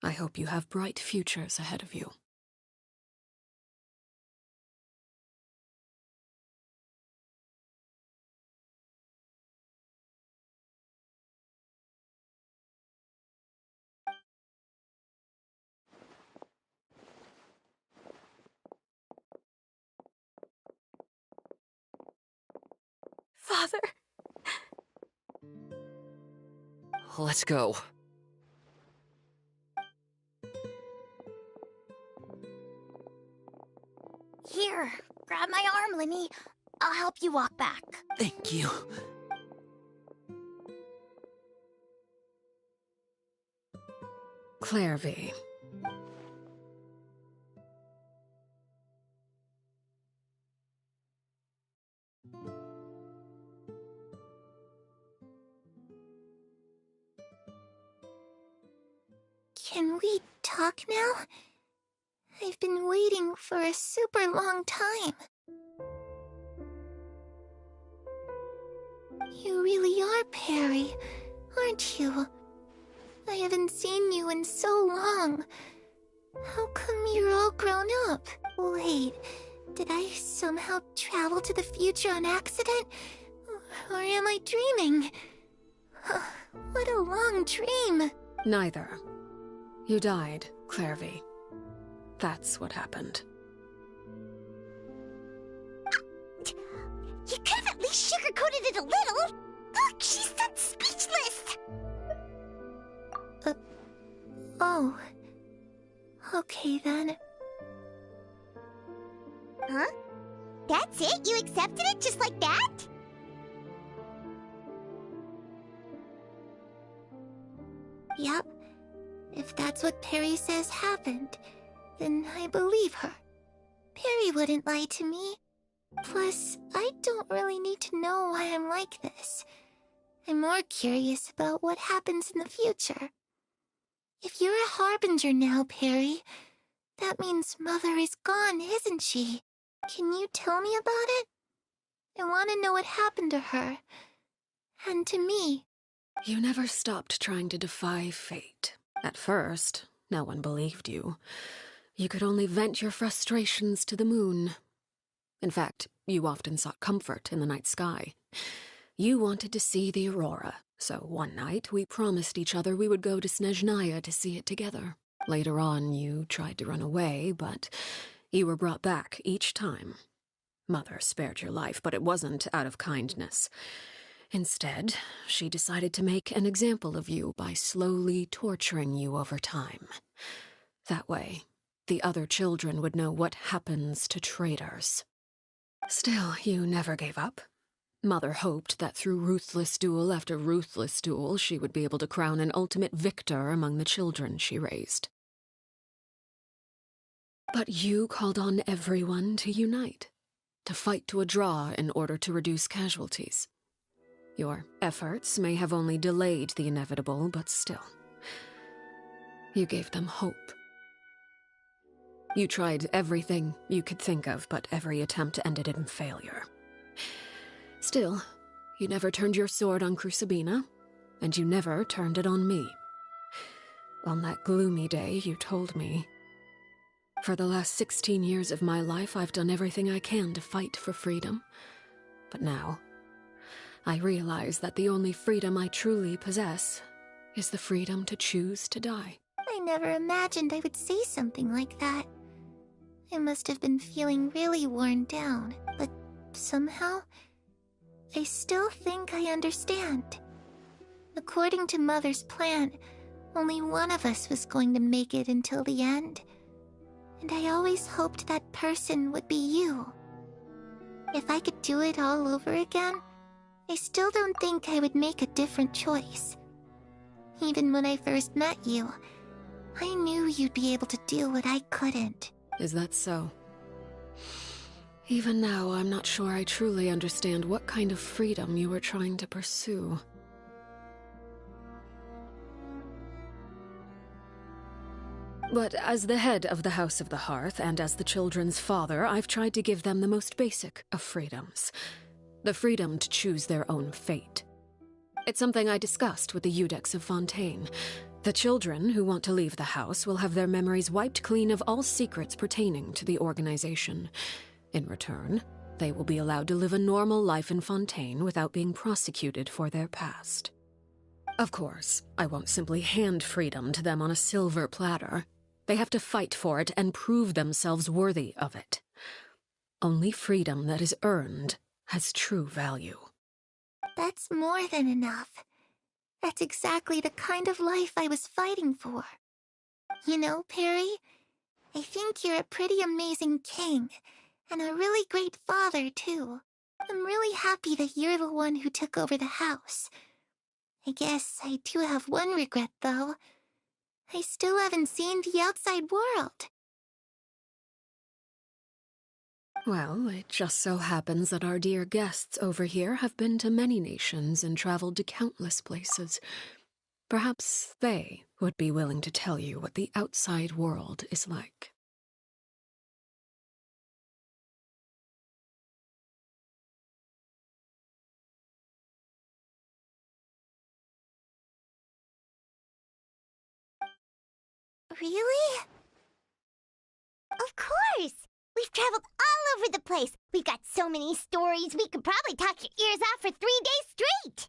I hope you have bright futures ahead of you. Father. Let's go. Here, grab my arm, Linny. I'll help you walk back. Thank you. Clairvy. Can we talk now? I've been waiting for a super long time. You really are Perry, aren't you? I haven't seen you in so long. How come you're all grown up? Wait, did I somehow travel to the future on accident? Or am I dreaming? What a long dream. Neither. You died, Clairvy. That's what happened. You could have at least sugarcoated it a little. Look, she's done speechless. Oh. Okay then. Huh? That's it? You accepted it just like that? Yep. If that's what Perry says happened, then I believe her. Perry wouldn't lie to me. Plus, I don't really need to know why I'm like this. I'm more curious about what happens in the future. If you're a harbinger now, Perry, that means Mother is gone, isn't she? Can you tell me about it? I want to know what happened to her. And to me. You never stopped trying to defy fate. At first, no one believed you. You could only vent your frustrations to the moon. In fact, you often sought comfort in the night sky. You wanted to see the aurora, so one night we promised each other we would go to Snezhnaya to see it together. Later on, you tried to run away, but you were brought back each time. Mother spared your life, but it wasn't out of kindness. Instead, she decided to make an example of you by slowly torturing you over time. That way, the other children would know what happens to traitors. Still, you never gave up. Mother hoped that through ruthless duel after ruthless duel, she would be able to crown an ultimate victor among the children she raised. But you called on everyone to unite, to fight to a draw in order to reduce casualties. Your efforts may have only delayed the inevitable, but still. You gave them hope. You tried everything you could think of, but every attempt ended in failure. Still, you never turned your sword on Crucibina, and you never turned it on me. On that gloomy day, you told me, "For the last 16 years of my life, I've done everything I can to fight for freedom. But now, I realize that the only freedom I truly possess is the freedom to choose to die." I never imagined I would say something like that. I must have been feeling really worn down, but somehow, I still think I understand. According to Mother's plan, only one of us was going to make it until the end. And I always hoped that person would be you. If I could do it all over again, I still don't think I would make a different choice. Even when I first met you, I knew you'd be able to do what I couldn't. Is that so? Even now, I'm not sure I truly understand what kind of freedom you were trying to pursue. But as the head of the House of the Hearth, and as the children's father, I've tried to give them the most basic of freedoms. The freedom to choose their own fate. It's something I discussed with the Iudex of Fontaine. The children who want to leave the house will have their memories wiped clean of all secrets pertaining to the organization. In return, they will be allowed to live a normal life in Fontaine without being prosecuted for their past. Of course, I won't simply hand freedom to them on a silver platter. They have to fight for it and prove themselves worthy of it. Only freedom that is earned has true value. That's more than enough. That's exactly the kind of life I was fighting for. You know, Perry, I think you're a pretty amazing king, and a really great father, too. I'm really happy that you're the one who took over the house. I guess I do have one regret, though. I still haven't seen the outside world. Well, it just so happens that our dear guests over here have been to many nations and traveled to countless places. Perhaps they would be willing to tell you what the outside world is like. Really? Of course! We've traveled all over the place. We've got so many stories, we could probably talk your ears off for 3 days straight!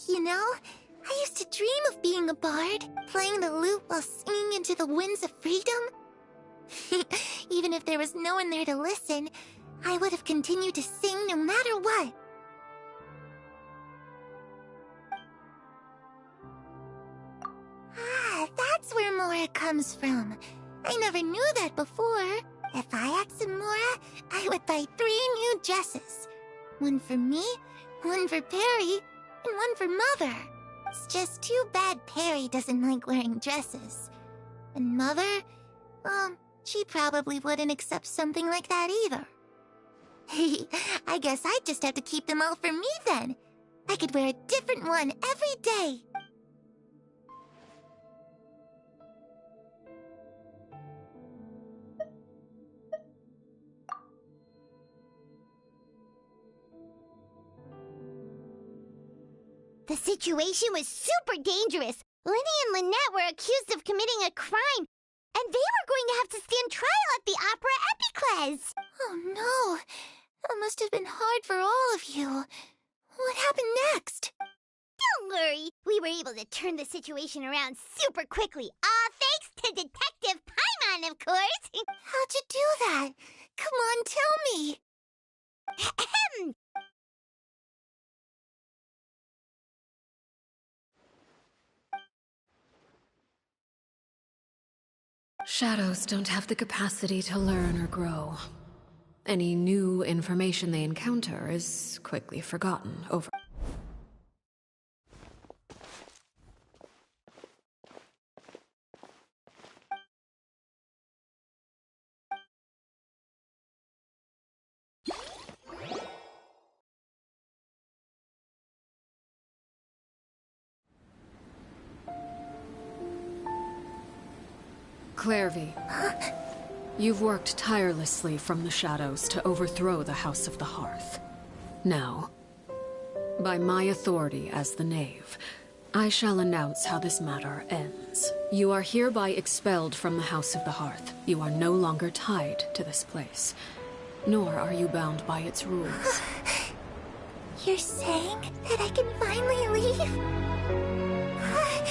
You know, I used to dream of being a bard, playing the lute while singing into the winds of freedom. Even if there was no one there to listen, I would have continued to sing no matter what. Ah, that's where Mora comes from. I never knew that before. If I had some Mora, I would buy 3 new dresses. One for me, one for Perry, and one for Mother. It's just too bad Perry doesn't like wearing dresses. And Mother, she probably wouldn't accept something like that either. I guess I'd just have to keep them all for me then. I could wear a different one every day. The situation was super dangerous. Lenny and Lynette were accused of committing a crime, and they were going to have to stand trial at the Opera Epicles. Oh no, that must have been hard for all of you. What happened next? Don't worry, we were able to turn the situation around super quickly, all thanks to Detective Paimon, of course. How'd you do that? Come on, tell me. Shadows don't have the capacity to learn or grow. Any new information they encounter is quickly forgotten over. Clairvy, you've worked tirelessly from the shadows to overthrow the House of the Hearth. Now, by my authority as the Knave, I shall announce how this matter ends. You are hereby expelled from the House of the Hearth. You are no longer tied to this place, nor are you bound by its rules. You're saying that I can finally leave?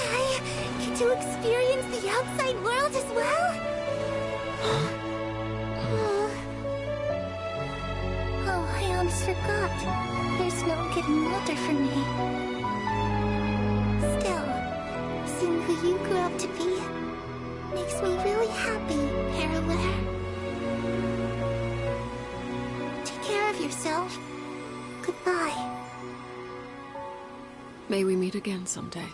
I get to experience the outside world as well? Oh, I almost forgot. There's no getting older for me. Still, seeing who you grew up to be makes me really happy, Parallel. Take care of yourself. Goodbye. May we meet again someday.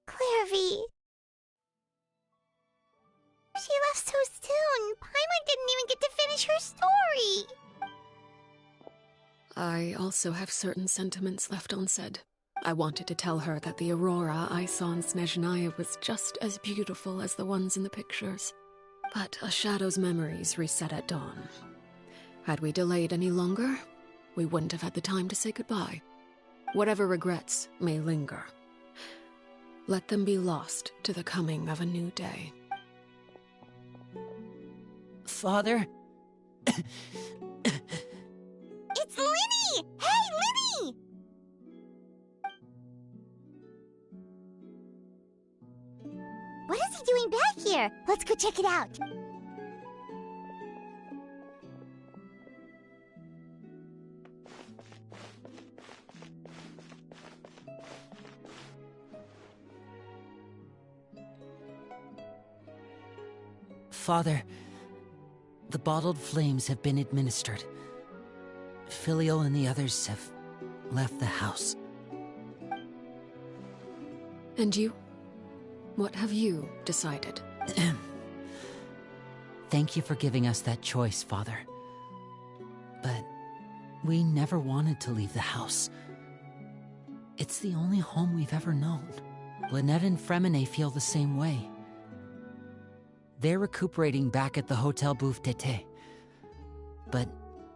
Clairvy. She left so soon. Paimon didn't even get to finish her story. I also have certain sentiments left unsaid. I wanted to tell her that the aurora I saw in Snezhnaya was just as beautiful as the ones in the pictures. But a shadow's memories reset at dawn. Had we delayed any longer, we wouldn't have had the time to say goodbye. Whatever regrets may linger, let them be lost to the coming of a new day. Father? It's Linny! Hey, Linny! What is he doing back here? Let's go check it out. Father, the bottled flames have been administered. Filial and the others have left the house. And you? What have you decided? Thank you for giving us that choice, Father. But we never wanted to leave the house. It's the only home we've ever known. Lynette and Fremine feel the same way. They're recuperating back at the Hotel Bouffe d'été. But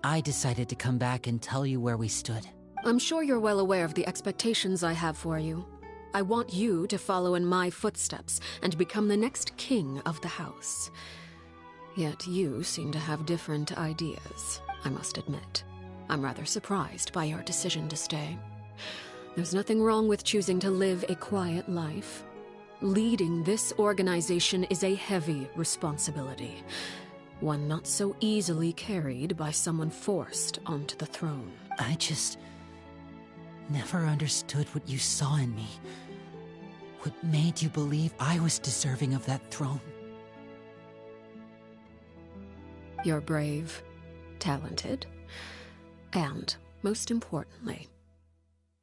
I decided to come back and tell you where we stood. I'm sure you're well aware of the expectations I have for you. I want you to follow in my footsteps and become the next king of the house. Yet you seem to have different ideas, I must admit. I'm rather surprised by your decision to stay. There's nothing wrong with choosing to live a quiet life. Leading this organization is a heavy responsibility, one not so easily carried by someone forced onto the throne. I just never understood what you saw in me. What made you believe I was deserving of that throne? You're brave, talented, and, most importantly,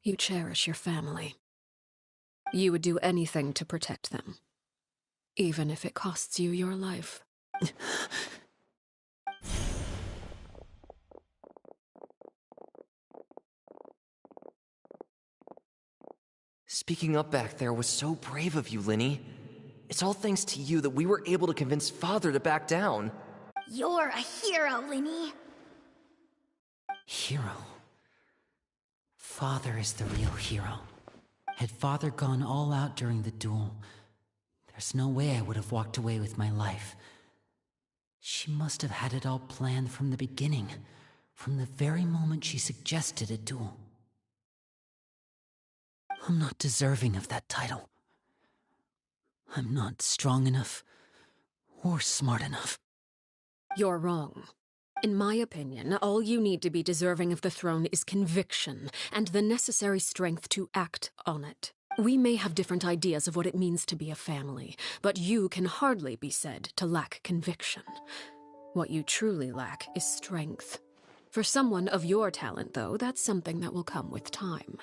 you cherish your family. You would do anything to protect them, even if it costs you your life. Speaking up back there was so brave of you, Linny. It's all thanks to you that we were able to convince Father to back down. You're a hero, Linny. Hero? Father is the real hero. Had Father gone all out during the duel, there's no way I would have walked away with my life. She must have had it all planned from the beginning, from the very moment she suggested a duel. I'm not deserving of that title. I'm not strong enough or smart enough. You're wrong. In my opinion, all you need to be deserving of the throne is conviction and the necessary strength to act on it. We may have different ideas of what it means to be a family, but you can hardly be said to lack conviction. What you truly lack is strength. For someone of your talent, though, that's something that will come with time.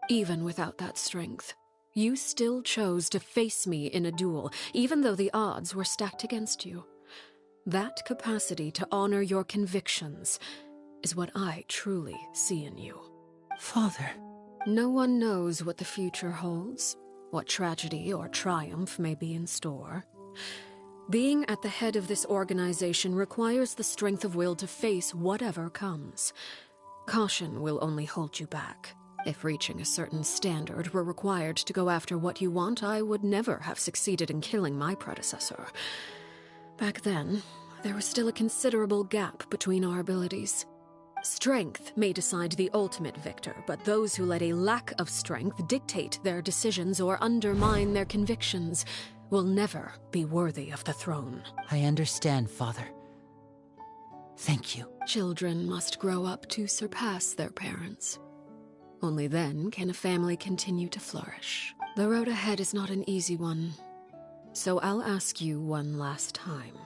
Even without that strength, you still chose to face me in a duel, even though the odds were stacked against you. That capacity to honor your convictions is what I truly see in you. Father. No one knows what the future holds, what tragedy or triumph may be in store. Being at the head of this organization requires the strength of will to face whatever comes. Caution will only hold you back. If reaching a certain standard were required to go after what you want, I would never have succeeded in killing my predecessor. Back then, there was still a considerable gap between our abilities. Strength may decide the ultimate victor, but those who let a lack of strength dictate their decisions or undermine their convictions will never be worthy of the throne. I understand, Father. Thank you. Children must grow up to surpass their parents. Only then can a family continue to flourish. The road ahead is not an easy one, so I'll ask you one last time.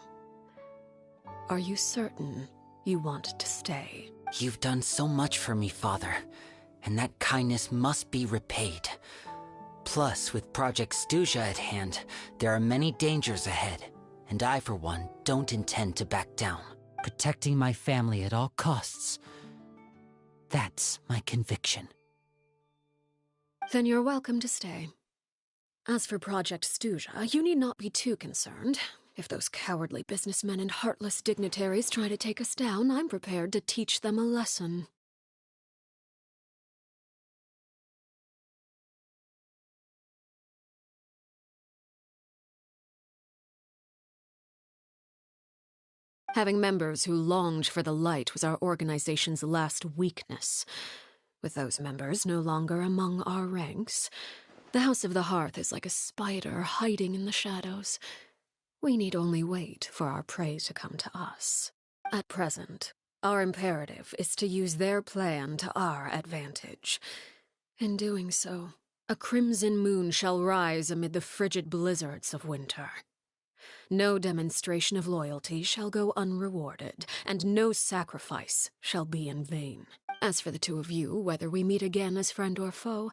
Are you certain you want to stay? You've done so much for me, Father, and that kindness must be repaid. Plus, with Project Stuja at hand, there are many dangers ahead, and I, for one, don't intend to back down. Protecting my family at all costs That's my conviction. Then you're welcome to stay. As for Project Stuja, you need not be too concerned. If those cowardly businessmen and heartless dignitaries try to take us down, I'm prepared to teach them a lesson. Having members who longed for the light was our organization's last weakness. With those members no longer among our ranks, the House of the Hearth is like a spider hiding in the shadows. We need only wait for our prey to come to us. At present, our imperative is to use their plan to our advantage. In doing so, a crimson moon shall rise amid the frigid blizzards of winter. No demonstration of loyalty shall go unrewarded, and no sacrifice shall be in vain. As for the two of you, whether we meet again as friend or foe,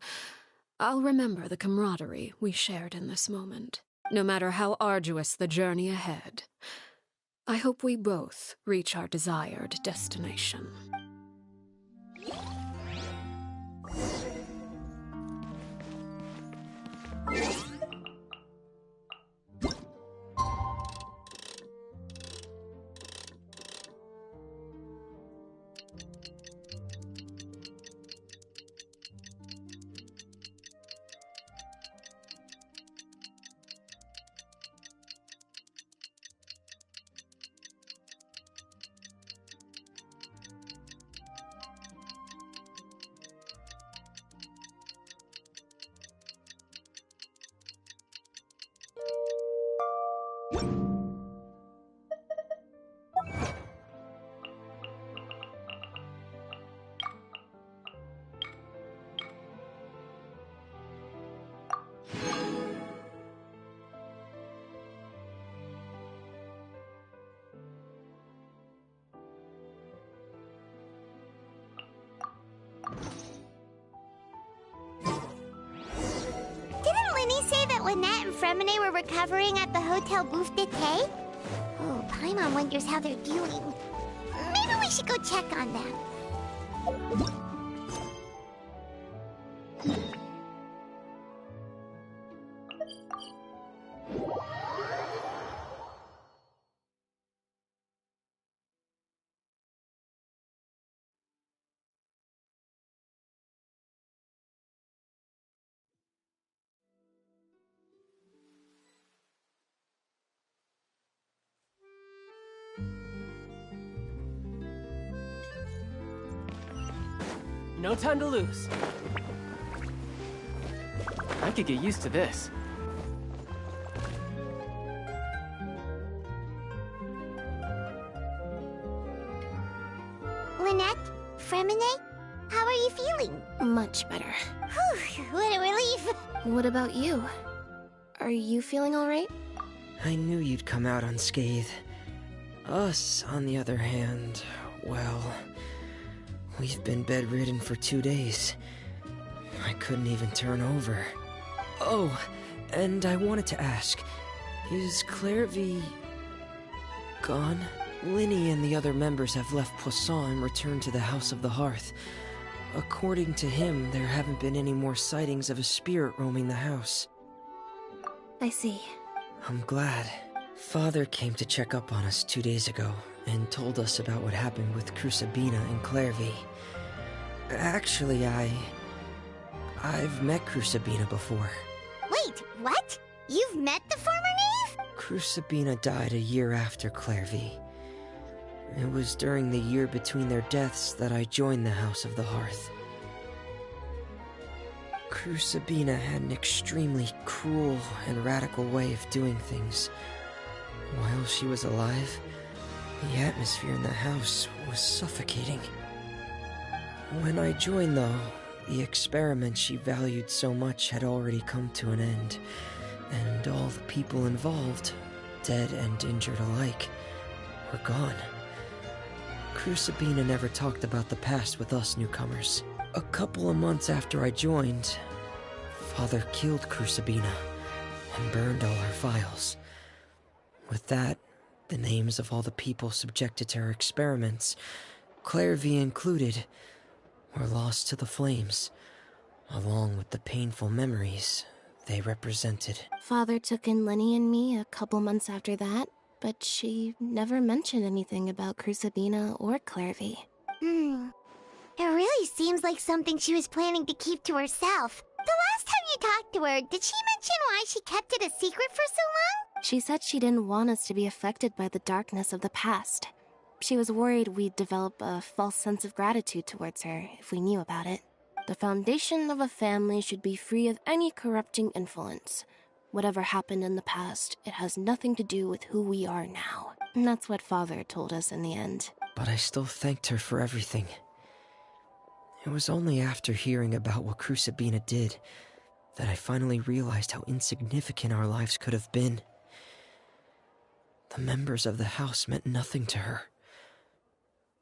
I'll remember the camaraderie we shared in this moment, no matter how arduous the journey ahead. I hope we both reach our desired destination. Lynette and Fremine were recovering at the Hotel Bouffe d'été? Oh, Paimon wonders how they're doing. Maybe we should go check on them. No time to lose. I could get used to this. Lynette? Fremine? How are you feeling? Much better. Whew, what a relief! What about you? Are you feeling alright? I knew you'd come out unscathed. Us, on the other hand, well... we've been bedridden for 2 days. I couldn't even turn over. Oh, and I wanted to ask, is Clairvy... gone? Linny and the other members have left Poisson and returned to the House of the Hearth. According to him, there haven't been any more sightings of a spirit roaming the house. I see. I'm glad. Father came to check up on us 2 days ago, and told us about what happened with Crucibina and Clairvy. Actually, I've met Crucibina before. Wait, what? You've met the former knave? Crucibina died a year after Clairvy. It was during the year between their deaths that I joined the House of the Hearth. Crucibina had an extremely cruel and radical way of doing things. While she was alive, the atmosphere in the house was suffocating. When I joined, though, the experiment she valued so much had already come to an end, and all the people involved, dead and injured alike, were gone. Crucibina never talked about the past with us newcomers. A couple of months after I joined, Father killed Crucibina and burned all her files. With that, the names of all the people subjected to her experiments, Clairvy included, were lost to the flames, along with the painful memories they represented. Father took in Lenny and me a couple months after that, but she never mentioned anything about Crucibina or Clairvy. It really seems like something she was planning to keep to herself. The last time you talked to her, did she mention why she kept it a secret for so long? She said she didn't want us to be affected by the darkness of the past. She was worried we'd develop a false sense of gratitude towards her if we knew about it. The foundation of a family should be free of any corrupting influence. Whatever happened in the past, it has nothing to do with who we are now. And that's what Father told us in the end. But I still thanked her for everything. It was only after hearing about what Crucibina did that I finally realized how insignificant our lives could have been. The members of the house meant nothing to her.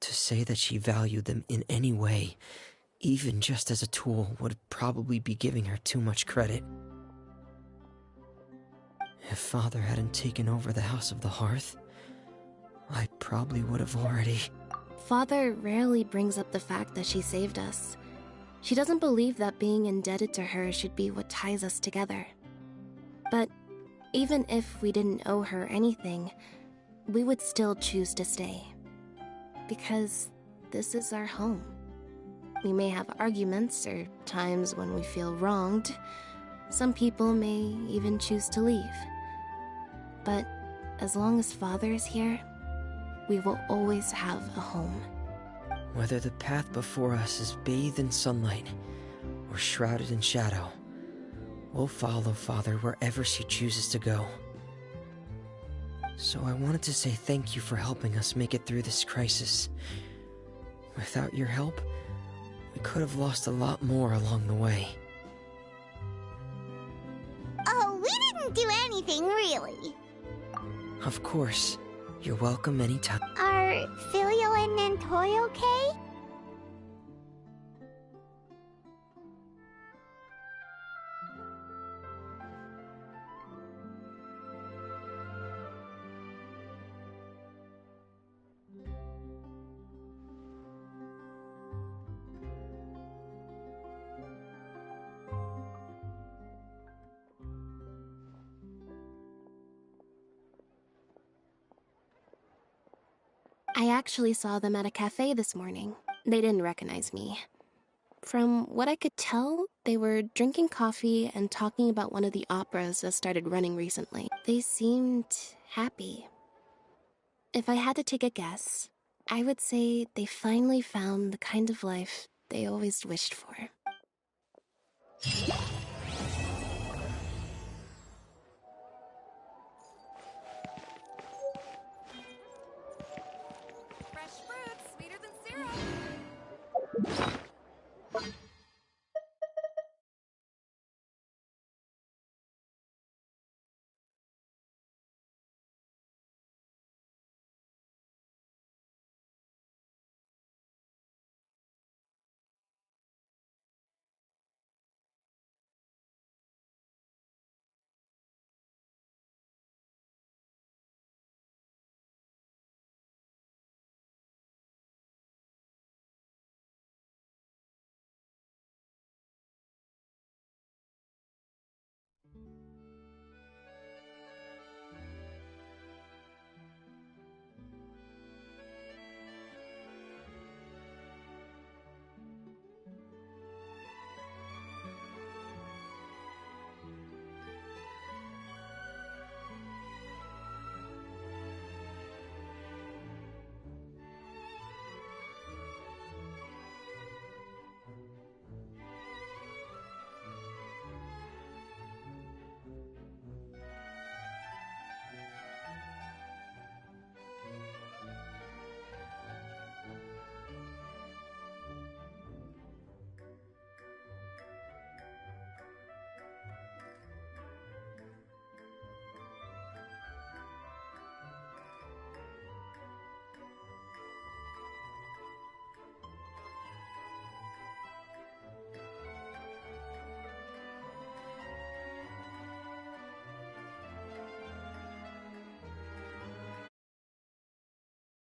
To say that she valued them in any way, even just as a tool, would probably be giving her too much credit. If Father hadn't taken over the House of the Hearth, I probably would have already... Father rarely brings up the fact that she saved us. She doesn't believe that being indebted to her should be what ties us together. But even if we didn't owe her anything, we would still choose to stay. Because this is our home. We may have arguments or times when we feel wronged. Some people may even choose to leave. But as long as Father is here, we will always have a home. Whether the path before us is bathed in sunlight or shrouded in shadow, we'll follow Father wherever she chooses to go. So I wanted to say thank you for helping us make it through this crisis. Without your help, we could have lost a lot more along the way. Oh, we didn't do anything, really. Of course. You're welcome anytime. Are Filio and Nantoy okay? I actually saw them at a cafe this morning. They didn't recognize me. From what I could tell, they were drinking coffee and talking about one of the operas that started running recently. They seemed happy. If I had to take a guess, I would say they finally found the kind of life they always wished for. Fresh fruit, sweeter than syrup.